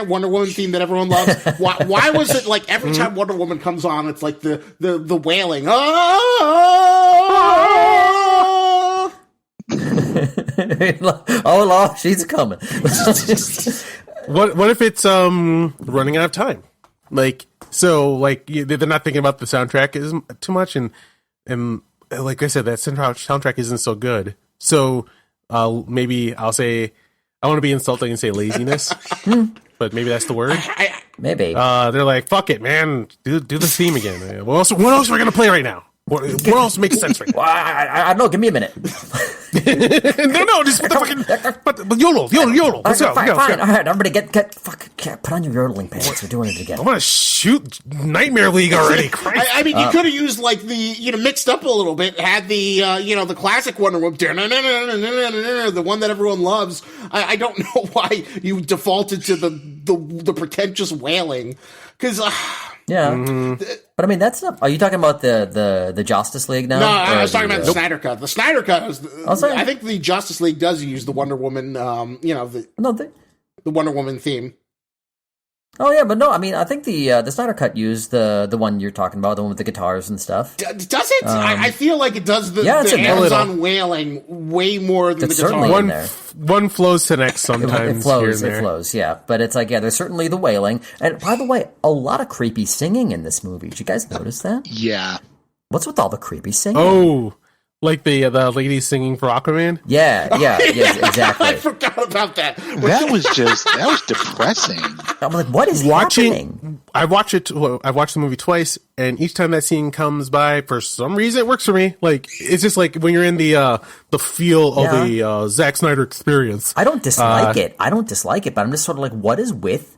Wonder Woman theme that everyone loves. Why was it like every time Wonder Woman comes on, it's like the wailing? Oh, Lord, she's coming. What if it's running out of time? Like, so like they're not thinking about the soundtrack too much, and like I said, that soundtrack isn't so good. So maybe I'll say I want to be insulting and say laziness, but maybe that's the word. Maybe they're like, "Fuck it, man! Do the theme again." What else are we gonna play right now? What else makes sense right now? Well, I don't know. Give me a minute. no, just put the fucking yodel. Let's go. Fine. All right, everybody put on your yodeling pants. We're doing it again. I want to shoot Nightmare League already. I mean, you could have used like the mixed up a little bit. Had the the classic Wonder Woman, the one that everyone loves. I don't know why you defaulted to the pretentious wailing, because. But I mean, that's not. Are you talking about the Josstice League now? No, I was talking about the Snyder Cut. The Snyder Cut is. I think the Justice League does use the Wonder Woman. The Wonder Woman theme. Oh yeah, but no, I mean, I think the Snyder Cut used the one you're talking about, the one with the guitars and stuff. Does it? I feel like it does the Amazon wailing way more than the guitar. One flows to next sometimes. It flows, yeah. But it's like, there's certainly the wailing. And by the way, a lot of creepy singing in this movie. Did you guys notice that? Yeah. What's with all the creepy singing? Oh, like the lady singing for Aquaman? Yeah, exactly. I forgot about that. That was depressing. I'm like, what is happening? I've watched the movie twice, and each time that scene comes by, for some reason it works for me. Like, it's just like when you're in the feel of the Zack Snyder experience. I don't dislike it, but I'm just sort of like, what is with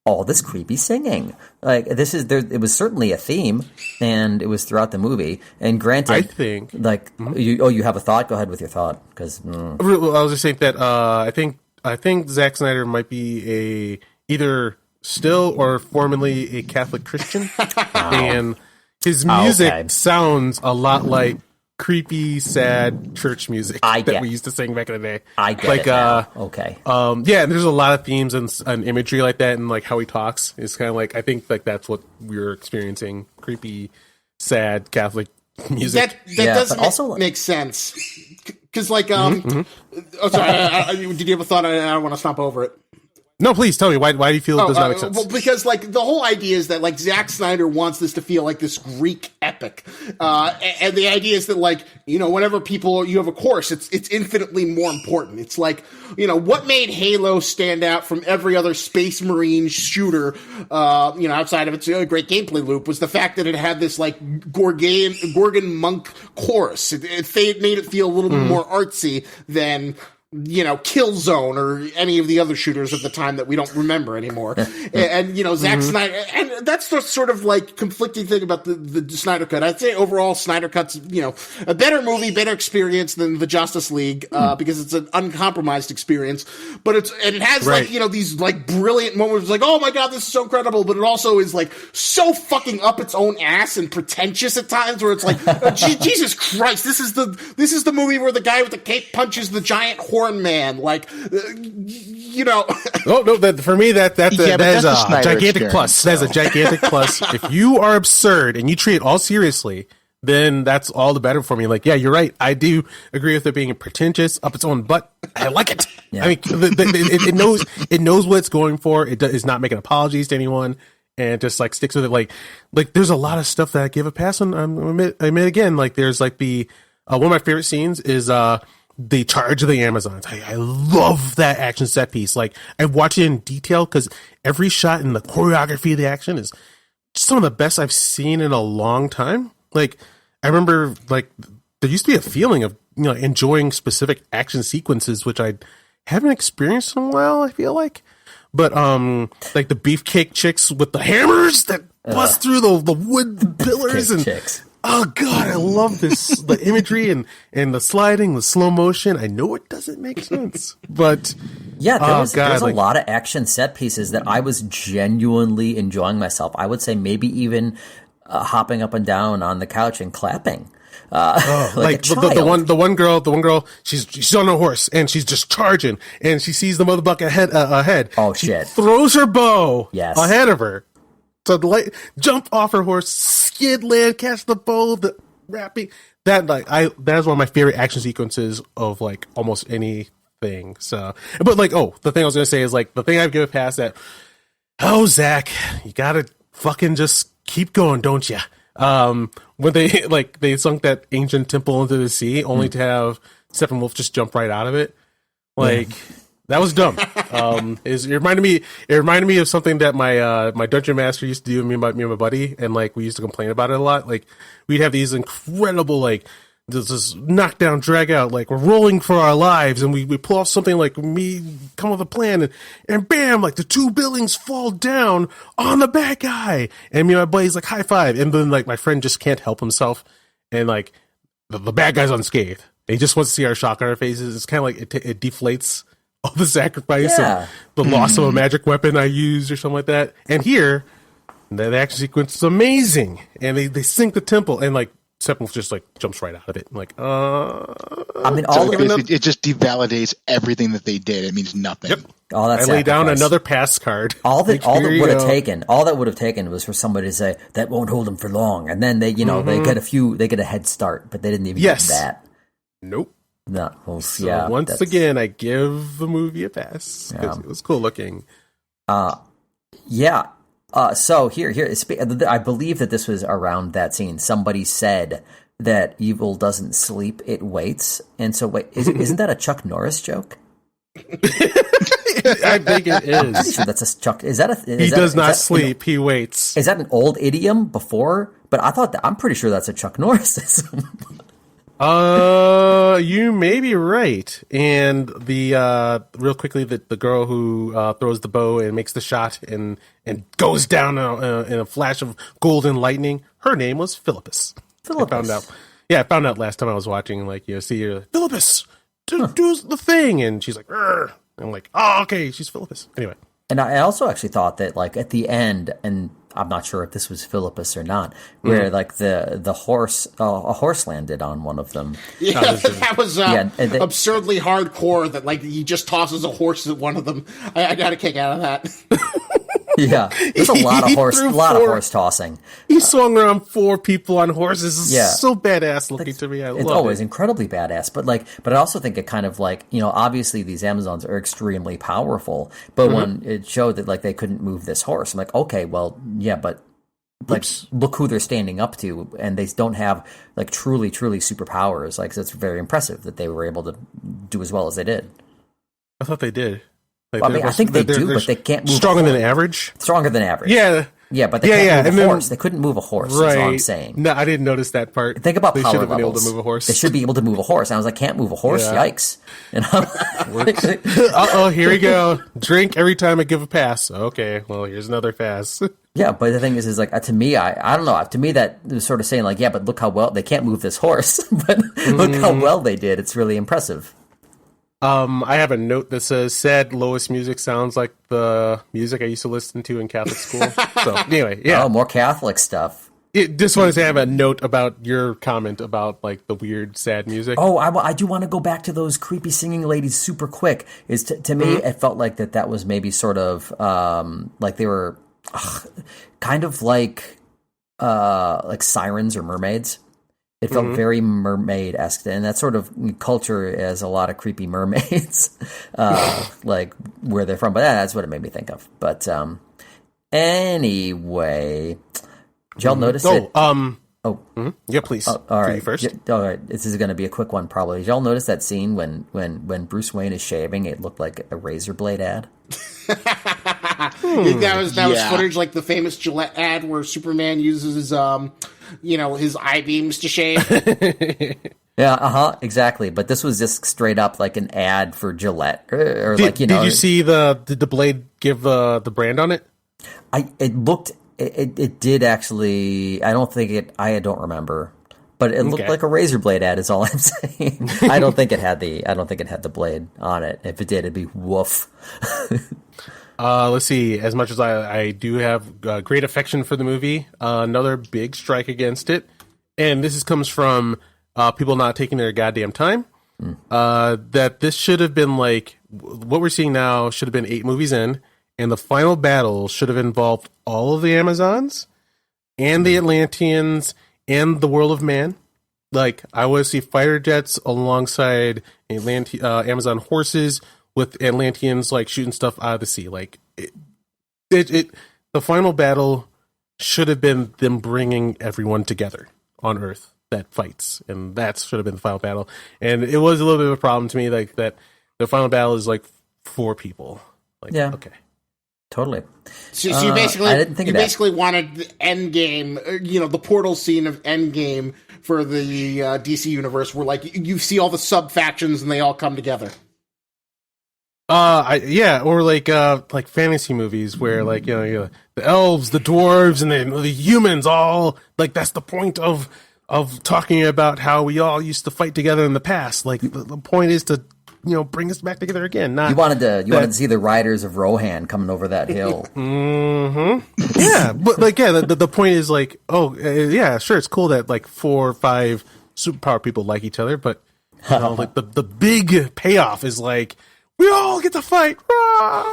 all this creepy singing? Like, it was certainly a theme, and it was throughout the movie. And granted, I think you have a thought. Go ahead with your thought, because I was just saying that I think Zack Snyder might be either still or formerly a Catholic Christian, and his music sounds a lot like creepy, sad church music that we used to sing back in the day. I get it. Okay. And there's a lot of themes and imagery like that, and like how he talks is kind of like, I think like that's what we're experiencing: creepy, sad Catholic music. That doesn't make sense, because like oh sorry, did you have a thought? I don't want to stomp over it. No, please tell me why do you feel it does not make sense? Well, because like the whole idea is that like Zack Snyder wants this to feel like this Greek epic, and the idea is that like whenever you have a course, it's infinitely more important. It's like what made Halo stand out from every other Space Marine shooter, outside of its great gameplay loop, was the fact that it had this like Gorgon monk chorus. It made it feel a little bit more artsy than Killzone or any of the other shooters at the time that we don't remember anymore. and Zack Snyder, and that's the sort of like conflicting thing about the Snyder Cut. I'd say overall Snyder Cut's, a better movie, better experience than the Justice League, because it's an uncompromised experience, but it has like, these like brilliant moments like, oh my God, this is so incredible. But it also is like so fucking up its own ass and pretentious at times where it's like, Jesus Christ, this is the movie where the guy with the cape punches the giant horn man, like Oh no! For me, that is a gigantic plus. That's a gigantic plus. If you are absurd and you treat it all seriously, then that's all the better for me. Like, yeah, you're right. I do agree with it being pretentious up its own butt. I like it. Yeah. I mean, it knows what it's going for. It is not making apologies to anyone, and just like sticks with it. Like there's a lot of stuff that I give a pass on. I admit again, like there's like the one of my favorite scenes is the charge of the Amazons. I love that action set piece. Like I watch it in detail because every shot and the choreography of the action is some of the best I've seen in a long time. Like I remember, like there used to be a feeling of enjoying specific action sequences, which I haven't experienced in a while. I feel like, but like the beefcake chicks with the hammers that bust through the wood pillars and chicks. Oh God, I love this the imagery and the sliding, the slow motion. I know it doesn't make sense, but yeah, there's a lot of action set pieces that I was genuinely enjoying myself. I would say maybe even hopping up and down on the couch and clapping. Like the one girl, she's on a horse and she's just charging and she sees the motherfucker ahead. Oh she shit! Throws her bow ahead of her. So jump off her horse, skid land, catch the bow, the wrapping. That is one of my favorite action sequences of like almost anything. So, but like, the thing I was gonna say is like the thing I've given past that. Oh, Zach, you gotta fucking just keep going, don't you? When they sunk that ancient temple into the sea, only to have Steppenwolf just jump right out of it, like. Yeah. That was dumb. It reminded me of something that my dungeon master used to do. Me and my buddy, and like we used to complain about it a lot. Like we'd have these incredible like this knockdown, drag out. Like we're rolling for our lives, and we pull off something like me come up with a plan, and bam, like the two buildings fall down on the bad guy, and me and my buddy's like high five, and then like my friend just can't help himself, and like the bad guy's unscathed. He just wants to see our shock on our faces. It's kind of like it deflates all the sacrifice of the loss of a magic weapon I used or something like that. And here, that action sequence is amazing. And they sink the temple and like Steppenwolf just like jumps right out of it. I'm like, I mean, it just devalidates everything that they did. It means nothing. Yep. I lay down another pass card. All that would have taken was for somebody to say that won't hold them for long, and then they they get a head start, but they didn't even get that. Nope. No, once again, I give the movie a pass because it was cool looking. So here, I believe that this was around that scene. Somebody said that evil doesn't sleep; it waits. And so, wait, isn't that a Chuck Norris joke? I think it is. I'm pretty sure that's a Chuck. He does not sleep; he waits. Is that an old idiom before? But I'm pretty sure that's a Chuck Norrisism. You may be right. And the real quickly, the girl who throws the bow and makes the shot and goes down in a flash of golden lightning. Her name was Philippus. I found out last time I was watching. Like see her, Philippus, do the thing, and she's like, Rrr. I'm like, oh, okay, she's Philippus. Anyway, and I also actually thought that like at the end and. I'm not sure if this was Philippus or not, where like the horse, a horse landed on one of them. Yeah, that was absurdly hardcore. That like he just tosses a horse at one of them. I got a kick out of that. Yeah, there's a lot of horse tossing. He swung around 4 people on horses. It's so badass looking to me. It's always incredibly badass. But I also think it kind of like obviously these Amazons are extremely powerful. But when it showed that like they couldn't move this horse, I'm like, okay, well, yeah, but like look who they're standing up to, and they don't have like truly superpowers. Like it's very impressive that they were able to do as well as they did. I thought they did. Like, I mean, I think they do, but they can't move. Stronger than average? Stronger than average. Yeah, but they can't move a horse. They couldn't move a horse, right. That's all I'm saying. No, I didn't notice that part. Think about they power should have been levels. able to move a horse. They should be able to move a horse. And I was like, can't move a horse? Yeah. Yikes. Here we go. Drink every time I give a pass. Okay, well, here's another pass. Yeah, but the thing is like, to me, I don't know. To me, that was sort of saying like, yeah, but look how well, they can't move this horse. But look how well they did. It's really impressive. I have a note that says, sad Lois music sounds like the music I used to listen to in Catholic school. So anyway, yeah. Oh, more Catholic stuff. Just wanted to have a note about your comment about like the weird, sad music. Oh, I do want to go back to those creepy singing ladies super quick. Is to me, it felt like that was maybe sort of like they were kind of like sirens or mermaids. It felt very mermaid-esque, and that sort of culture has a lot of creepy mermaids, like where they're from. But that's what it made me think of. But anyway, did y'all notice it? Yeah, please. All right. You first. All right. This is going to be a quick one, probably. Did y'all notice that scene when Bruce Wayne is shaving? It looked like a razor blade ad. That was footage like the famous Gillette ad where Superman uses his his eye beams to shave. Yeah, exactly. But this was just straight up like an ad for Gillette, or did you see did the blade give the brand on it? It did actually. I don't remember, but it looked like a razor blade ad. Is all I'm saying. I don't think it had the blade on it. If it did, it'd be woof. Let's see. As much as I do have great affection for the movie, another big strike against it, and this comes from people not taking their goddamn time. That this should have been like what we're seeing now should have been 8 movies in. And the final battle should have involved all of the Amazons and the Atlanteans and the world of man. Like, I want to see fighter jets alongside Amazon horses with Atlanteans, like, shooting stuff out of the sea. Like, the final battle should have been them bringing everyone together on Earth that fights. And that should have been the final battle. And it was a little bit of a problem to me, like, that the final battle is, like, 4 people. Like, yeah. Okay. Totally. So you basically wanted the Endgame, the portal scene of Endgame for the DC universe, where like you see all the sub factions and they all come together. Or like fantasy movies where like the elves, the dwarves, and the humans all like that's the point of talking about how we all used to fight together in the past. Like the point is to bring us back together again. Not you wanted to see the riders of Rohan coming over that hill. Mm-hmm. Yeah, but like the point is like, sure, it's cool that like 4 or 5 superpower people like each other, but like the big payoff is like we all get to fight.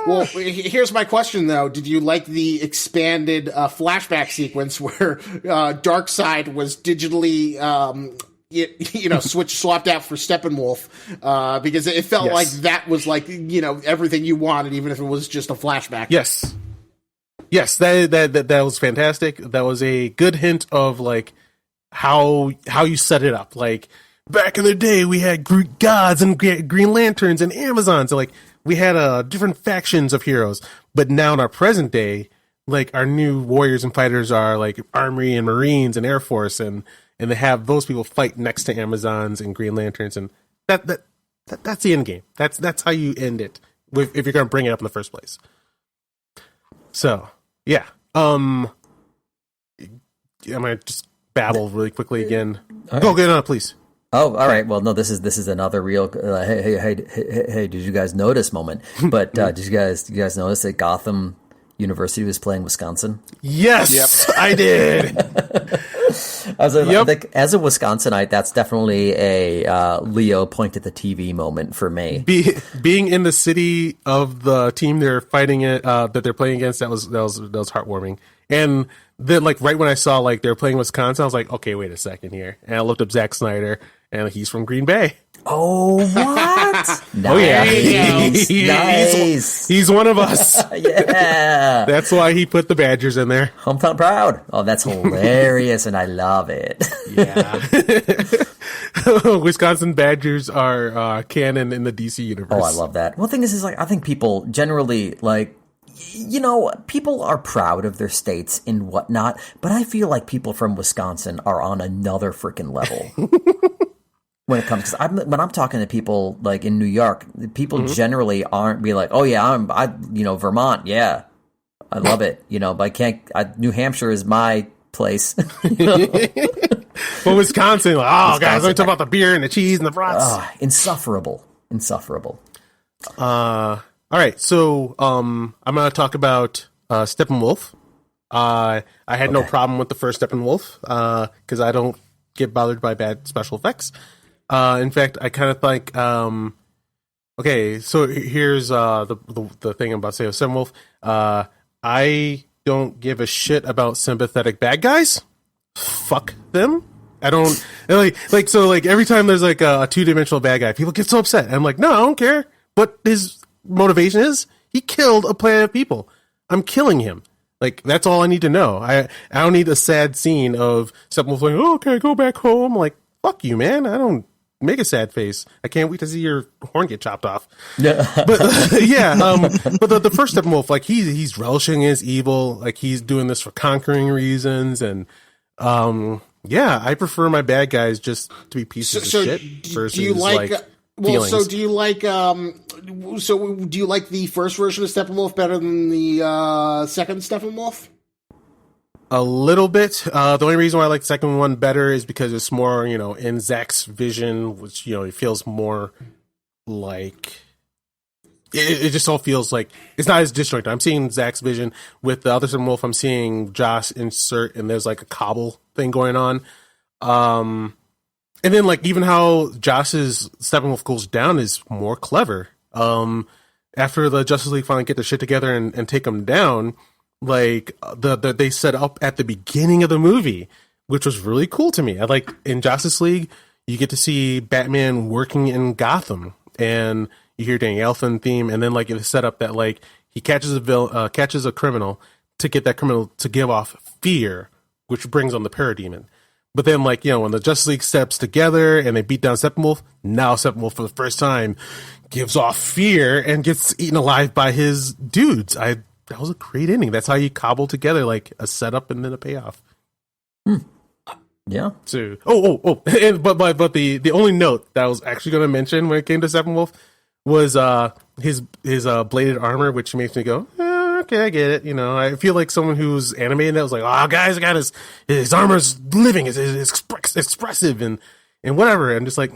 Well, here's my question though: did you like the expanded flashback sequence where Darkseid was digitally? Swapped out for Steppenwolf, because it felt like that was like, everything you wanted, even if it was just a flashback. Yes, that was fantastic. That was a good hint of like how you set it up. Like back in the day, we had Greek gods and Green Lanterns and Amazons. So, like we had different factions of heroes, but now in our present day, like our new warriors and fighters are like Armory and Marines and Air Force and they have those people fight next to Amazons and Green Lanterns, and that's the end game. That's how you end it if you're going to bring it up in the first place. So yeah, I'm gonna just babble really quickly again. Right. Go get on, please. Oh, all right. Well, no, this is another real hey, did you guys notice moment? But did you guys notice that Gotham University was playing Wisconsin? Yes, yep. I did. I think as a Wisconsinite, that's definitely a Leo point at the TV moment for me. Being in the city of the team they're fighting that they're playing against, that was heartwarming. And then, like right when I saw like they're playing Wisconsin, I was like, okay, wait a second here. And I looked up Zack Snyder, and he's from Green Bay. Oh, what? Nice. Oh, yeah. He's one of us. Yeah. That's why he put the Badgers in there. Hometown proud. Oh, that's hilarious, and I love it. Yeah. Wisconsin Badgers are canon in the DC universe. Oh, I love that. Well, the thing is like, I think people generally, like, people are proud of their states and whatnot, but I feel like people from Wisconsin are on another freaking level. When it comes, because when I'm talking to people like in New York, people generally aren't be like, oh yeah, Vermont, yeah, I love it, but I can't. New Hampshire is my place. Well, Wisconsin, guys, let me talk about the beer and the cheese and the brats. Insufferable. All right, so I'm gonna talk about Steppenwolf. I had no problem with the first Steppenwolf because I don't get bothered by bad special effects. In fact, I kind of think, okay, so here's the thing I'm about to say of Steppenwolf. I don't give a shit about sympathetic bad guys. Fuck them. I don't so every time there's like a 2-dimensional bad guy, people get so upset. I'm like, no, I don't care what his motivation is. He killed a planet of people. I'm killing him. Like, that's all I need to know. I don't need a sad scene of someone like, oh, okay, go back home. Like, fuck you, man. I don't make a sad face. I can't wait to see your horn get chopped off. Yeah. But but the first Steppenwolf, like, he's relishing his evil. Like, he's doing this for conquering reasons. And, I prefer my bad guys just to be pieces of shit versus, do you like feelings. So do you like do you like the first version of Steppenwolf better than the second Steppenwolf? A little bit. The only reason why I like the second one better is because it's more, in Zack's vision, which, it feels more like it just all feels like it's not as disjointed. I'm seeing Zack's vision. With the other Steppenwolf, I'm seeing Joss insert, and there's like a cobble thing going on. And then, like, even how Joss's Steppenwolf goes down is more clever. After the Justice League finally get their shit together and take him down, like, they set up at the beginning of the movie, which was really cool to me. I like, in Justice League, you get to see Batman working in Gotham, and you hear Danny Elfman theme, and then, like, it's set up that, like, he catches a criminal to get that criminal to give off fear, which brings on the Parademon. But then, like, when the Justice League steps together and they beat down Steppenwolf, now Steppenwolf for the first time gives off fear and gets eaten alive by his dudes. That was a great ending. That's how you cobble together, like, a setup and then a payoff. Yeah. So, but the only note that I was actually going to mention when it came to Steppenwolf was his bladed armor, which makes me go, okay, I get it. I feel like someone who's animating that was like, oh, guys, I got his armor's living, it's expressive and whatever. I'm just like,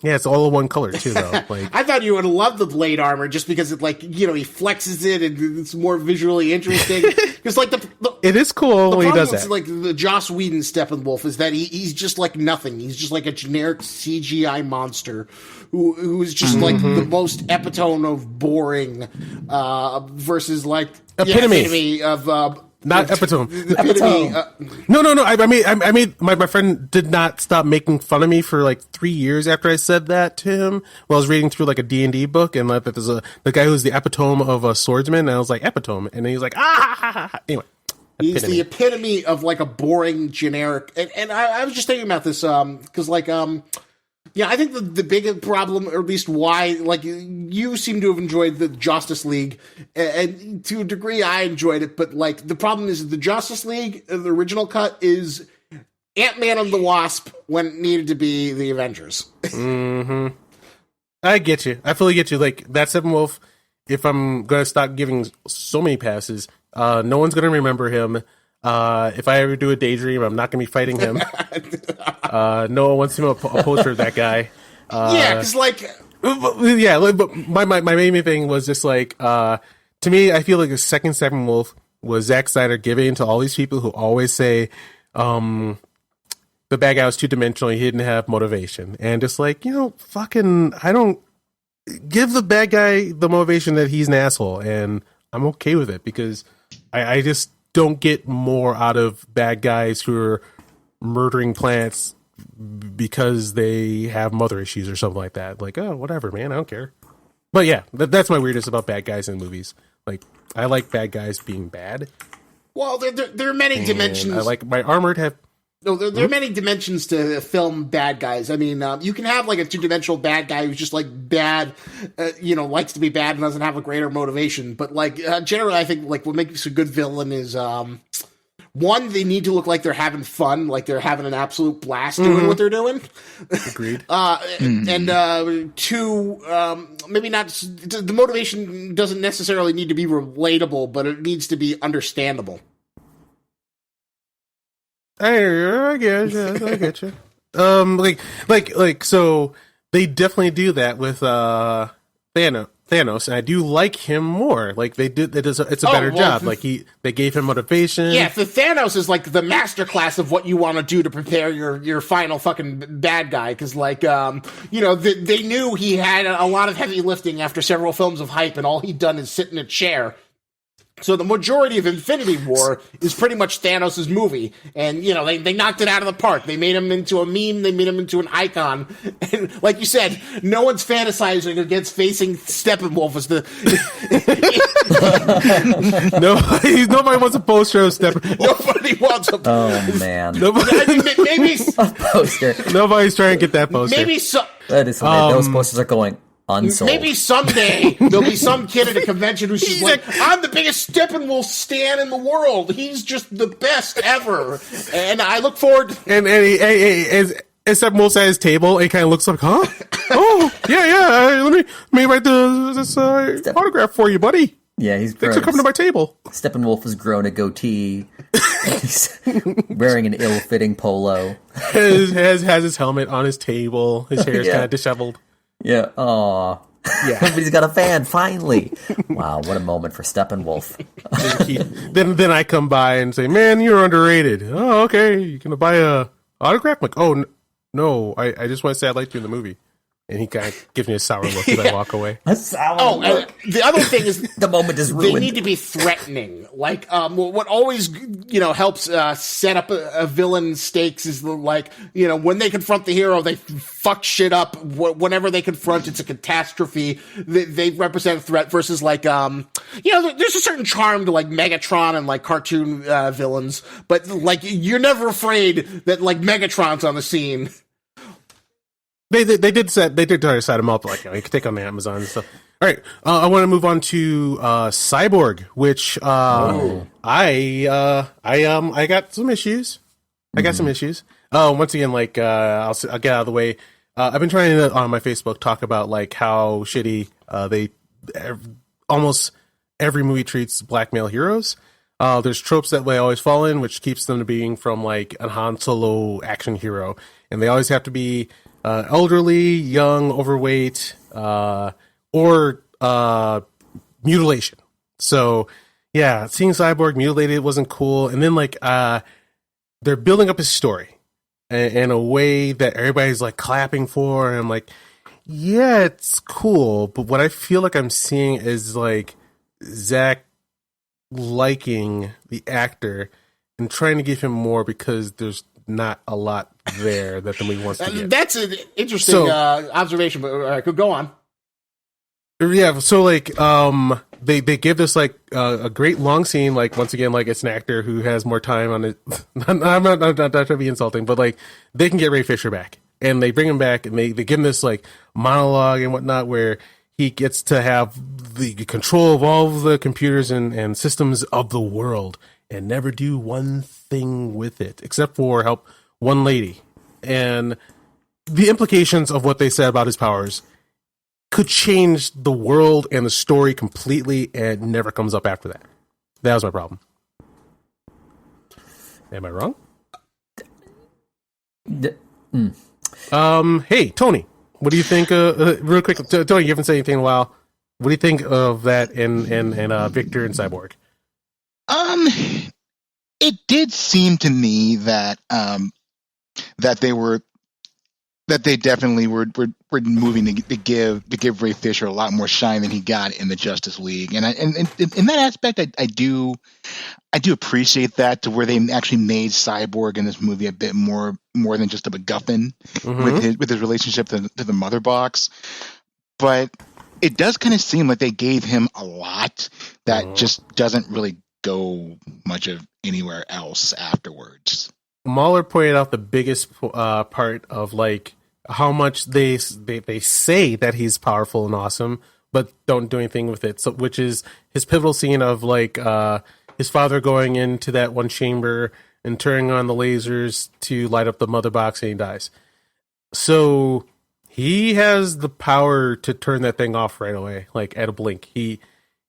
yeah, it's all one color too, though. Like, I thought you would love the blade armor just because it, like, he flexes it and it's more visually interesting. Because, like, it is cool when he does that. Like, the Joss Whedon Steppenwolf is that he's just like nothing. He's just like a generic CGI monster who's just like the most epitome of boring versus like epitome of. Not epitome. Epitome. No. I mean, my friend did not stop making fun of me for like 3 years after I said that to him while I was reading through like a D&D book, and like there's the guy who's the epitome of a swordsman, and I was like, epitome, and then he's like, anyway. He's epitome. The epitome of like a boring generic, and I was just thinking about this because like I think the big problem, or at least why, like, you seem to have enjoyed the Josstice League, and to a degree I enjoyed it, but, like, the problem is the Josstice League, the original cut, is Ant-Man and the Wasp when it needed to be the Avengers. Mm-hmm. I get you. I fully get you. Like, that Steppenwolf, if I'm going to stop giving so many passes, no one's going to remember him. If I ever do a daydream, I'm not going to be fighting him. No one wants to a poster of that guy. Because like, but my main thing was just like, to me, I feel like the second Steppenwolf was Zack Snyder giving to all these people who always say, the bad guy was 2-dimensional, he didn't have motivation, and just like, fucking, I don't give the bad guy the motivation that he's an asshole, and I'm okay with it because I just don't get more out of bad guys who are murdering planets because they have mother issues or something like that. Like, oh, whatever, man, I don't care. But yeah, that's my weirdness about bad guys in movies. Like, I like bad guys being bad. Well, there are many dimensions. I like my armored have. No, there are many dimensions to film bad guys. I mean, you can have like a 2-dimensional bad guy who's just like bad, likes to be bad and doesn't have a greater motivation. But like generally, I think like what makes a good villain is one, they need to look like they're having fun, like they're having an absolute blast doing what they're doing. Agreed. And two, maybe not. The motivation doesn't necessarily need to be relatable, but it needs to be understandable. I get you. So they definitely do that with Thanos, and I do like him more. Like they did, it's a better job. Like they gave him motivation. Yeah, the Thanos is like the masterclass of what you want to do to prepare your final fucking bad guy. Because they knew he had a lot of heavy lifting after several films of hype, and all he'd done is sit in a chair. So the majority of Infinity War is pretty much Thanos' movie. And, you know, they knocked it out of the park. They made him into a meme. They made him into an icon. And like you said, no one's fantasizing against facing Steppenwolf as the... Nobody wants a poster of Steppenwolf. Nobody wants a... Oh, man. Maybe... A poster. Nobody's trying to get that poster. Maybe so... That is hilarious. Those posters are going... unsold. Maybe someday there'll be some kid at a convention who's just like, I'm the biggest Steppenwolf stan in the world. He's just the best ever. And I look forward. And Steppenwolf's at his table and he kind of looks like, huh? Oh, yeah. Let me write this autograph for you, buddy. Yeah, he's Thanks for coming to my table. Steppenwolf has grown a goatee. He's wearing an ill-fitting polo. has his helmet on his table. His hair's kind of disheveled. Yeah. Aw. Yeah. But he's got a fan, finally. Wow, what a moment for Steppenwolf. then I come by and say, man, you're underrated. Oh, okay. You gonna buy a autograph? I'm like, oh, no. I just want to say I liked you in the movie. And he kind of gives me a sour look as I walk away. A sour look. The other thing is the moment is ruined. They need to be threatening. Like, what always, helps set up a villain stakes is when they confront the hero, they fuck shit up. Whenever they confront, it's a catastrophe. They represent a threat versus there's a certain charm to Megatron and cartoon villains, but you're never afraid that Megatron's on the scene. They did try to set him up you could take on the Amazon and stuff. All right, I want to move on to Cyborg, which I got some issues. Once again, I'll get out of the way. I've been trying to on my Facebook talk about how shitty almost every movie treats black male heroes. There's tropes that they always fall in, which keeps them to being from a Han Solo action hero, and they always have to be elderly, young, overweight, or mutilation. So, yeah, seeing Cyborg mutilated wasn't cool. And then, they're building up his story in a way that everybody's, clapping for. And I'm like, yeah, it's cool. But what I feel like I'm seeing is, Zack liking the actor and trying to give him more because there's not a lot there that the movie wants to get. That's an interesting observation, but go on. Yeah, so they give this a great long scene, once again, it's an actor who has more time on it. I'm not trying to be insulting, but they can get Ray Fisher back, and they bring him back, and they give him this monologue and whatnot where he gets to have the control of all of the computers and systems of the world and never do one thing with it except for help one lady. And the implications of what they said about his powers could change the world and the story completely, and never comes up after that. That was my problem. Am I wrong? Hey, Tony, what do you think? Real quick, Tony, you haven't said anything in a while. What do you think of that and Victor and Cyborg? It did seem to me that they definitely were moving to give Ray Fisher a lot more shine than he got in the Justice League, and in that aspect, I do appreciate that, to where they actually made Cyborg in this movie a bit more than just a MacGuffin with his relationship to the Mother Box, but it does kind of seem like they gave him a lot that just doesn't really go much of anywhere else afterwards. Mahler pointed out the biggest part of how much they say that he's powerful and awesome, but don't do anything with it. So, which is his pivotal scene of his father going into that one chamber and turning on the lasers to light up the Mother Box, and he dies. So he has the power to turn that thing off right away, at a blink. He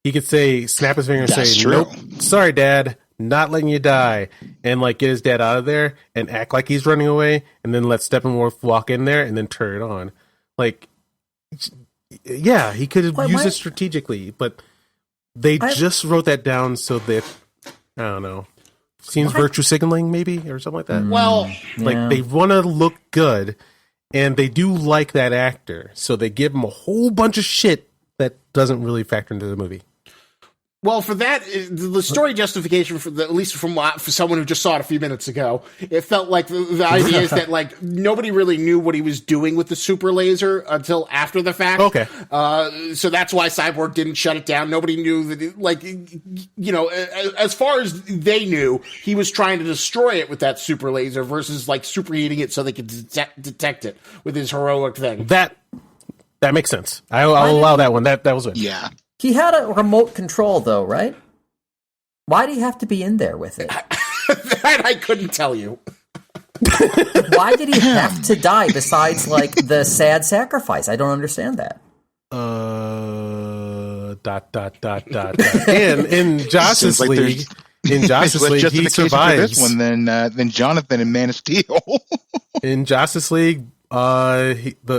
could snap his finger and say, "Nope, sorry, Dad. Not letting you die," and get his dad out of there and act like he's running away, and then let Steppenwolf walk in there and then turn it on. Yeah, he could have used it strategically, but they just wrote that down so that, I don't know, seems virtue signaling maybe or something like that. Well, they want to look good, and they do like that actor, so they give him a whole bunch of shit that doesn't really factor into the movie. Well, for that, the story justification at least for someone who just saw it a few minutes ago, it felt like the idea is that like nobody really knew what he was doing with the super laser until after the fact. Okay. So that's why Cyborg didn't shut it down. Nobody knew that, as far as they knew, he was trying to destroy it with that super laser versus like superheating it so they could detect it with his heroic thing. That makes sense. I'll allow that one. That was it. Yeah. He had a remote control, though, right? Why do you have to be in there with it? That I couldn't tell you. Why did he have to die besides, like, the sad sacrifice? I don't understand that. And in Josstice League, he survives. This one than Jonathan in Man of Steel. In Josstice League,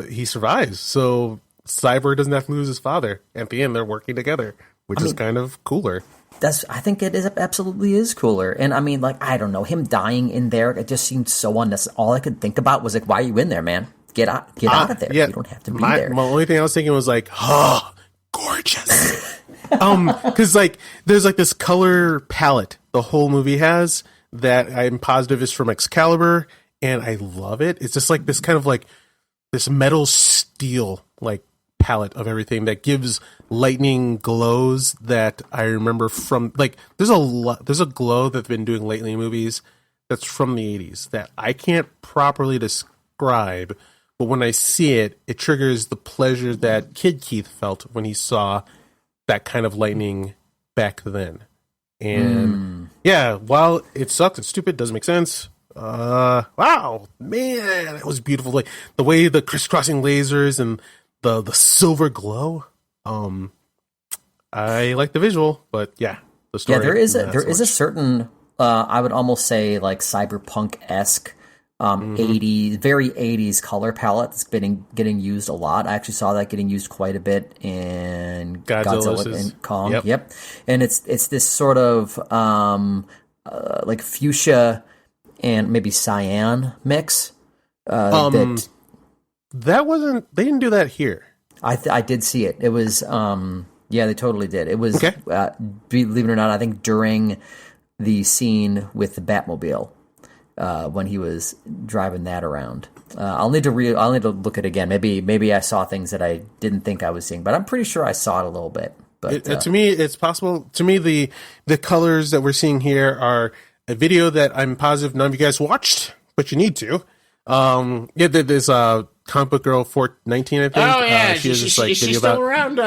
he survives. So Cyborg doesn't have to lose his father. At the end, they're working together, which is kind of cooler. I think it is absolutely is cooler. And I mean, like, I don't know, him dying in there, it just seemed so unnecessary. All I could think about was like, why are you in there, man? Get out of there. Yeah, you don't have to be there. My only thing I was thinking was like, oh, gorgeous. Because like there's like this color palette the whole movie has that I'm positive is from Excalibur, and I love it. It's just like this kind of like this metal steel like palette of everything that gives lightning glows that I remember from like there's a glow that they've been doing lately in movies that's from the 80s that I can't properly describe, but when I see it, it triggers the pleasure that Kid Keith felt when he saw that kind of lightning back then. And yeah, while it sucked, it's stupid, doesn't make sense. Wow, man, that was beautiful. Like the way the crisscrossing lasers and the silver glow. I like the visual, but yeah, the story. Yeah, there is a certain I would almost say like cyberpunk-esque 80s, very 80s color palette that's getting used a lot. I actually saw that getting used quite a bit in Godzilla and Kong. Yep. And it's this sort of like fuchsia and maybe cyan mix. That wasn't. They didn't do that here. I did see it. It was yeah, they totally did. It was believe it or not, I think during the scene with the Batmobile when he was driving that around. I'll need to look at it again. Maybe I saw things that I didn't think I was seeing, but I'm pretty sure I saw it a little bit. But to me, it's possible. To me, the colors that we're seeing here are a video that I'm positive none of you guys watched, but you need to. There's Comic Book Girl 419, I think. Oh yeah, she's still around.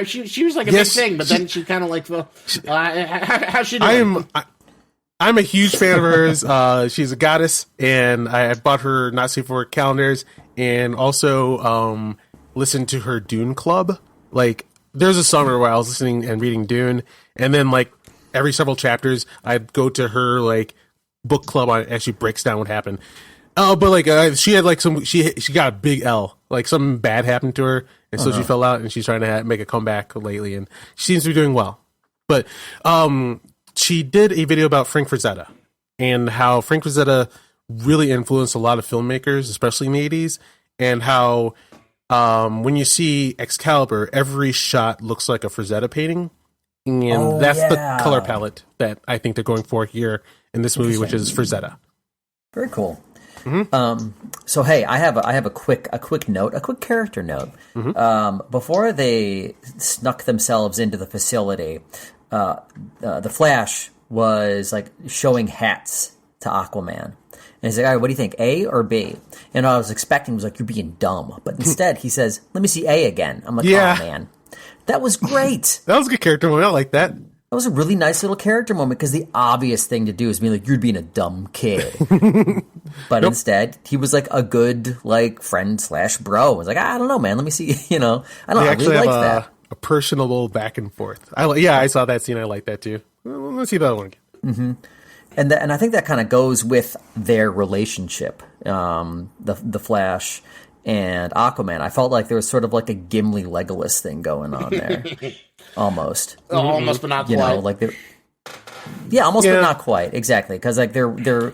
She was like a big thing, but then she kind of like how's she doing? I'm a huge fan of hers. She's a goddess, and I bought her Not Safe for Work calendars, and also listened to her Dune Club. Like, there's a summer where I was listening and reading Dune, and then like every several chapters, I'd go to her like book club on it as she breaks down what happened. Oh, but like she had like she got a big L, like something bad happened to her, and so she fell out, and she's trying to make a comeback lately, and she seems to be doing well. But she did a video about Frank Frazetta and how Frank Frazetta really influenced a lot of filmmakers, especially in the 80s, and how when you see Excalibur, every shot looks like a Frazetta painting, and that's the color palette that I think they're going for here in this movie, which is Frazetta. Very cool. So hey, I have a quick character note. Before they snuck themselves into the facility, the Flash was like showing hats to Aquaman, and he's like, "All right, what do you think, A or B?" And I was expecting was like, "You're being dumb," but instead he says, "Let me see A again." I'm like, "Oh man, that was great." That was a good character moment. I like that. That was a really nice little character moment because the obvious thing to do is be like, you're being a dumb kid. But instead, he was like a good like friend / bro. I was like, I don't know, man. Let me see. I don't know. I really like that. A personable back and forth. I saw that scene. I like that too. Let's see that one again. And I think that kind of goes with their relationship, the Flash and Aquaman. I felt like there was sort of like a Gimli Legolas thing going on there. Almost, but not quite. Yeah, almost, but not quite. Exactly, because like they're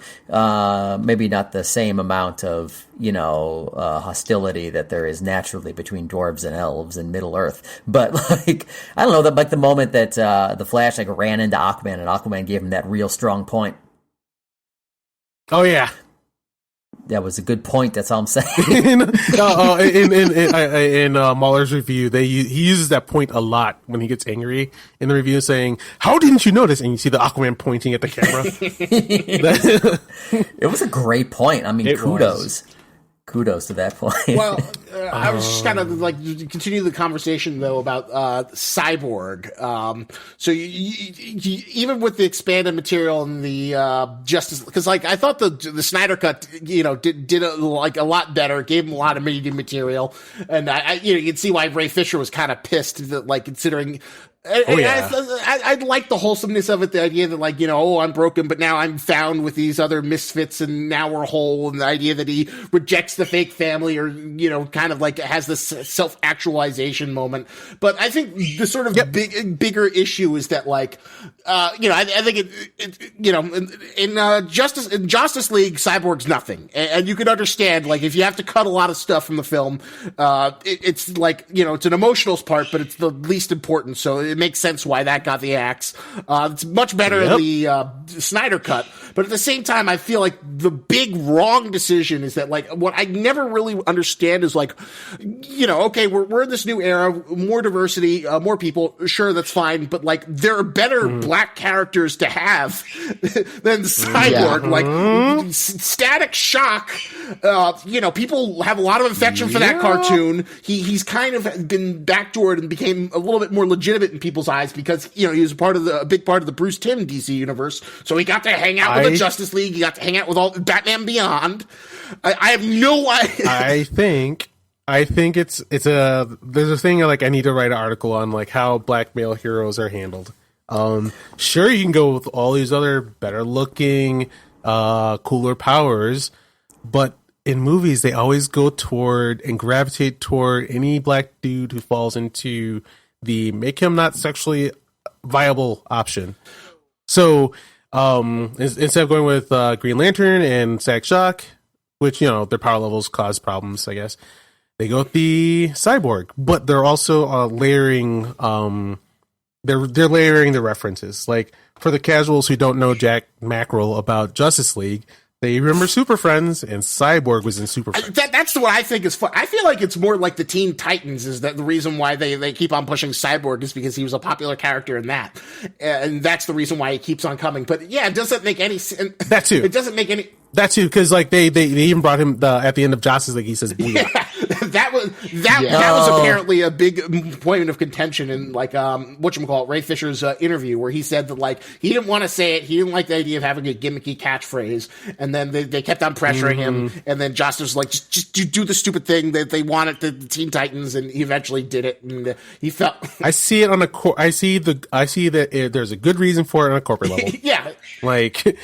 maybe not the same amount of hostility that there is naturally between dwarves and elves in Middle Earth. But like I don't know, that like the moment that the Flash like ran into Aquaman and Aquaman gave him that real strong point. Oh yeah. That was a good point. That's all I'm saying. in Mahler's review, he uses that point a lot when he gets angry in the review, saying, "How didn't you notice?" And you see the Aquaman pointing at the camera. It was a great point. I mean, kudos to that point. Well, I was just kind of like to continue the conversation though about Cyborg. So you, even with the expanded material and the Justice, because like I thought the Snyder cut, did a lot better, gave him a lot of media material, and I you can see why Ray Fisher was kind of pissed that, like, considering. I like the wholesomeness of it, the idea that like, I'm broken, but now I'm found with these other misfits and now we're whole, and the idea that he rejects the fake family or, kind of like has this self-actualization moment. But I think the sort of bigger issue is that like, I think in Justice League, Cyborg's nothing. And you can understand, like, if you have to cut a lot of stuff from the film, it's like, it's an emotional part, but it's the least important. So it makes sense why that got the axe. It's much better in the Snyder cut. But at the same time, I feel like the big wrong decision is that, like, what I never really understand is, like, okay, we're in this new era, more diversity, more people, sure, that's fine, but, like, there are better black characters to have than Cyborg. Like, Static Shock, people have a lot of affection for that cartoon. He's kind of been backdoored and became a little bit more legitimate in people's eyes because, he was a big part of the Bruce Timm DC universe. So he got to hang out with the Justice League. He got to hang out with all Batman Beyond. I have no idea. I think there's a thing like I need to write an article on like how black male heroes are handled. Sure, you can go with all these other better looking, cooler powers, but in movies they always go toward and gravitate toward any black dude who falls into the make him not sexually viable option. So instead of going with Green Lantern and Zack Shock, which their power levels cause problems, I guess, they go with the Cyborg, but they're also layering. They're layering the references. Like for the casuals who don't know Jack Mackerel about Justice League, they remember Super Friends, and Cyborg was in Super Friends. That's what I think is fun. I feel like it's more like the Teen Titans is that the reason why they keep on pushing Cyborg is because he was a popular character in that. And that's the reason why he keeps on coming. But yeah, it doesn't make any sense. That too. It doesn't make any... That too, because like they even brought him at the end of Justice League. He says, "Booyah." Yeah, that was apparently a big point of contention in like whatchamacallit, Ray Fisher's interview, where he said that like he didn't want to say it, he didn't like the idea of having a gimmicky catchphrase, and then they kept on pressuring him, and then Joss was like, just do the stupid thing that they wanted the Teen Titans, and he eventually did it, and he felt. I see it on I see that there's a good reason for it on a corporate level. Yeah, like.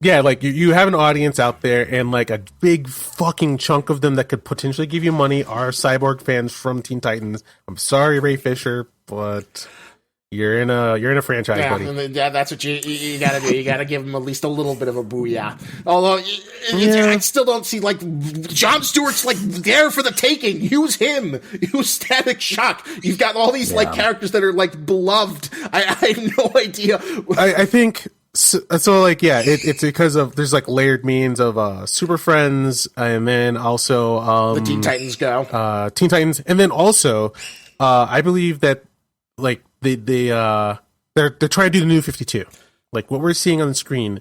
Yeah, like you have an audience out there, and like a big fucking chunk of them that could potentially give you money are Cyborg fans from Teen Titans. I'm sorry, Ray Fisher, but you're in a franchise, buddy. Yeah, that's what you gotta do. You gotta give them at least a little bit of a booyah. Although I still don't see like Jon Stewart's like there for the taking. Use him. Use Static Shock. You've got all these like characters that are like beloved. I have no idea. I think. So like, yeah, it's because of, there's like layered means of, Super Friends, and then also, the Teen Titans go. Teen Titans. And then also, I believe that like they're trying to do the new 52. Like what we're seeing on the screen,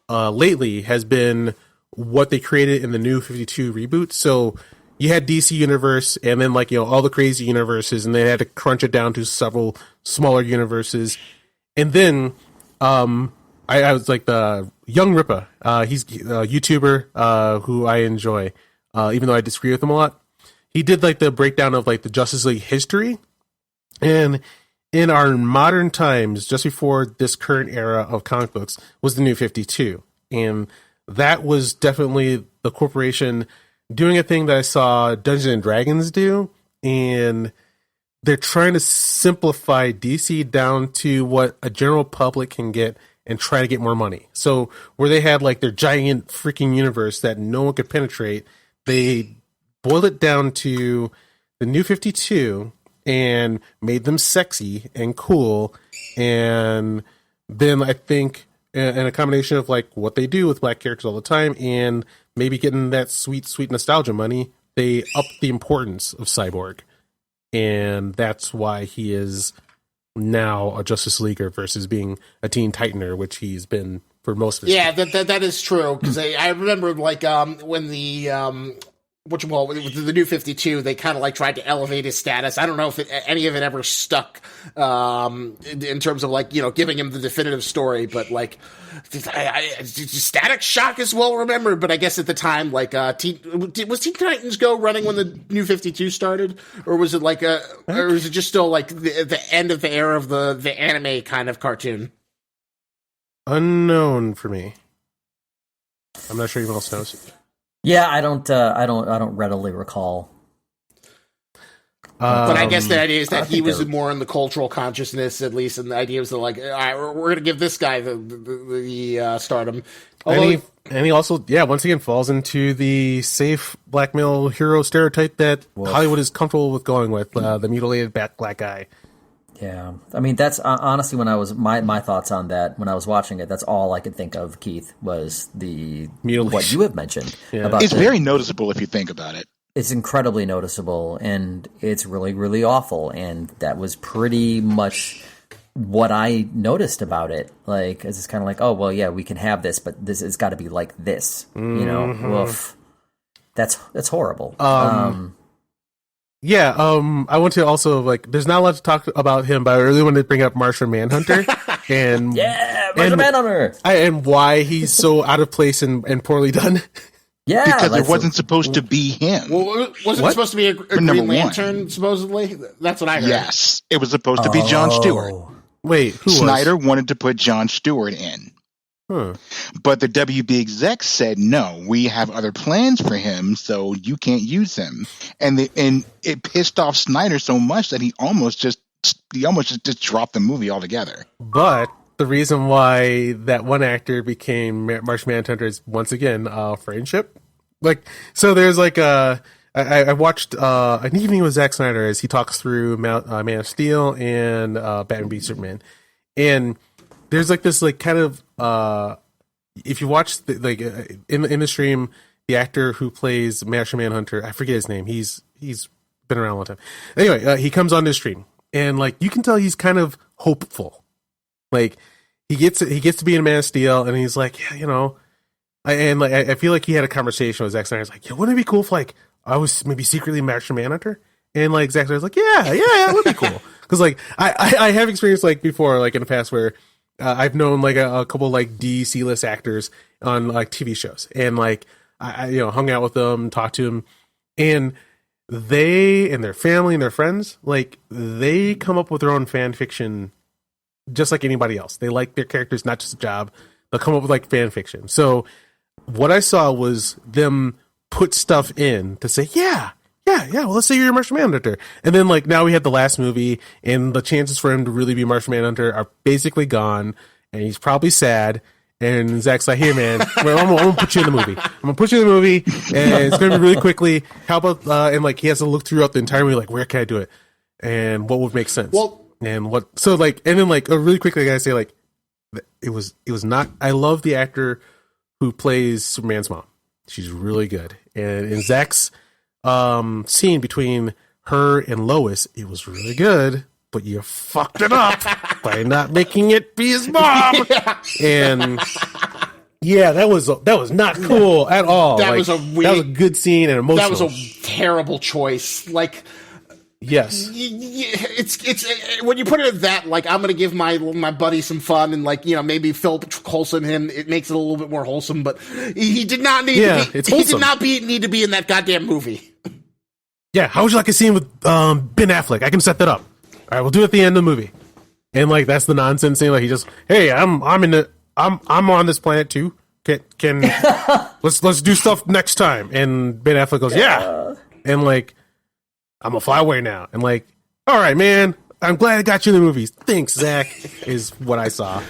lately has been what they created in the new 52 reboot. So you had DC Universe and then like, all the crazy universes, and they had to crunch it down to several smaller universes. And then, I was like the Young Rippa. He's a YouTuber who I enjoy, even though I disagree with him a lot. He did like the breakdown of like the Justice League history, and in our modern times, just before this current era of comic books, was the New 52, and that was definitely the corporation doing a thing that I saw Dungeons and Dragons do, and they're trying to simplify DC down to what a general public can get and try to get more money. So where they had like their giant freaking universe that no one could penetrate, they boiled it down to the New 52 and made them sexy and cool. And then I think in a combination of like what they do with black characters all the time and maybe getting that sweet nostalgia money, they upped the importance of Cyborg. And that's why he is now a Justice Leaguer versus being a Teen Titaner, which he's been for most of his Yeah, that is true. Because I remember, like, when the with the New 52, they kind of like tried to elevate his status. I don't know if any of it ever stuck in terms of like, you know, giving him the definitive story, but like Static Shock is well remembered. But I guess at the time, like, was Teen Titans Go running when the New 52 started, or was it like or was it just still like the end of the era of the anime kind of cartoon? Unknown for me. I'm not sure anyone else knows. Yeah, I don't readily recall. But I guess the idea is that he was more in the cultural consciousness, at least, and the idea was that, like, all right, we're going to give this guy the stardom. And he also, once again, falls into the safe black male hero stereotype that Hollywood is comfortable with going with, the mutilated black guy. Yeah, I mean, that's honestly when I was my thoughts on that when I was watching it. That's all I could think of. Keith was the what you have mentioned. Yeah. About it's very noticeable if you think about it. It's incredibly noticeable, and it's really, really awful. And that was pretty much what I noticed about it. Like, it's kind of like, oh well, yeah, we can have this, but this has got to be like this. Mm-hmm. You know, woof. That's horrible. Yeah, I want to also, like, there's not a lot to talk about him, but I really want to bring up Martian Manhunter. And Martian Manhunter! And why he's so out of place and poorly done. Yeah, because it wasn't supposed to be him. Well, wasn't it supposed to be a Green Lantern, supposedly? That's what I heard. Yes, it was supposed to be John Stewart. Wait, who Snyder wanted to put John Stewart in. Huh. But the WB execs said, no, we have other plans for him, so you can't use him. And it pissed off Snyder so much that he almost just dropped the movie altogether. But the reason why that one actor became Martian Manhunter is, once again, friendship. Like, so there's like I watched an evening with Zack Snyder as he talks through Man of Steel and Batman v Superman. And there's like this like kind of if you watch in the stream, the actor who plays Martian Manhunter, I forget his name. He's been around a long time. Anyway, he comes on the stream and like you can tell he's kind of hopeful. Like he gets to be in Man of Steel and he's like, yeah, you know, I feel like he had a conversation with Zack Snyder. He's like, yeah, wouldn't it be cool if like I was maybe secretly Martian Manhunter? And like Zack Snyder's like, yeah, it would be cool. Because like I have experienced like before, like in the past where I've known like a couple like DC list actors on like TV shows, and like I hung out with them, talked to them, and they and their family and their friends, like they come up with their own fan fiction, just like anybody else. They like their characters, not just a job. They'll come up with like fan fiction. So what I saw was them put stuff in to say, yeah. Well, let's say you're Martian Manhunter. And then, like, now we had the last movie, and the chances for him to really be Martian Manhunter are basically gone, and he's probably sad. And Zack's like, hey, man, I'm going to put you in the movie. I'm going to put you in the movie, and it's going to be really quickly. How about, and, like, he has to look throughout the entire movie, like, where can I do it? And what would make sense? Well, and what, so, like, and then, like, really quickly, I got to say, like, it was not, I love the actor who plays Superman's mom. She's really good. And in Zack's scene between her and Lois, it was really good, but you fucked it up by not making it be his mom. Yeah. And yeah, that was not cool at all. That was a good scene and emotional. That was a terrible choice. Like, yes, it's when you put it at that, like, I'm gonna give my buddy some fun and, like, you know, maybe Philip Coulson him. It makes it a little bit more wholesome, but he did not need to be. He did not need to be in that goddamn movie. Yeah, how would you like a scene with Ben Affleck? I can set that up. All right, we'll do it at the end of the movie. And like that's the nonsense thing. Like he just, hey, I'm on this planet too. Can let's do stuff next time. And Ben Affleck goes, yeah. And like I'm a fly away now. And like all right, man. I'm glad I got you in the movies. Thanks, Zach, is what I saw.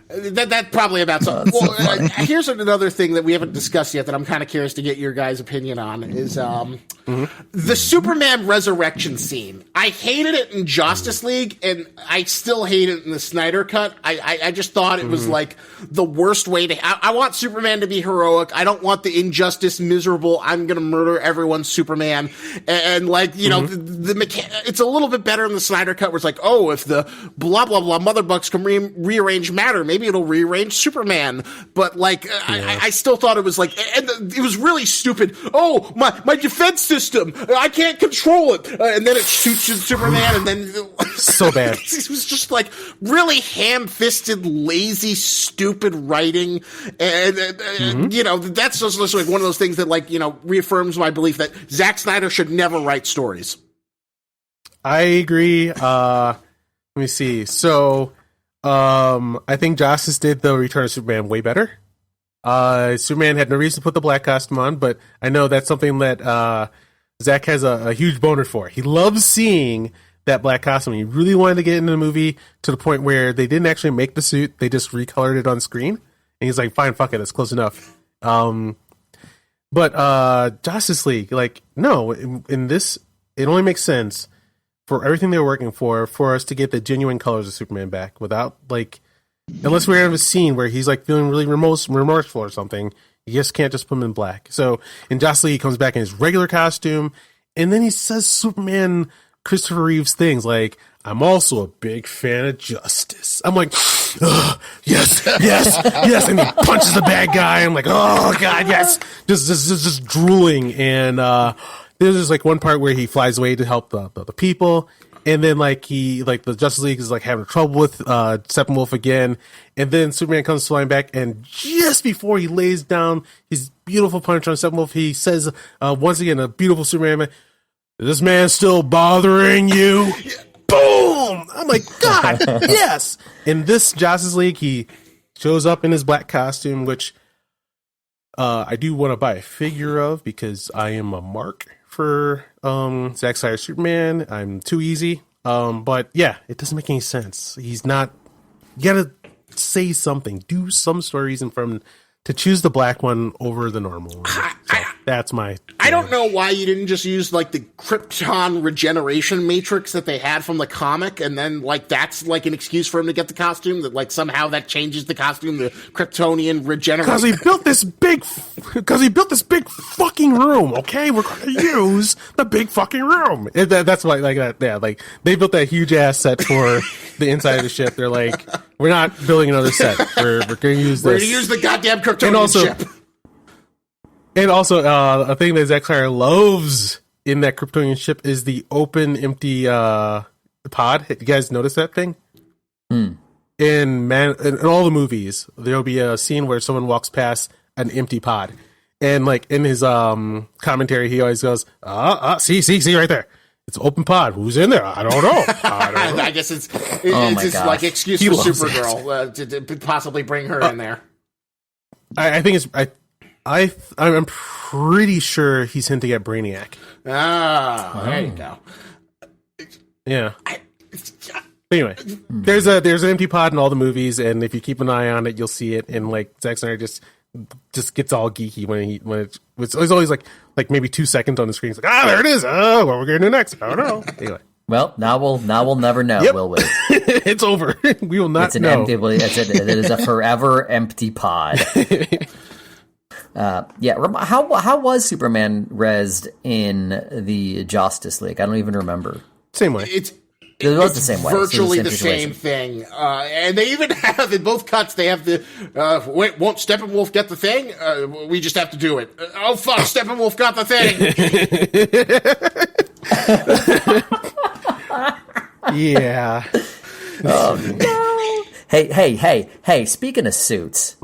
That probably about something. Well, here's another thing that we haven't discussed yet that I'm kind of curious to get your guys' opinion on is the Superman resurrection scene. I hated it in Josstice League, and I still hate it in the Snyder Cut. I just thought it was like the worst way to. I want Superman to be heroic. I don't want the injustice, miserable. I'm gonna murder everyone, Superman. And like it's a little bit better in the Snyder Cut, where it's like, oh, if the blah blah blah mother bucks can rearrange matter, maybe it'll rearrange Superman. But like, I still thought it was like, and it was really stupid. Oh, my defense system, I can't control it, and then it shoots Superman, and then so bad. It was just like really ham-fisted, lazy, stupid writing, and that's just like one of those things that like reaffirms my belief that Zack Snyder should never write stories. I agree. Let me see. So. I think Josstice did the Return of Superman way better. Superman had no reason to put the black costume on, but I know that's something that Zach has a huge boner for. He loves seeing that black costume. He really wanted to get into the movie to the point where they didn't actually make the suit; they just recolored it on screen. And he's like, "Fine, fuck it, that's close enough." But Justice League, like, no, in this, it only makes sense for everything they're working for us to get the genuine colors of Superman back without, like, unless we have a scene where he's, like, feeling really remorseful or something, you just can't just put him in black. So, in Justice League, he comes back in his regular costume, and then he says Superman Christopher Reeves things like, I'm also a big fan of Josstice. I'm like, yes, and he punches the bad guy. I'm like, oh, God, yes. Just drooling, and, there's just like one part where he flies away to help the people, and then like the Justice League is like having trouble with Steppenwolf again, and then Superman comes flying back, and just before he lays down his beautiful punch on Steppenwolf, he says once again, a beautiful Superman, is this man still bothering you? Boom! I'm like, God, yes! In this Justice League, he shows up in his black costume, which I do want to buy a figure of because I am a mark for Zack Snyder Superman. I'm too easy. But yeah, it doesn't make any sense. He's not. You gotta say something. Do some sort of reason for him to choose the black one over the normal one. So that's my. I don't know why you didn't just use like the Krypton regeneration matrix that they had from the comic, and then like that's like an excuse for him to get the costume. That like somehow that changes the costume, the Kryptonian regeneration. Because he built this big fucking room. Okay, we're gonna use the big fucking room. And that's why like that. Yeah, like they built that huge ass set for the inside of the ship. They're like, we're not building another set. We're gonna use this. We're gonna use the goddamn Kryptonian ship. And also, a thing that Zack Snyder loves in that Kryptonian ship is the open, empty pod. You guys notice that thing? In all the movies, there'll be a scene where someone walks past an empty pod, and like in his commentary, he always goes, see right there. It's an open pod. Who's in there? I don't know. I guess it's his like excuse for Supergirl to possibly bring her in there. I think it's. I'm pretty sure he's hinting at Brainiac. There you go. Yeah. Anyway, there's an empty pod in all the movies, and if you keep an eye on it, you'll see it. And like Zack Snyder just gets all geeky when it's always like maybe 2 seconds on the screen. It's like, there it is. Oh, what we're gonna do next? I don't know. Anyway. Well, now we'll never know, will we? It's over. We will not know. It is a forever empty pod. How was Superman rezzed in the Josstice League? I don't even remember. Same way. It was the same way. Virtually the same thing. And they even have, in both cuts, they have the, won't Steppenwolf get the thing? We just have to do it. Oh, fuck, Steppenwolf got the thing! Yeah. Oh, no. Hey, speaking of suits,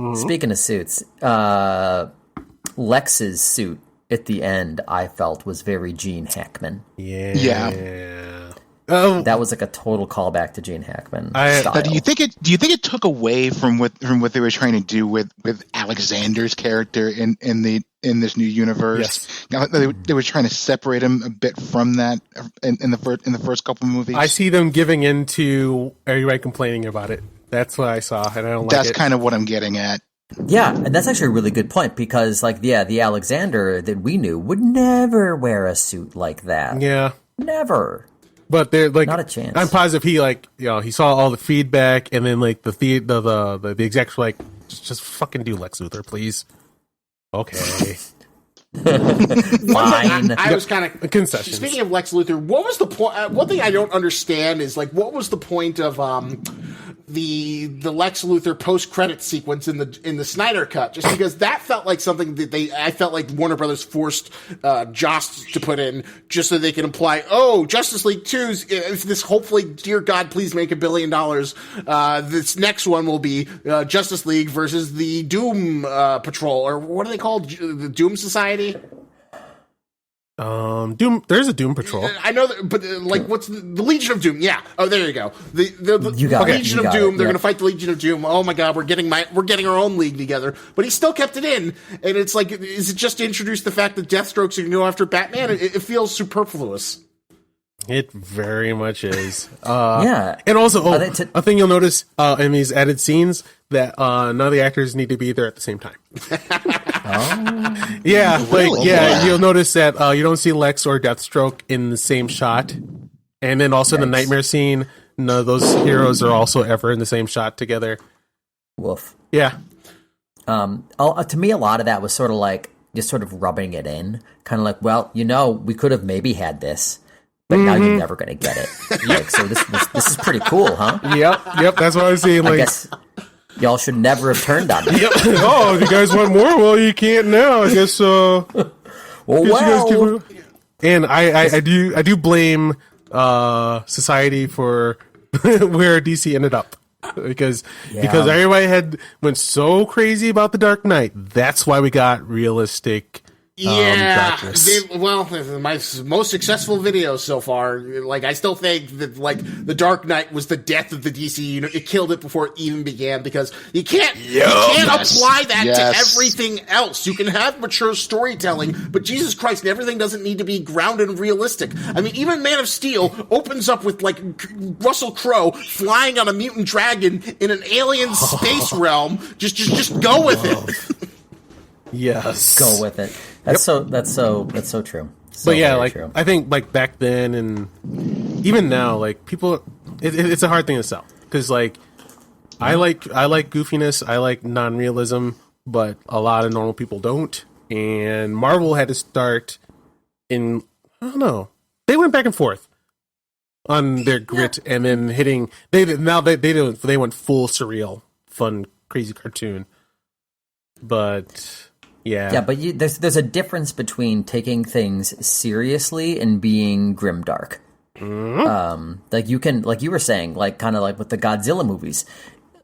Lex's suit at the end, I felt was very Gene Hackman. Yeah. That was like a total callback to Gene Hackman style. But do you think it took away from what they were trying to do with Alexander's character in this new universe? Yes. Now, they were trying to separate him a bit from that in the first couple of movies. I see them giving into everybody complaining about it. That's what I saw, and I don't like it. That's kind of what I'm getting at. Yeah, and that's actually a really good point because, like, the Alexander that we knew would never wear a suit like that. Yeah, never. But they're like, not a chance. I'm positive he saw all the feedback, and then like the execs were like, just fucking do Lex Luthor, please. Okay. Fine. I was kind of concessions. Speaking of Lex Luthor, what was the point? One thing I don't understand is like, what was the point of the Lex Luthor post credit sequence in the Snyder cut? Just because that felt like something that I felt like Warner Brothers forced Josstice to put in just so they could imply, Justice League 2's if this hopefully, dear God, please make $1 billion. This next one will be Justice League versus the Doom Patrol, or what are they called? The Doom Society. Doom. There's a Doom Patrol. I know, but what's the Legion of Doom? Yeah. Oh, there you go. The Legion of Doom. They're going to fight the Legion of Doom. Oh my God, we're getting our own league together. But he still kept it in, and it's like, is it just to introduce the fact that Deathstroke's going to go after Batman? It feels superfluous. It very much is. Yeah. And also, a thing you'll notice in these added scenes that none of the actors need to be there at the same time. Yeah, you'll notice that you don't see Lex or Deathstroke in the same shot. And then also the Nightmare scene, none of those heroes are also ever in the same shot together. Woof. Yeah. To me, a lot of that was sort of like just sort of rubbing it in. Kind of like, well, we could have maybe had this. But now you're never going to get it. Like, so this is pretty cool, huh? Yep. That's what I was saying. Like, I guess y'all should never have turned on me. Yep. Oh, if you guys want more, well, you can't now. I guess. And I do blame society for where DC ended up because everybody went so crazy about the Dark Knight. That's why we got realistic. My most successful video so far. Like, I still think that the Dark Knight was the death of the DC unit. It killed it before it even began because you can't apply that to everything else. You can have mature storytelling, but Jesus Christ, everything doesn't need to be grounded and realistic. I mean, even Man of Steel opens up with Russell Crowe flying on a mutant dragon in an alien space realm. Just go with it. Yes, go with it. That's so true. But yeah, true. I think back then and even now, people, it's a hard thing to sell because I like goofiness, I like non-realism, but a lot of normal people don't. And Marvel had to start I don't know, they went back and forth on their grit and then hitting. They went full surreal, fun, crazy cartoon, but. Yeah, but there's a difference between taking things seriously and being grimdark. Mm-hmm. You can, like you were saying, kind of like with the Godzilla movies,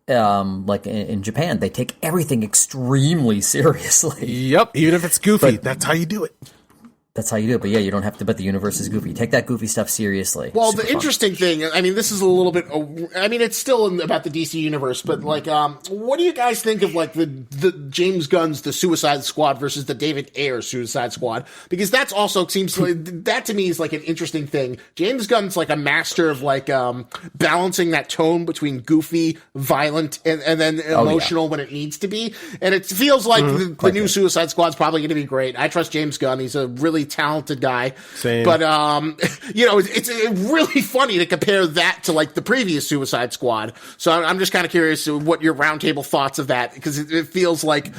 in Japan, they take everything extremely seriously. Yep, even if it's goofy, that's how you do it. That's how you do it, but yeah, you don't have to, but the universe is goofy. Take that goofy stuff seriously. Well, the interesting thing, I mean, this is a little bit, I mean, it's still about the DC universe, but what do you guys think of the James Gunn's The Suicide Squad versus the David Ayer Suicide Squad? Because that's also seems that to me is an interesting thing. James Gunn's a master of balancing that tone between goofy, violent, and then emotional when it needs to be. And it feels like the new Suicide Squad's probably going to be great. I trust James Gunn. He's a really talented guy. Same. But it's really funny to compare that to the previous Suicide Squad. So I'm just kind of curious what your roundtable thoughts of that, because it feels like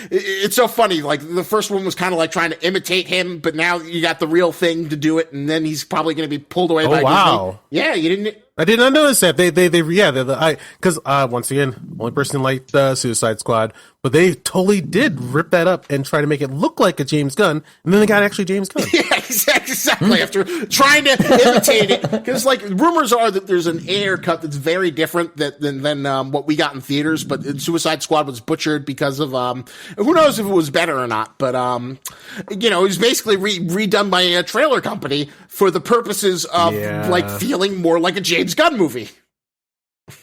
it's so funny. The first one was kind of trying to imitate him, but now you got the real thing to do it, and then he's probably going to be pulled away by wow. Disney. Yeah, you didn't. I did not notice that. Because once again, only person liked Suicide Squad, but they totally did rip that up and try to make it look like a James Gunn, and then they got actually James Gunn. Yeah, exactly. After trying to imitate it, because like rumors are that there's an air cut that's very different than what we got in theaters, but Suicide Squad was butchered because of who knows if it was better or not, but it was basically redone by a trailer company for the purposes of like feeling more like a James Gunn movie.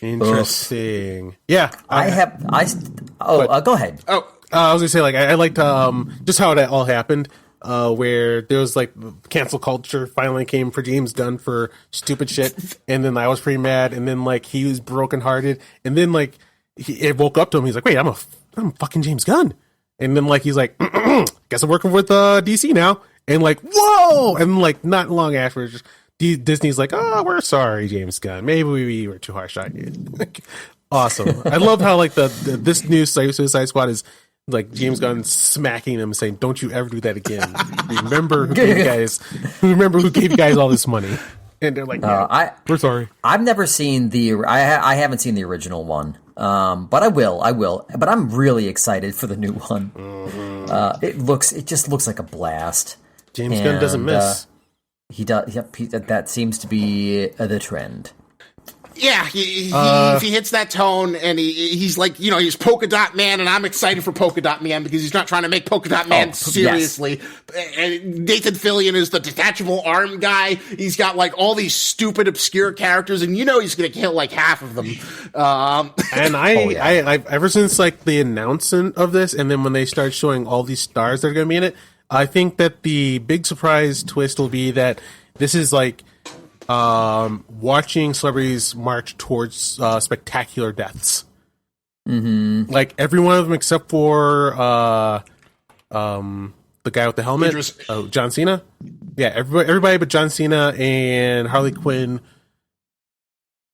Interesting. Yeah. go ahead. I was gonna say, like, I liked just how that all happened, where there was like cancel culture finally came for James Gunn for stupid shit, and then I was pretty mad, and then like he was brokenhearted, and then like it woke up to him. He's like, wait, I'm fucking James Gunn, and then like he's like, guess I'm working with DC now, and like whoa, and like not long after. Disney's like, oh, we're sorry, James Gunn. Maybe we were too harsh on you. Awesome. I love how like this new Suicide Squad is like James Gunn smacking them, saying, "Don't you ever do that again. Remember who gave you guys all this money." And they're like, "We're sorry." I've never seen I haven't seen the original one, but I will. But I'm really excited for the new one. Mm-hmm. It just looks like a blast. James Gunn doesn't miss. He does. Yep, that seems to be the trend. Yeah, if he hits that tone and he's like, he's Polka Dot Man, and I'm excited for Polka Dot Man because he's not trying to make Polka Dot Man seriously. Yes. And Nathan Fillion is the detachable arm guy. He's got like all these stupid, obscure characters, and he's going to kill like half of them. And I've ever since like the announcement of this, and then when they start showing all these stars that are going to be in it, I think that the big surprise twist will be that this is like watching celebrities march towards spectacular deaths. Mm-hmm. Like every one of them except for the guy with the helmet, John Cena. Yeah, everybody but John Cena and Harley Quinn,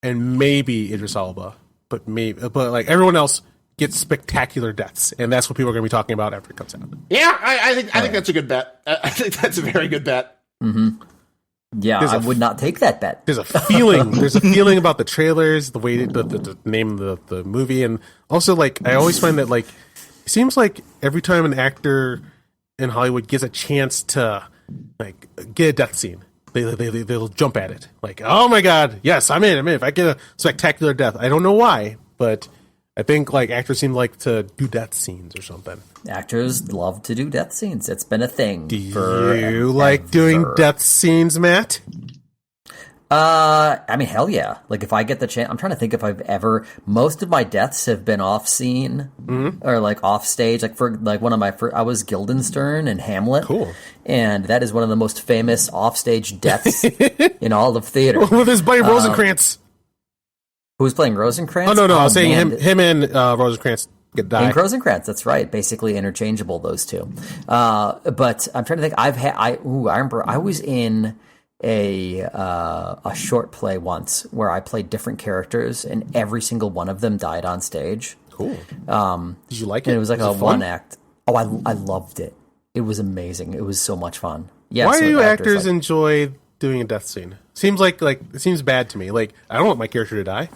and maybe Idris Elba, but like everyone else gets spectacular deaths, and that's what people are going to be talking about after it comes out. Yeah, I think that's a good bet. I think that's a very good bet. Mm-hmm. Yeah, I would not take that bet. There's a feeling. There's a feeling about the trailers, the way the name of the movie, and also like I always find that like it seems like every time an actor in Hollywood gets a chance to like get a death scene, they'll jump at it. Like, oh my god, yes, I'm in. If I get a spectacular death, I don't know why, but I think like actors seem like to do death scenes or something. Actors love to do death scenes. It's been a thing. Do you like doing death scenes, Matt? I mean, hell yeah. Like if I get the chance, I'm trying to think if I've ever. Most of my deaths have been off scene or like off stage. Like for like one of my first, I was Guildenstern in Hamlet. Cool. And that is one of the most famous offstage deaths in all of theater. With his buddy Rosencrantz. Who's playing Rosencrantz? Oh, no. I was saying him and Rosencrantz get die. And Rosencrantz, that's right. Basically interchangeable, those two. But I'm trying to think. I remember I was in a short play once where I played different characters, and every single one of them died on stage. Cool. Did you like it? And it was like a one act. Oh, I loved it. It was amazing. It was so much fun. Yeah. Why do actors enjoy doing a death scene? Seems like it seems bad to me. Like I don't want my character to die.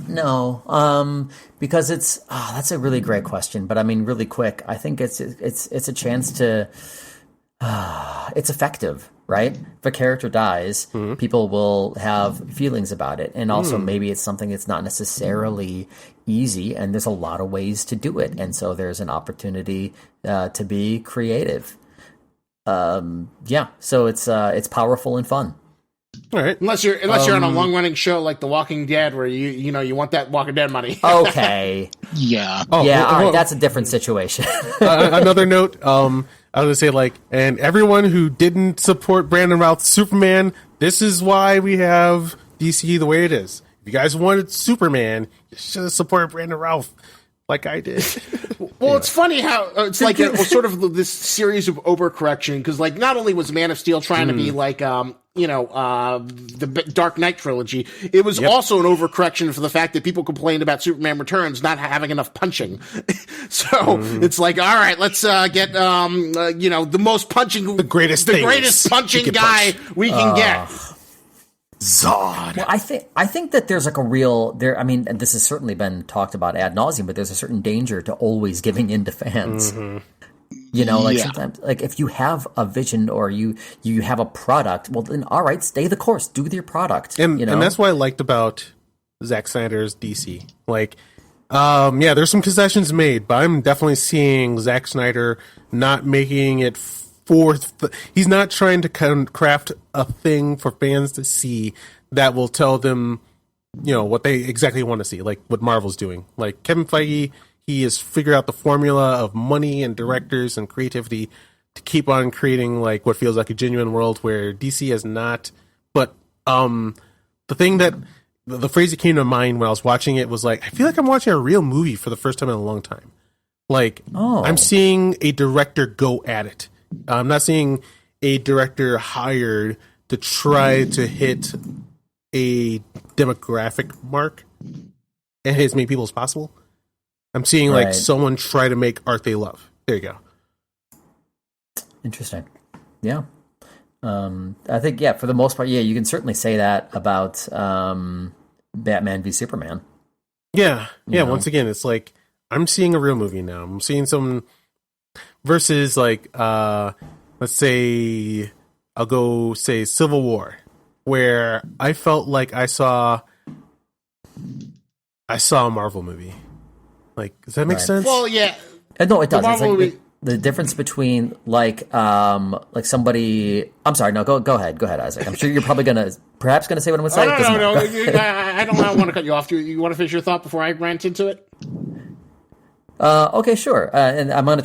No, because that's a really great question. But I mean, really quick, I think it's a chance to. It's effective, right? If a character dies, people will have feelings about it, and also maybe it's something that's not necessarily easy, and there's a lot of ways to do it, and so there's an opportunity to be creative. Yeah, so it's powerful and fun. All right. Unless you're on a long running show like The Walking Dead, where you want that Walking Dead money. Okay. Yeah. All right. That's a different situation. Another note. I was gonna say like, and everyone who didn't support Brandon Routh's Superman, this is why we have DC the way it is. If you guys wanted Superman, you should have supported Brandon Routh. Like I did. Well, it's funny how it's like sort of this series of overcorrection, because like not only was Man of Steel trying to be like the Dark Knight trilogy, it was also an overcorrection for the fact that people complained about Superman Returns not having enough punching. So it's like, all right, let's get the most punching, the greatest punching guy we can get. Zod. Well, I think that there's like a real there. I mean, and this has certainly been talked about ad nauseum, but there's a certain danger to always giving in to fans. Mm-hmm. You know, like sometimes, like if you have a vision or you have a product, well then all right, stay the course, do with your product. And you know? and that's what I liked about Zack Snyder's DC. Like, yeah, there's some concessions made, but I'm definitely seeing Zack Snyder not making it he's not trying to craft a thing for fans to see that will tell them, you know, what they exactly want to see, like what Marvel's doing. Like Kevin Feige, he has figured out the formula of money and directors and creativity to keep on creating like what feels like a genuine world where DC has not. But the thing that the phrase that came to mind when I was watching it was like, I feel like I'm watching a real movie for the first time in a long time. Like, I'm seeing a director go at it. I'm not seeing a director hired to try to hit a demographic mark and hit as many people as possible. I'm seeing like someone try to make art they love. There you go. Interesting. Yeah. I think, yeah, for the most part, yeah, you can certainly say that about Batman v Superman. Yeah. Yeah. You know? Once again, it's like I'm seeing a real movie now. I'm seeing some versus like, let's say I'll go say Civil War, where I felt like I saw a Marvel movie. Like, does that make sense? Well, yeah. No, it does. It's like the difference between like somebody. I'm sorry. No, go ahead. Go ahead, Isaac. I'm sure you're probably perhaps gonna say what I'm gonna say. No. I don't want to cut you off. You want to finish your thought before I rant into it? Okay, sure. And I'm gonna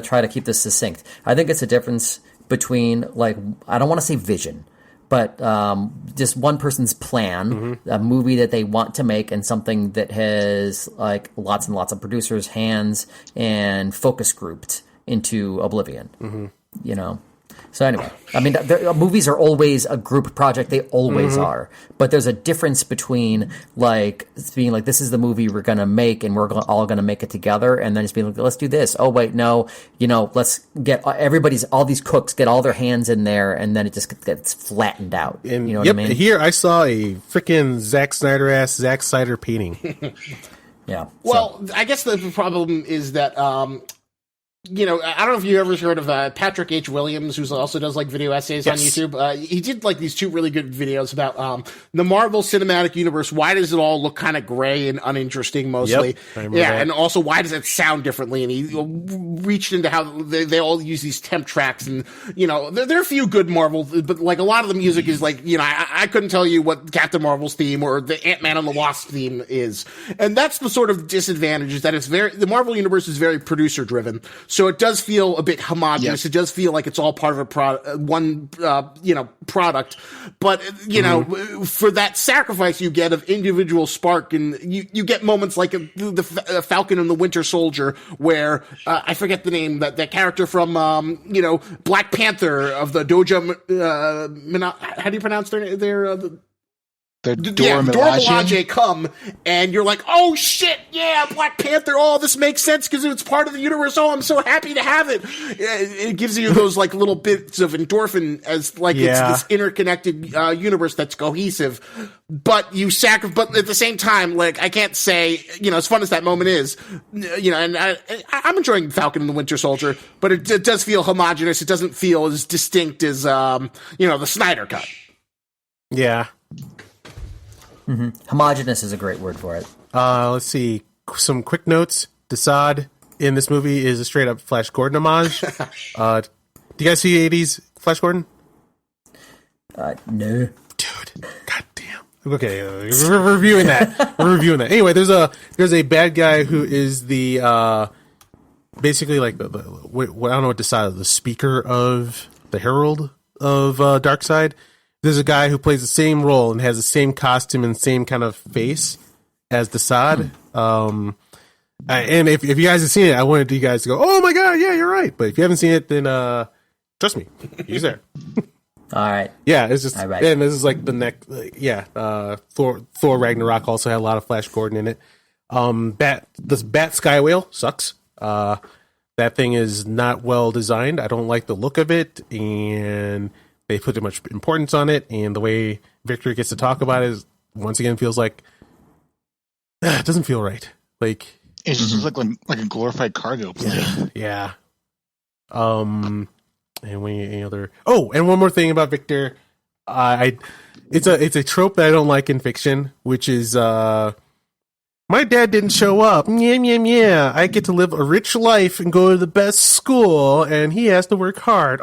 try to keep this succinct. I think it's a difference between like, I don't want to say vision, but just one person's plan, a movie that they want to make, and something that has like lots and lots of producers' hands and focus grouped into oblivion. You know. So anyway, I mean, movies are always a group project. They always are. But there's a difference between like being like, this is the movie we're going to make and we're all going to make it together. And then just being like, let's do this. Oh, wait, no, you know, let's get all these cooks, get all their hands in there. And then it just gets flattened out. And, you know what I mean? Here I saw a freaking Zack Snyder painting. Yeah. Well, I guess the problem is that, you know, I don't know if you ever heard of Patrick H. Williams, who also does like video essays on YouTube. He did like these two really good videos about the Marvel Cinematic Universe. Why does it all look kind of gray and uninteresting mostly? Yeah, and also why does it sound differently? And he reached into how they all use these temp tracks, and you know, there are a few good Marvel, but like a lot of the music is like, you know, I couldn't tell you what Captain Marvel's theme or the Ant-Man and the Wasp theme is, and that's the sort of disadvantage, is that the Marvel Universe is very producer driven. So it does feel a bit homogenous. It does feel like it's all part of one product. But, you know, for that sacrifice you get of individual spark, and you get moments like the Falcon and the Winter Soldier, where, I forget the name, that character from, Black Panther of the Doja, how do you pronounce their Dora Milaje come, and you're like, oh shit, yeah, Black Panther, oh, this makes sense because it's part of the universe, oh, I'm so happy to have it. It gives you those like little bits of endorphin as like it's this interconnected universe that's cohesive, but but at the same time, like, I can't say, you know, as fun as that moment is, you know, and I'm enjoying Falcon and the Winter Soldier, but it does feel homogenous. It doesn't feel as distinct as, the Snyder Cut. Yeah. Homogenous is a great word for it. Let's see. Some quick notes. Desaad in this movie is a straight up Flash Gordon homage. Do you guys see 80s Flash Gordon? No. Dude, goddamn. Okay, we're reviewing that. Anyway, there's a bad guy who is the basically like I don't know what Desaad is, the speaker of the Herald of Darkseid. There's a guy who plays the same role and has the same costume and same kind of face as Desaad. And if you guys have seen it, I wanted you guys to go, oh my god, yeah, you're right. But if you haven't seen it, then trust me, he's there. All right. Yeah, it's just, all right. And this is like the next, Thor Ragnarok also had a lot of Flash Gordon in it. This Bat Sky Whale sucks. That thing is not well designed. I don't like the look of it, and they put too much importance on it, and the way Victor gets to talk about it is, once again, feels like it doesn't feel right. Like it's just like a glorified cargo plane. Yeah. And any other? Oh, and one more thing about Victor. It's a trope that I don't like in fiction, which is my dad didn't show up. Yeah. I get to live a rich life and go to the best school, and he has to work hard.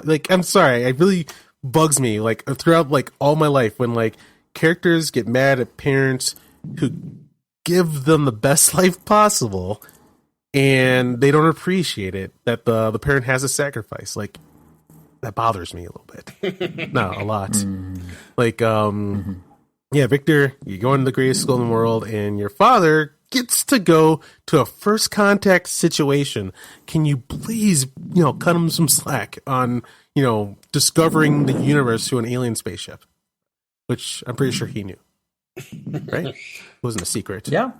Like, I'm sorry, it really bugs me. Like, throughout like all my life, when like characters get mad at parents who give them the best life possible, and they don't appreciate it, that the parent has a sacrifice. Like, that bothers me a little bit. No, a lot. Like, yeah, Victor, you go into the greatest school in the world, and your father gets to go to a first contact situation. Can you please, cut him some slack on, discovering the universe through an alien spaceship? Which I'm pretty sure he knew. Right? It wasn't a secret. Yeah.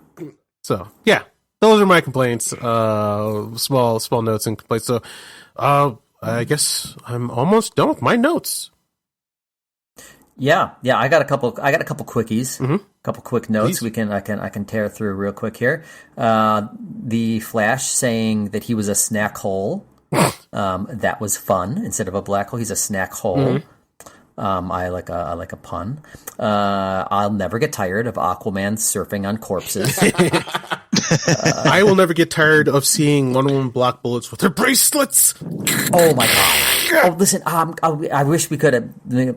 So, yeah. Those are my complaints. Small notes and complaints. So, I guess I'm almost done with my notes. Yeah. I got a couple quickies, a couple quick notes. Please. I can tear through real quick here. The Flash saying that he was a snack hole. That was fun. Instead of a black hole, he's a snack hole. I like a pun. I'll never get tired of Aquaman surfing on corpses. I will never get tired of seeing Wonder Woman block bullets with her bracelets. Oh my god! Oh, listen, I wish we could have.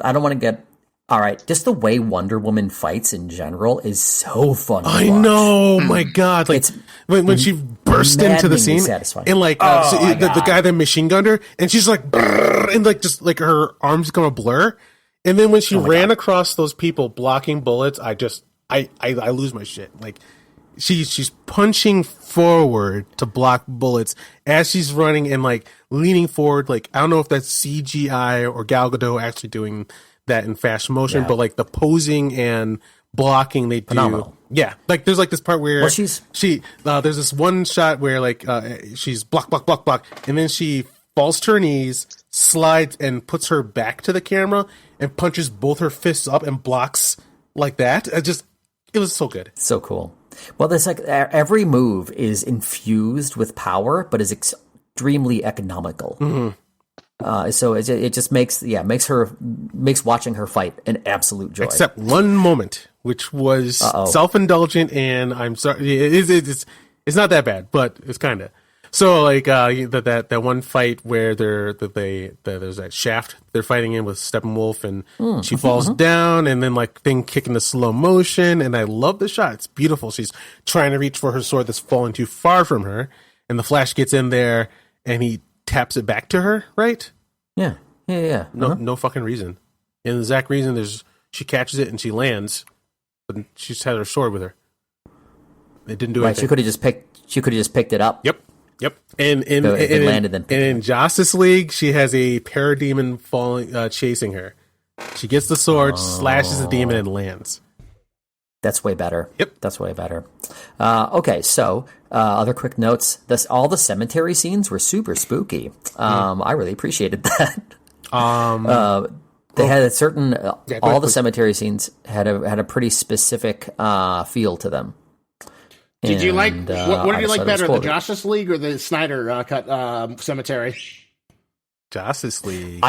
I don't want to get. All right, just the way Wonder Woman fights in general is so fun. I know, my god! Like it's when she burst into the scene, satisfying. And like the guy that machine gunned her, and she's like, and like just like her arms gonna blur. And then when she ran across those people blocking bullets, I lose my shit. Like she's punching forward to block bullets as she's running and like leaning forward. Like, I don't know if that's CGI or Gal Gadot actually doing that in fast motion, but like the posing and blocking they do. Phenomenal. Yeah. Like there's like this part where there's this one shot where like she's block, and then she falls to her knees, slides and puts her back to the camera and punches both her fists up and blocks like that. It was so good. So cool. Well, there's like every move is infused with power, but is extremely economical. So it just makes watching her fight an absolute joy. Except one moment, which was self-indulgent, and I'm sorry, it's not that bad, but it's kind of. So like that one fight where there's that shaft they're fighting in with Steppenwolf, and she falls down, and then like thing kicking the slow motion, and I love the shot. It's beautiful. She's trying to reach for her sword that's falling too far from her, and the Flash gets in there and he taps it back to her, right? Yeah. No fucking reason. In the exact reason, she catches it and she lands, but she just had her sword with her. It didn't do anything. She could have just picked it up. Yep. And in Josstice League, she has a parademon chasing her. She gets the sword, slashes the demon, and lands. That's way better. Yep. That's way better. Okay, so other quick notes. All the cemetery scenes were super spooky. I really appreciated that. They had a certain. All the cemetery scenes had a pretty specific feel to them. Did you like what did you like better, the Justice League or the Snyder cut cemetery? Justice League.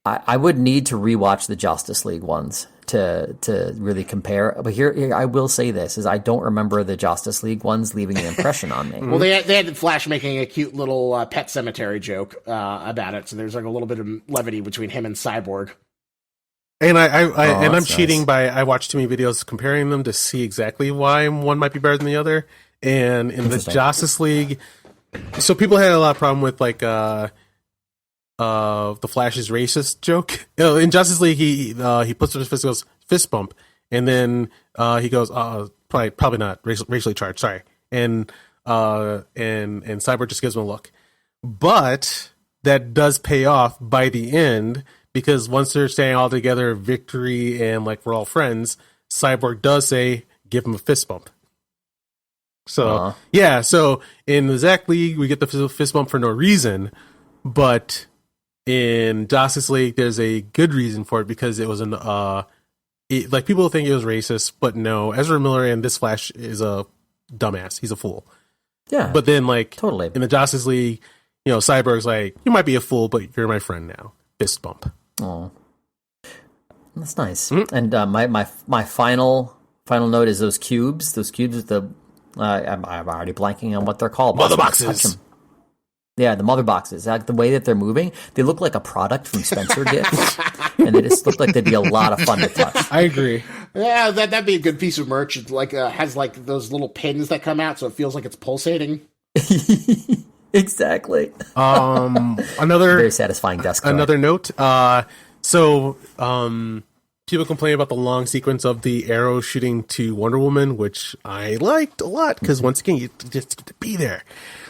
I would need to rewatch the Justice League ones to really compare. But here I will say this: is I don't remember the Justice League ones leaving an impression on me. Well, they had Flash making a cute little pet cemetery joke about it, so there's like a little bit of levity between him and Cyborg. And I'm cheating by I watched too many videos comparing them to see exactly why one might be better than the other. And in the Justice League, so people had a lot of problem with like the Flash's racist joke. In Justice League, he puts up his fist, goes fist bump, and then he goes probably not racially charged. Sorry, and Cyborg just gives him a look, but that does pay off by the end. Because once they're staying all together, victory and like we're all friends, Cyborg does say, give him a fist bump. So, so in the Zack League, we get the fist bump for no reason, but in Justice League, there's a good reason for it because it was like people think it was racist, but no, Ezra Miller in this Flash is a dumbass. He's a fool. Yeah. But then like totally in the Justice League, Cyborg's like, you might be a fool, but you're my friend now. Fist bump. Oh, that's nice. Mm-hmm. And my final note is those cubes with the I'm already blanking on what they're called. Mother boxes. Yeah, the mother boxes. The way that they're moving, they look like a product from Spencer Gifts, and they just look like they'd be a lot of fun to touch. I agree. Yeah, that'd be a good piece of merch. It has like those little pins that come out, so it feels like it's pulsating. Exactly. Another very satisfying desk toy. Another note. People complain about the long sequence of the arrow shooting to Wonder Woman, which I liked a lot because once again, you just get to be there.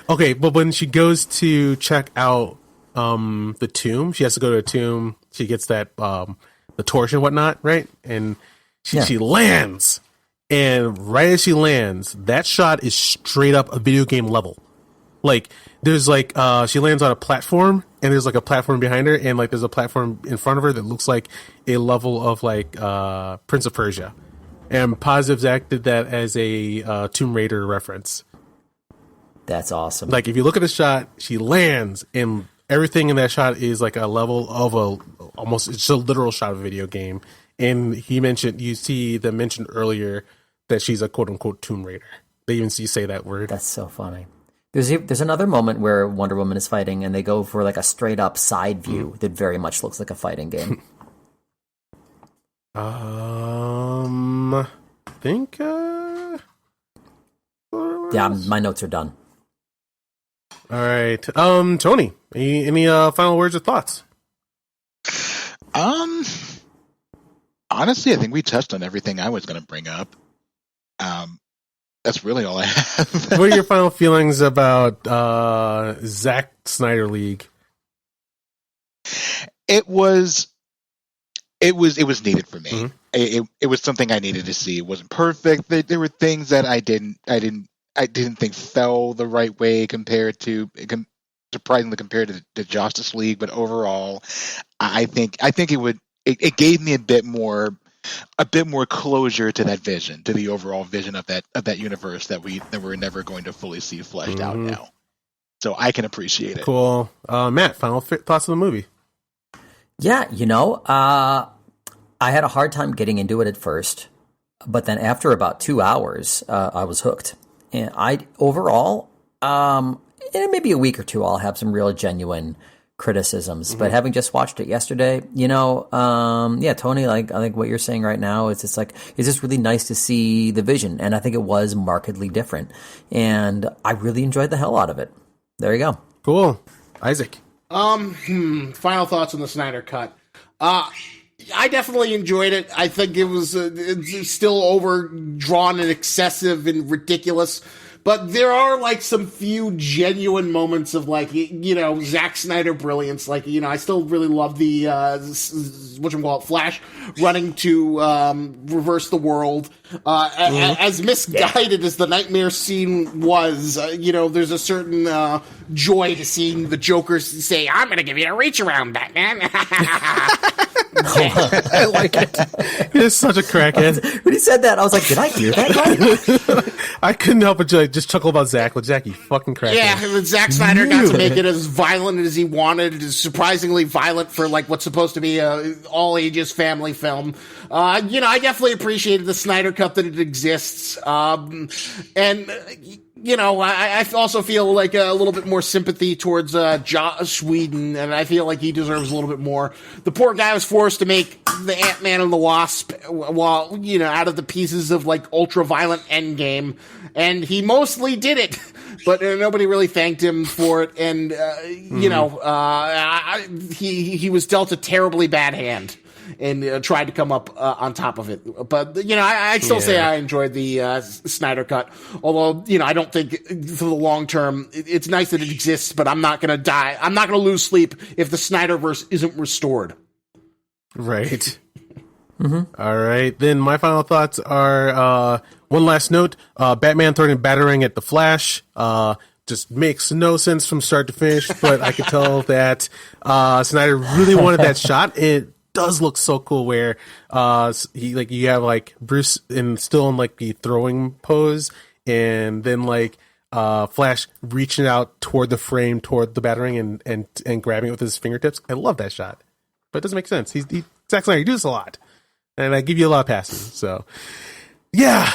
Okay, but when she goes to check out the tomb, she has to go to a tomb. She gets that the torch and whatnot, right? And she lands, and right as she lands, that shot is straight up a video game level. Like there's like she lands on a platform, and there's like a platform behind her, and like there's a platform in front of her that looks like a level of like Prince of Persia. And positive Zach did that as a Tomb Raider reference. That's awesome. Like if you look at the shot, she lands, and everything in that shot is like a level of almost it's a literal shot of a video game. And you see them mentioned earlier that she's a quote unquote Tomb Raider. They even say that word. That's so funny. There's another moment where Wonder Woman is fighting, and they go for like a straight up side view that very much looks like a fighting game. I think. Yeah, my notes are done. All right, Tony. Any final words or thoughts? Honestly, I think we touched on everything I was going to bring up. That's really all I have. What are your final feelings about Zack Snyder League? It was needed for me. Mm-hmm. It was something I needed to see. It wasn't perfect. There were things that I didn't think fell the right way surprisingly compared to Josstice League. But overall, I think it gave me a bit more closure to that vision, to the overall vision of that universe that we're never going to fully see fleshed out now. So I can appreciate it. Cool. Matt, final thoughts on the movie? Yeah, I had a hard time getting into it at first, but then after about 2 hours, I was hooked. And overall, in maybe a week or two, I'll have some real genuine criticisms. But having just watched it yesterday, Tony, like I think what you're saying right now is it's just really nice to see the vision, and I think it was markedly different, and I really enjoyed the hell out of it. There you go. Cool. Isaac. Final thoughts on the Snyder Cut. I definitely enjoyed it. I think it was it's still overdrawn and excessive and ridiculous. But there are, like, some few genuine moments of, like, Zack Snyder brilliance. Like, I still really love the, Flash running to reverse the world. As misguided as the nightmare scene was, there's a certain joy to seeing the Joker say, I'm going to give you a reach around, Batman. I like it. He's such a crackhead. When he said that, I was like, did I hear that right? I couldn't help but just chuckle about Zach. Like, Zach, you fucking crackhead. Yeah, Zack Snyder got to make it as violent as he wanted. It is surprisingly violent for, like, what's supposed to be a all-ages family film. I definitely appreciated the Snyder Cut that it exists. I also feel like a little bit more sympathy towards Joss Whedon, and I feel like he deserves a little bit more. The poor guy was forced to make the Ant-Man and the Wasp while, out of the pieces of, like, ultra-violent Endgame, and he mostly did it, but nobody really thanked him for it, and, he was dealt a terribly bad hand. And tried to come up on top of it. But, I still say I enjoyed the Snyder Cut. Although, I don't think for the long term, it's nice that it exists, but I'm not going to die. I'm not going to lose sleep if the Snyderverse isn't restored. Right. All right. Then my final thoughts are, one last note, Batman throwing batarang at the Flash, just makes no sense from start to finish, but I could tell that Snyder really wanted that shot. It does look so cool where you have like Bruce still in like the throwing pose, and then like Flash reaching out toward the frame, toward the battering, and grabbing it with his fingertips. I love that shot, but it doesn't make sense. Zack Snyder, he does this a lot, and I give you a lot of passes. So yeah,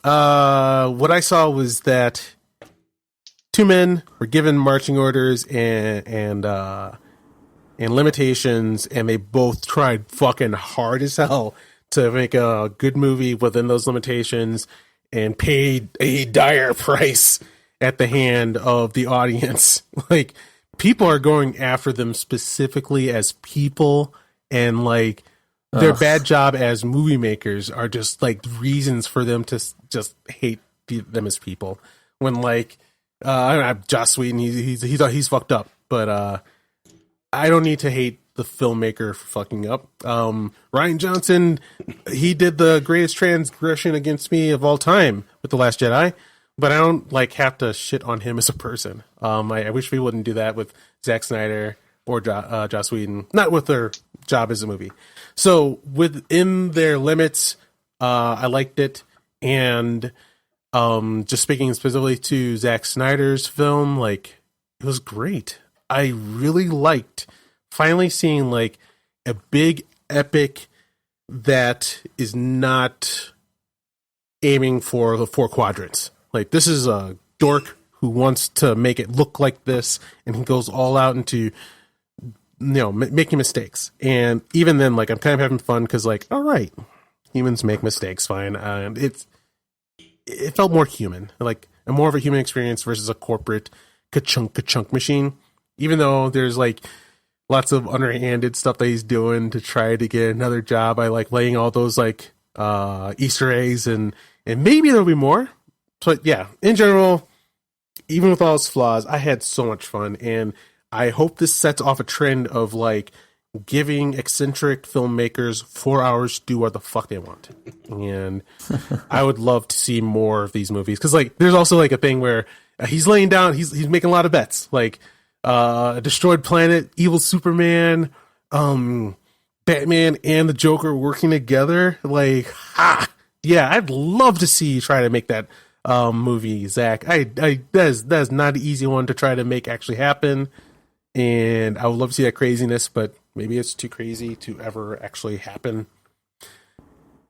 what I saw was that two men were given marching orders and limitations, and they both tried fucking hard as hell to make a good movie within those limitations, and paid a dire price at the hand of the audience. Like, people are going after them specifically as people, and like their bad job as movie makers are just like reasons for them to just hate them as people. When like I don't know, Joss Whedon, he's fucked up, but I don't need to hate the filmmaker for fucking up. Rian Johnson, he did the greatest transgression against me of all time with The Last Jedi, but I don't like have to shit on him as a person. I wish we wouldn't do that with Zack Snyder or Joss Whedon, not with their job as a movie. So within their limits, I liked it. And just speaking specifically to Zack Snyder's film, like, it was great. I really liked finally seeing like a big epic that is not aiming for the four quadrants. Like, this is a dork who wants to make it look like this, and he goes all out into, making mistakes. And even then, like, I'm kind of having fun because, like, all right, humans make mistakes, fine. It felt more human, like more of a human experience versus a corporate ka-chunk machine. Even though there's like lots of underhanded stuff that he's doing to try to get another job, I like laying all those like Easter eggs, and maybe there'll be more. But yeah, in general, even with all its flaws, I had so much fun, and I hope this sets off a trend of like giving eccentric filmmakers 4 hours to do what the fuck they want. And I would love to see more of these movies, because like there's also like a thing where he's laying down, he's making a lot of bets, like a destroyed planet, evil Superman, Batman and the Joker working together. Like, yeah, I'd love to see you try to make that movie, Zach. That's not an easy one to try to make actually happen, and I would love to see that craziness, but maybe it's too crazy to ever actually happen.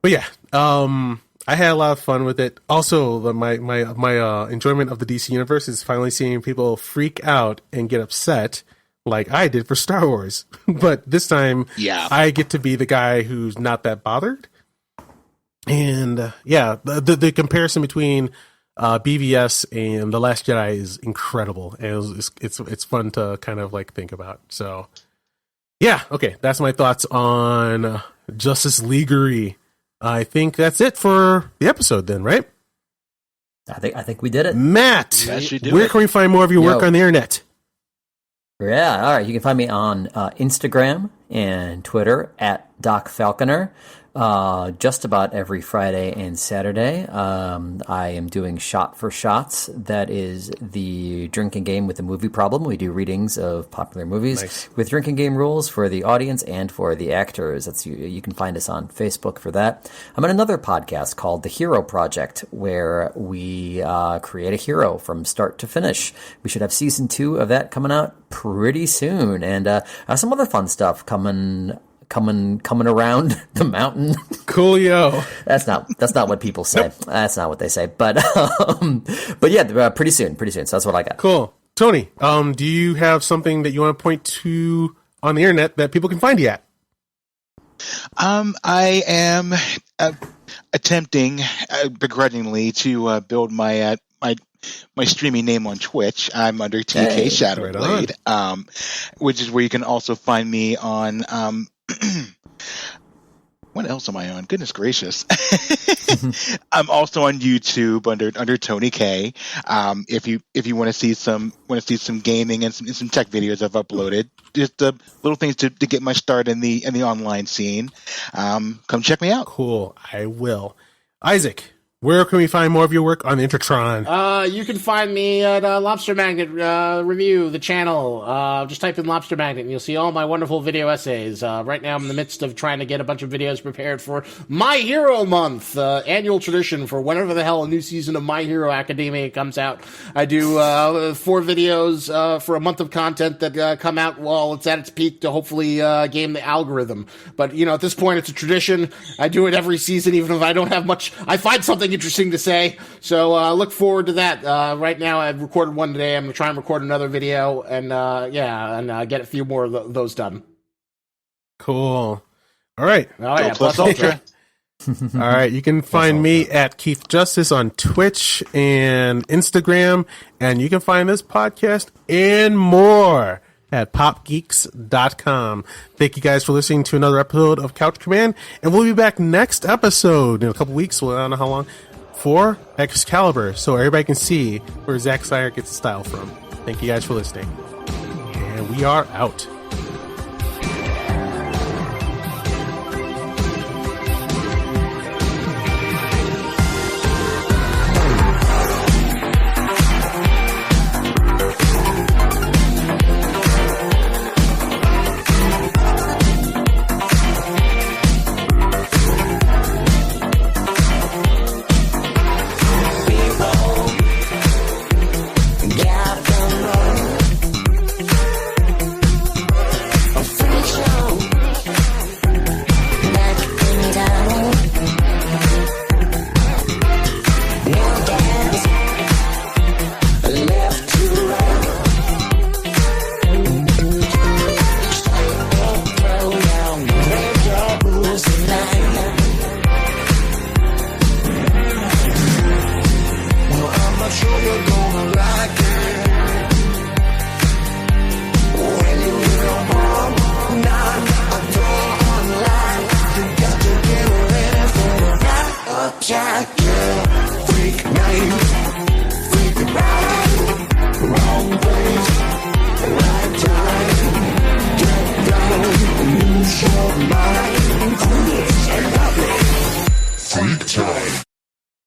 But yeah, I had a lot of fun with it. Also, my enjoyment of the DC universe is finally seeing people freak out and get upset like I did for Star Wars. But this time, yeah, I get to be the guy who's not that bothered. And yeah, the comparison between BVS and The Last Jedi is incredible, and it's fun to kind of like think about. So yeah, okay, that's my thoughts on Justice Leaguery. I think that's it for the episode then, right? I think we did it. Matt, where can we find more of your work on the internet? Yeah, all right. You can find me on Instagram and Twitter at Doc Falconer. Just about every Friday and Saturday, I am doing Shot for Shots. That is the drinking game with the movie problem. We do readings of popular movies with drinking game rules for the audience and for the actors. That's you can find us on Facebook for that. I'm on another podcast called The Hero Project, where we create a hero from start to finish. We should have season 2 of that coming out pretty soon, and some other fun stuff coming around the mountain. Coolio. That's not what people say. Nope. That's not what they say. But yeah, pretty soon. So that's what I got. Cool. Tony, do you have something that you want to point to on the internet that people can find you at? I am attempting, begrudgingly, to build my streaming name on Twitch. I'm under TK Shadowblade, which is where you can also find me on. What else am I on? Goodness gracious! I'm also on YouTube under Tony K. If you want to see some gaming and some tech videos I've uploaded, just little things to get my start in the online scene. Come check me out. Cool, I will. Isaac, Where can we find more of your work on the Intertron? You can find me at Lobster Magnet Review, the channel. Just type in Lobster Magnet and you'll see all my wonderful video essays. Right now I'm in the midst of trying to get a bunch of videos prepared for My Hero Month, annual tradition for whenever the hell a new season of My Hero Academia comes out. I do 4 videos for a month of content that come out while it's at its peak to hopefully game the algorithm. But, at this point it's a tradition. I do it every season, even if I don't have much. I find something interesting to say, so look forward to that. Right now I've recorded one today. I'm gonna try and record another video and get a few more of those done. Cool. All right. Plus Ultra. All right, you can find me at Keith Josstice on Twitch and Instagram, and you can find this podcast and more at popgeeks.com. Thank you guys for listening to another episode of Couch Command, and we'll be back next episode in a couple weeks. Well, I don't know how long, for EXCALIBUR, so everybody can see where Zack Snyder gets his style from. Thank you guys for listening, and we are out. Freak time.